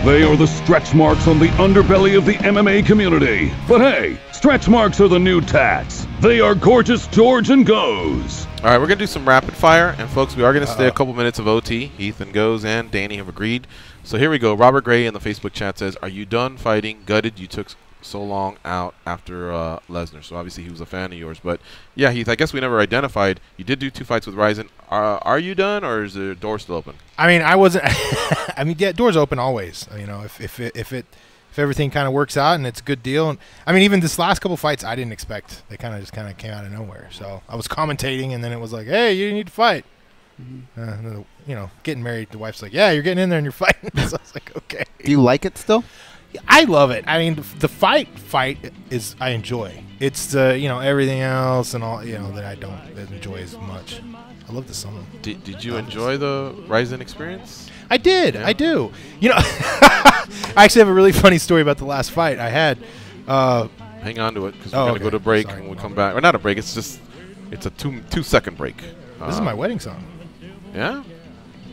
They are the stretch marks on the underbelly of the MMA community. But hey, stretch marks are the new tats. They are Gorgeous George and Goes. All right, we're going to do some rapid fire. And, folks, we are going to stay a couple minutes of OT. Heath and Goes and Danny have agreed. So here we go. Robert Gray in the Facebook chat says, are you done fighting? Gutted you took so long out after Lesnar. So obviously he was a fan of yours. But, yeah, Heath, I guess we never identified. You did do 2 fights with Ryzen. Are you done, or is the door still open? I mean, I wasn't. I mean, yeah, doors open always. You know, if everything kind of works out and it's a good deal. And I mean, even this last couple fights, I didn't expect. They kind of came out of nowhere. So I was commentating, and then it was like, hey, you need to fight. Mm-hmm. You know, getting married, the wife's like, yeah, you're getting in there and you're fighting. So I was like, okay. Do you like it still? I love it. I mean, the fight is I enjoy. It's the everything else and all that I don't enjoy as much. I love the song. Did you enjoy the Ryzen experience? I did. Yeah. I do. You know, I actually have a really funny story about the last fight I had. Hang on to it because we're going to go to break. Sorry, when we come back. Or not a break. It's a 2-second break. This is my wedding song. Yeah?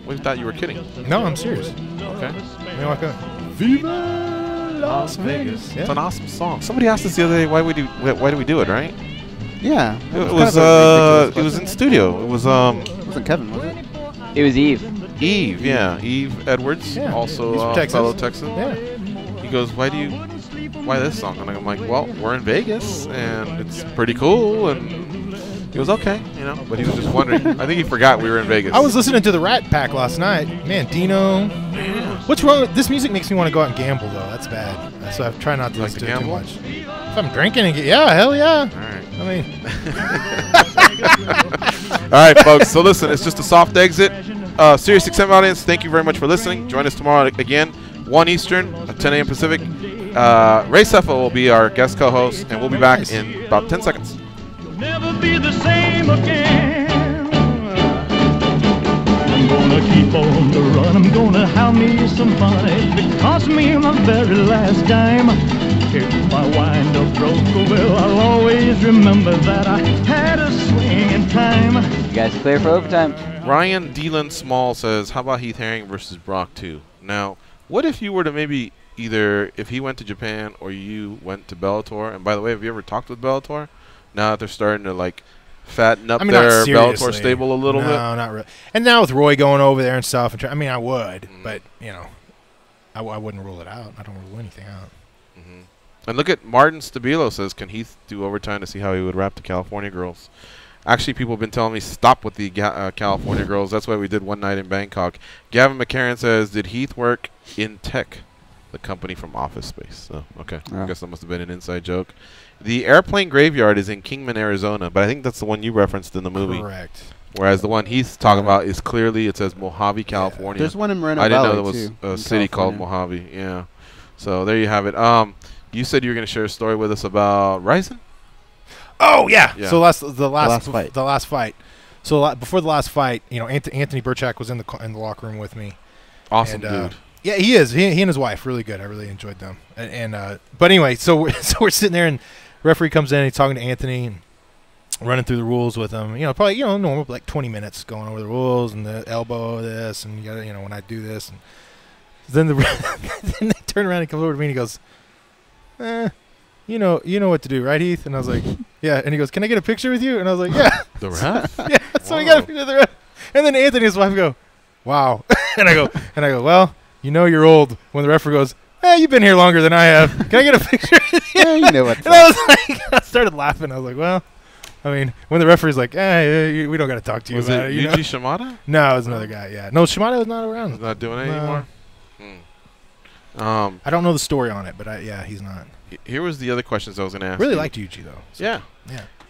We thought you were kidding. No, I'm serious. Okay. Let me walk up. Viva Las Vegas. Yeah. It's an awesome song. Somebody asked us the other day why do we do it, right? Yeah. It was in studio. It wasn't Kevin, was it? It was Eve. Eve, yeah. Eve Edwards, also fellow Texan. Yeah. He goes, why this song? And I'm like, well, we're in Vegas, and it's pretty cool, and he was okay, but he was just wondering. I think he forgot we were in Vegas. I was listening to the Rat Pack last night. Man, Dino. What's wrong with this music? Makes me want to go out and gamble, though. That's bad. So I try not to listen to it too much. If I'm drinking and hell yeah. All right. I mean. All right, folks. So listen, it's just a soft exit. Sirius XM audience, thank you very much for listening. Join us tomorrow again, 1 Eastern, 10 a.m. Pacific. Ray Cepha will be our guest co-host, and we'll be back in about 10 seconds. Never be the same again. I'm gonna keep on the run. I'm gonna have me some fun. It cost me my very last dime. If I wind up broke, well, I'll always remember that I had a swing in time. You guys clear for overtime. Ryan Dealan Small says, how about Heath Herring versus Brock 2? Now, what if you were to maybe either if he went to Japan or you went to Bellator? And by the way, have you ever talked with Bellator? Now that they're starting to fatten up their Bellator stable a little bit. No, not really. And now with Roy going over there and stuff, I mean, I would, but I wouldn't rule it out. I don't rule anything out. Mm-hmm. And look at Martin Stabilo says, can Heath do overtime to see how he would rap the California girls? Actually, people have been telling me stop with the California girls. That's why we did one night in Bangkok. Gavin McCarran says, did Heath work in Tech, the company from Office Space? So, okay. Yeah. I guess that must have been an inside joke. The airplane graveyard is in Kingman, Arizona, but I think that's the one you referenced in the movie. Correct. Whereas the one he's talking about is clearly, it says Mojave, California. There's one in Moreno I didn't Valley, know there was a city called Mojave. Yeah. So there you have it. You said you were going to share a story with us about Ryzen? Oh, yeah. So the last fight. So before the last fight, Anthony Burchak was in the locker room with me. Awesome dude. Yeah, he is. He and his wife, really good. I really enjoyed them. But anyway, so we're sitting there, and referee comes in, and he's talking to Anthony, and running through the rules with him. Probably normal, like 20 minutes going over the rules and the elbow this, and you got when I do this, and then then they turn around and come over to me and he goes, you know what to do, right, Heath? And I was like, yeah. And he goes, can I get a picture with you? And I was like, yeah. The ref? Yeah. So we got a picture of the ref. And then Anthony and his wife go, wow. and I go, well, you're old. When the referee goes, you've been here longer than I have. Can I get a picture? Yeah, you know what. And I was like, I started laughing. I was like, well, I mean, when the referee's like, we don't got to talk to you was about it. Yuji Shimada? No, it was another guy. Yeah, no, Shimada was not around. He's not doing it anymore. I don't know the story on it, but he's not. Here was the other questions I was going to ask. Really liked Yuji though. So. Yeah.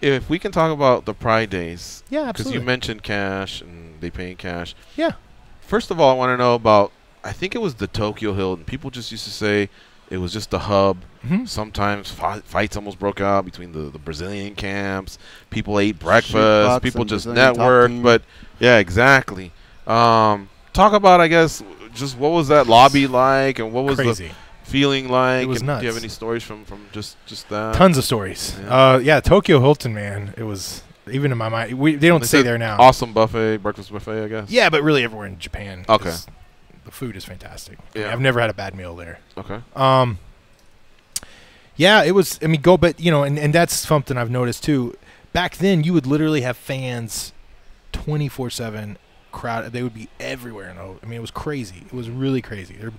If we can talk about the Pride Days. Yeah, absolutely. Because you mentioned cash and they pay in cash. Yeah. First of all, I want to know about. I think it was the Tokyo Hilton. People just used to say it was just a hub. Mm-hmm. Sometimes fights almost broke out between the Brazilian camps. People ate breakfast. People just networked. But yeah, exactly. Talk about, I guess, just what was that lobby like, and what was the feeling like? It was nuts. Do you have any stories from just that? Tons of stories. Yeah, Tokyo Hilton, man. It was even in my mind. They don't say there now. Awesome buffet, breakfast buffet, I guess. Yeah, but really everywhere in Japan. Okay. the food is fantastic. Yeah. I've never had a bad meal there. Okay. Yeah, it was. I mean, but and that's something I've noticed too. Back then, you would literally have fans 24/7. Crowd. They would be everywhere. I mean, it was crazy. It was really crazy. It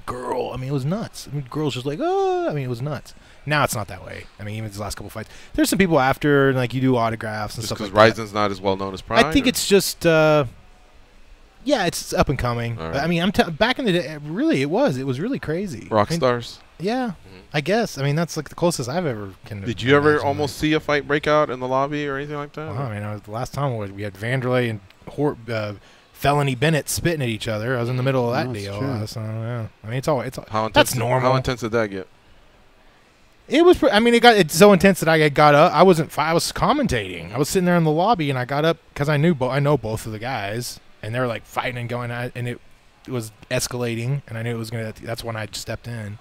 was nuts. I mean, girls just like, oh. I mean, it was nuts. Now it's not that way. I mean, even these last couple fights, there's some people after, like you do autographs and stuff like that. Ryzen's not as well known as Pride? I think it's just, it's up and coming. Right. I mean, back in the day, really, it was really crazy. Rock stars. Yeah, I guess. I mean, that's like the closest I've ever. Did you ever almost see a fight break out in the lobby or anything like that? Well, I mean, the last time we had Vanderlei and Felony Bennett spitting at each other. I was in the middle of that deal. So, yeah. I mean, it's all that's normal. How intense did that get? It was. I mean, it's so intense that I got up. I was commentating. I was sitting there in the lobby, and I got up because I know both of the guys, and they were like fighting and going at, and it was escalating, and I knew it was gonna. That's when I stepped in,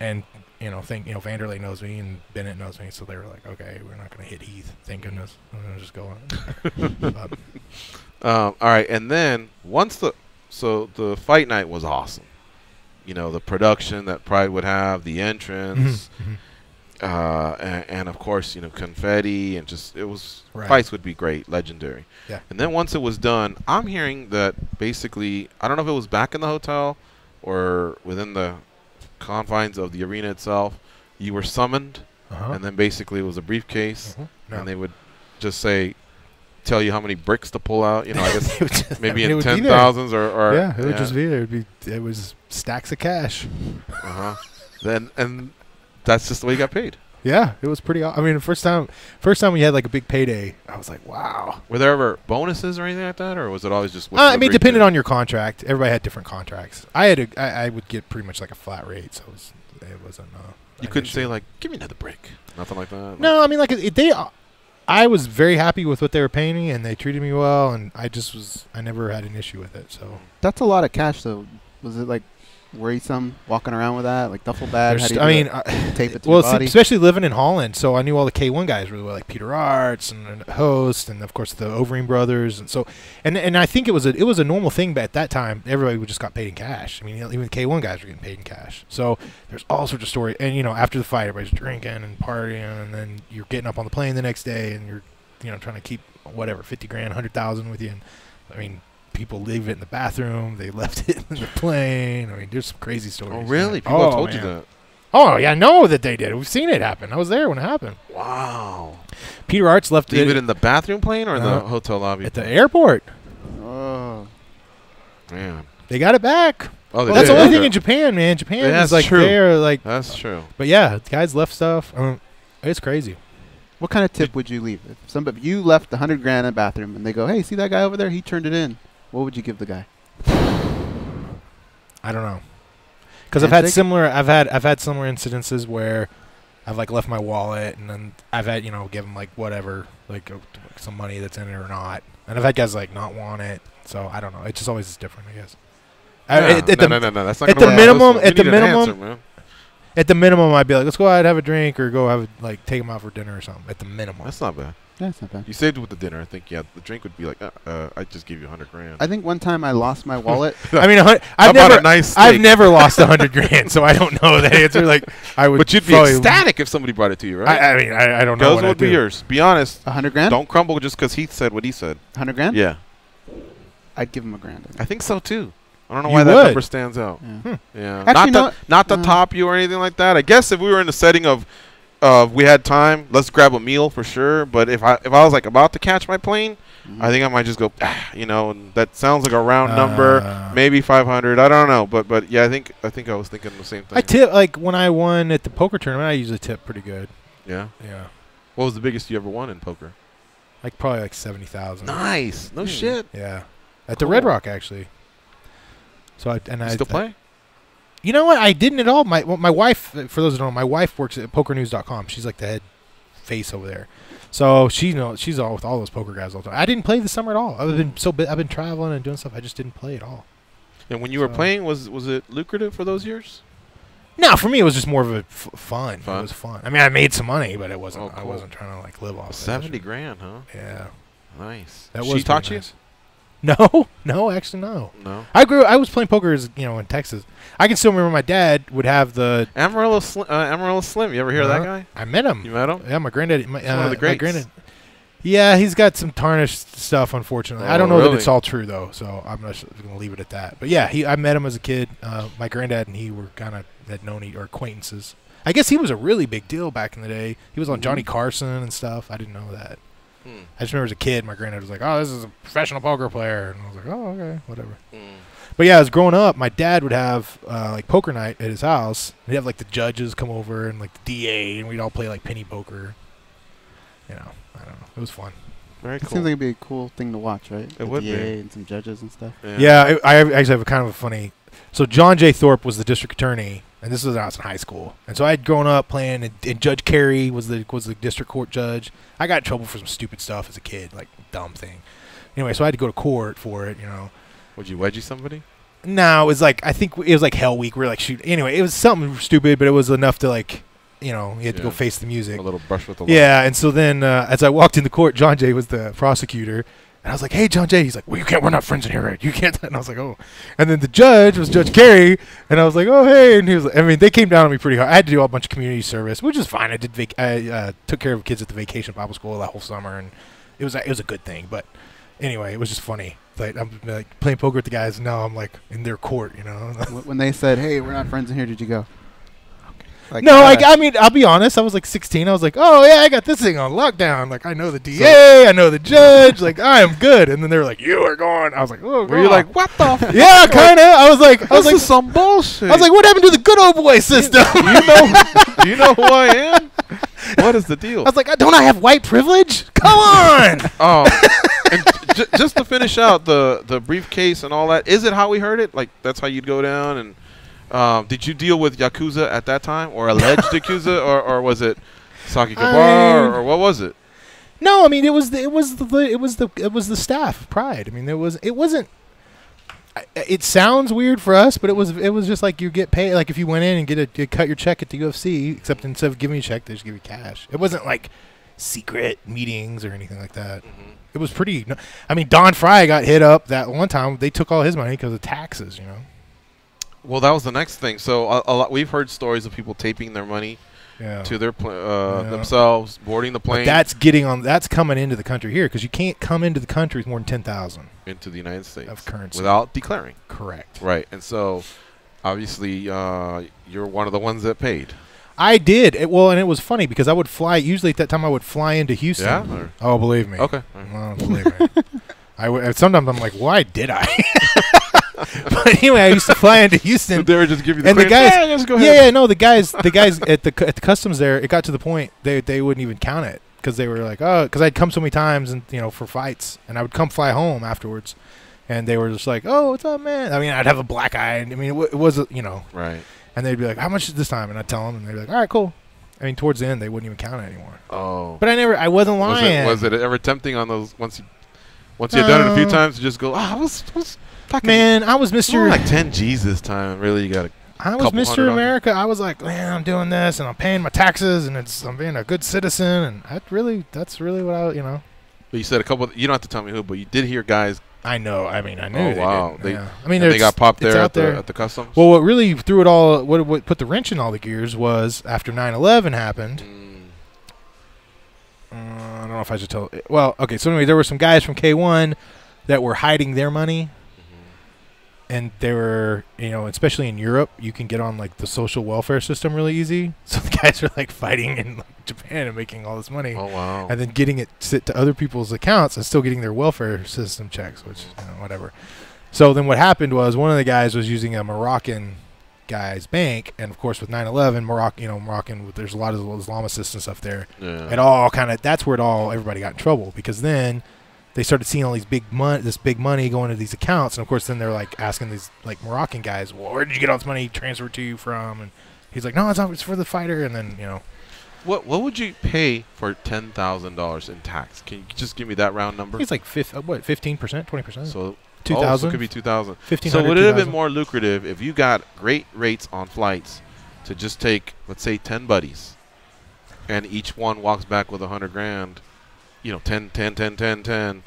and Vanderlei knows me and Bennett knows me, so they were like, okay, we're not gonna hit Heath. Thank goodness. I'm gonna just go on. All right, and then the fight night was awesome. The production that Pride would have, the entrance, and of course, confetti, and just fights would be great, legendary. Yeah. And then once it was done, I'm hearing that basically, I don't know if it was back in the hotel or within the confines of the arena itself, you were summoned, and then basically it was a briefcase, and they would just tell you how many bricks to pull out. I guess maybe in 10,000s or it would just be there. It was stacks of cash. Then and that's just the way you got paid. Yeah, it was pretty. I mean, the first time we had like a big payday, I was like, wow. Were there ever bonuses or anything like that, or was it always just? I mean, it depended on your contract. Everybody had different contracts. I would get pretty much like a flat rate, so it wasn't. You couldn't say like, give me another brick, nothing like that. No, I mean I was very happy with what they were paying me, and they treated me well, and I never had an issue with it. So that's a lot of cash, though. Was it like worrisome walking around with that, like duffel bag? Tape it to your body? Especially living in Holland, so I knew all the K1 guys really well, like Peter Arts and Host, and of course the Overeem brothers, and so and I think it was a normal thing, but at that time everybody just got paid in cash. I mean, even the K1 guys were getting paid in cash. So there's all sorts of stories, and after the fight, everybody's drinking and partying, and then you're getting up on the plane the next day, and you're trying to keep whatever 50 grand, 100,000 with you, and I mean. People leave it in the bathroom. They left it in the plane. I mean, there's some crazy stories. Oh, really? People told you that? Oh, yeah, I know that they did. We've seen it happen. I was there when it happened. Wow. Peter Arts left it in the bathroom plane or in the hotel lobby? At the airport. Oh. Man. They got it back. Oh, that's the only thing in Japan, man. Japan is like true. They're like. That's true. But yeah, the guys left stuff. It's crazy. What kind of tip would you leave? If you left $100 grand in the bathroom and they go, hey, see that guy over there? He turned it in. What would you give the guy? I don't know, because I've had similar incidences where I've like left my wallet, and then I've had give them like whatever, like some money that's in it or not, and I've had guys like not want it. So I don't know. It just always is different, I guess. No. That's not at the minimum, I'd be like, let's go out and have a drink, or go take them out for dinner or something. At the minimum, that's not bad. Yeah, it's not bad. You saved with the dinner. I think, the drink would be like, I just give you $100 grand. I think one time I lost my wallet. I mean, I've never lost $100 grand, so I don't know the answer. Like, I would. But you'd be ecstatic if somebody brought it to you, right? I mean, I don't know. What would be yours? Be honest. $100 grand? Don't crumble just because Heath said what he said. $100 grand? Yeah. I'd give him $1 grand. I think so too. I don't know why that number stands out. Yeah. Actually, not to top you or anything like that. I guess if we were in the setting of we had time, let's grab a meal for sure. But if I was like about to catch my plane, I think I might just go, and that sounds like a round number, maybe 500. I don't know, but yeah, I think I was thinking the same thing. I tip when I won at the poker tournament. I usually tip pretty good. Yeah. Yeah. What was the biggest you ever won in poker? Probably like 70,000. Nice. No shit. Yeah. At the Red Rock actually. So I still play. You know what? I didn't at all. My wife, for those who don't know, my wife works at pokernews.com. She's like the head face over there. So she's all with all those poker guys all the time. I didn't play this summer at all. I've been traveling and doing stuff. I just didn't play at all. And when you were playing, was it lucrative for those years? No, for me it was just more of a fun. It was fun. I mean, I made some money, but it wasn't. Cool. I wasn't trying to live off. 70 grand, huh? Yeah. Nice. That she taught you? Nice. No, actually no. No. I was playing poker as in Texas. I can still remember my dad would have the Amarillo Slim. You ever hear of that guy? I met him. You met him? Yeah, my granddad. He's one of the greats. My granddad. Yeah, he's got some tarnished stuff, unfortunately. I don't know that it's all true though, so I'm not going to leave it at that. But yeah, I met him as a kid. My granddad and he were had known or acquaintances. I guess he was a really big deal back in the day. He was on Johnny Carson and stuff. I didn't know that. I just remember as a kid, my granddad was like, "Oh, this is a professional poker player," and I was like, "Oh, okay, whatever." But yeah, as growing up, my dad would have like poker night at his house. He'd have like the judges come over and like the DA, and we'd all play like penny poker. I don't know. It was fun. Very cool. It seems like it'd be a cool thing to watch, right? It would DA be. And some judges and stuff. Yeah, I actually have a kind of a funny. So John J. Thorpe was the district attorney, and this was when I was in high school. And so I had grown up playing, and Judge Carey was the district court judge. I got in trouble for some stupid stuff as a kid, like dumb thing. Anyway, so I had to go to court for it. Would you wedgie somebody? No, it was like I think it was like Hell Week. We were like shoot. Anyway, it was something stupid, but it was enough to like. You had to go face the music. A little brush with the law. Yeah, and so then as I walked into court, John Jay was the prosecutor, and I was like, "Hey, John Jay," he's like, "Well, you can't. We're not friends in here, right? You can't." And I was like, "Oh," and then the judge was Judge Carey, and I was like, "Oh, hey," and he was like, I mean, they came down on me pretty hard. I had to do a bunch of community service, which is fine. I did. I took care of kids at the Vacation Bible School that whole summer, and it was a good thing. But anyway, it was just funny. Like I'm like playing poker with the guys, and now I'm like in their court, When they said, "Hey, we're not friends in here," did you go? Like, no, I mean, I'll be honest. I was like 16. I was like, "Oh yeah, I got this thing on lockdown. Like, I know the DA, I know the judge. Like, I am good." And then they were like, "You are gone." I was like, "Oh." Were you like, "What the?" Yeah, kind of. I was like, "This is some bullshit." I was like, "What happened to the good old boy system?" Do you know who I am? What is the deal? I was like, "Don't I have white privilege? Come on!" And just to finish out the briefcase and all that, is it how we heard it? Like that's how you'd go down and. Did you deal with Yakuza at that time, or alleged Yakuza, or was it Saki Kabar, or what was it? No, I mean it was the staff pride. I mean it wasn't. It sounds weird for us, but it was just like you get paid. Like if you went in and you cut your check at the UFC, except instead of giving you a check, they just give you cash. It wasn't like secret meetings or anything like that. It was pretty. I mean, Don Fry got hit up that one time. They took all his money because of taxes. Well, that was the next thing. So a lot, we've heard stories of people taping their money to their themselves, boarding the plane. But that's coming into the country here because you can't come into the country with more than 10,000 into the United States of currency without declaring. Correct. Right, and so obviously you're one of the ones that paid. I did. And it was funny because I would fly. Usually at that time, I would fly into Houston. Yeah. Oh, believe me. Okay. Well, believe me. Sometimes I'm like, why did I? But anyway, I used to fly into Houston. So they would just give you the and the guys. Yeah, just go ahead. Yeah, no, the guys at the customs there. It got to the point they wouldn't even count it because they were like, oh, because I'd come so many times and for fights, and I would come fly home afterwards, and they were just like, oh, what's up, man? I mean, I'd have a black eye. I mean, it was right. And they'd be like, how much is this time? And I'd tell them, and they'd be like, all right, cool. I mean, towards the end, they wouldn't even count it anymore. Oh. But I wasn't lying. Was it ever tempting on those once you had done it a few times to just go, I was man, I was Mr. Like 10 G's this time. Really, you got to. I was Mr. America. I was like, man, I'm doing this, and I'm paying my taxes, and I'm being a good citizen, and that's really what I. But you said a couple. You don't have to tell me who, but you did hear guys. I know. I mean, I knew. Oh wow! They got popped there at the customs. Well, what really threw it all, what put the wrench in all the gears was after 9/11 happened. I don't know if I should tell. Well, okay. So anyway, there were some guys from K1 that were hiding their money, and they were, especially in Europe, you can get on like the social welfare system really easy. So the guys are like fighting in like Japan and making all this money. Oh wow! And then getting it sit to other people's accounts and still getting their welfare system checks, which whatever. So then what happened was one of the guys was using a Moroccan guy's bank, and of course with 9/11, Moroccan, there's a lot of Islamicists and stuff there. Yeah. It all that's where everybody got in trouble because then they started seeing all these big money going to these accounts, and of course then they're like asking these like Moroccan guys, well, where did you get all this money transferred to you from? And he's like, no, it's for the fighter. And then what would you pay for $10,000 in tax? Can you just give me that round number? It's like 15%, 20%. So 2,000. So it could be 2,000. 1,500. So would it have been more lucrative if you got great rates on flights to just take, let's say, 10 buddies, and each one walks back with $100,000, 10,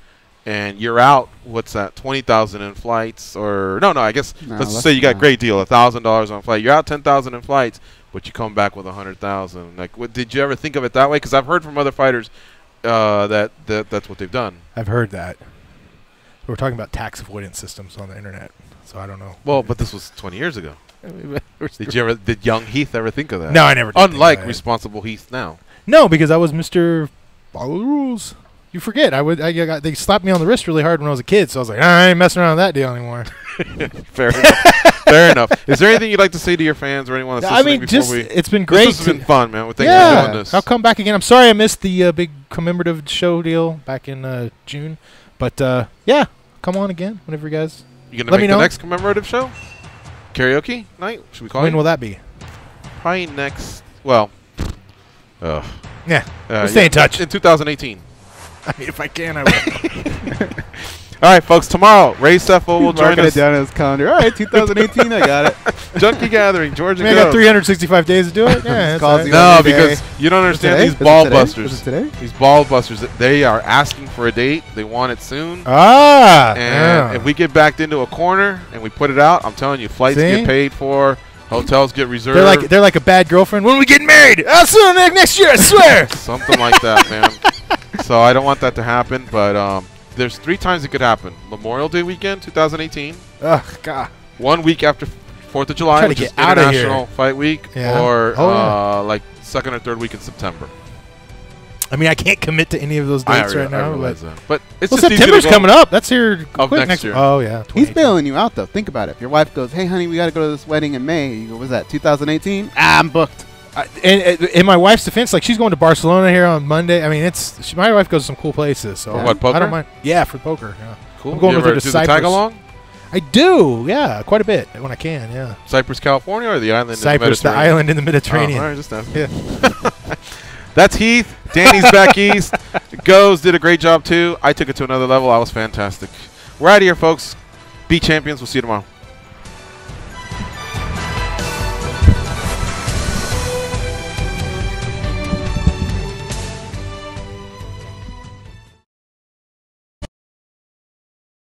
and you're out, what's that, 20,000 in flights, or no, I guess let's say you got a great deal, $1,000 on flight. You're out 10,000 in flights, but you come back with 100,000. Like, did you ever think of it that way? Because I've heard from other fighters that's what they've done. I've heard that. We're talking about tax avoidance systems on the internet, so I don't know. Well, but this was 20 years ago. Did young Heath ever think of that? No, I never did. Unlike responsible Heath now. No, because I was Mr. Follow the rules. You forget. They slapped me on the wrist really hard when I was a kid, so I was like, I ain't messing around with that deal anymore. Fair enough. Fair enough. Is there anything you'd like to say to your fans or anyone that's listening before it's been great. This has been fun, man. Thank you for doing this. I'll come back again. I'm sorry I missed the big commemorative show deal back in June, but yeah, come on again whenever you guys. You gonna make the next commemorative show? Karaoke night? Should we call it? When will that be? Probably next. Well, yeah. We'll stay in touch in 2018. I mean, if I can, I will. All right, folks. Tomorrow, Ray Seffel will join us. It down in his calendar. All right, 2018. I got it. Junkie Gathering, Georgia. I got 365 days to do it. Yeah, no, because you don't understand these ball busters. Is it today? These ball busters. They are asking for a date. They want it soon. And if we get backed into a corner and we put it out, I'm telling you, flights get paid for. Hotels get reserved. They're like a bad girlfriend. When are we getting married? Soon, next year, I swear. Something like that, man. So I don't want that to happen, but there's 3 times it could happen. Memorial Day weekend, 2018. Oh, God. 1 week after 4th of July, which is International Fight Week, or like 2nd or 3rd week in September. I mean, I can't commit to any of those dates right now. But it's just September's coming up. That's here next year. Oh, yeah. He's bailing you out, though. Think about it. If your wife goes, hey, honey, we got to go to this wedding in May. You go, what's that, 2018? I'm booked. And in my wife's defense, like, she's going to Barcelona here on Monday. I mean, my wife goes to some cool places. So what, poker? I don't mind. Yeah, for poker. Yeah. Cool. I'm going with her to Cyprus. Tag along? I do, yeah, quite a bit when I can, yeah. Cyprus, California, or the island Cyprus, in the Mediterranean? the island in the Mediterranean. Oh, all right, just asking. Yeah. That's Heath. Danny's back east. Goes did a great job, too. I took it to another level. I was fantastic. We're out of here, folks. Be champions. We'll see you tomorrow.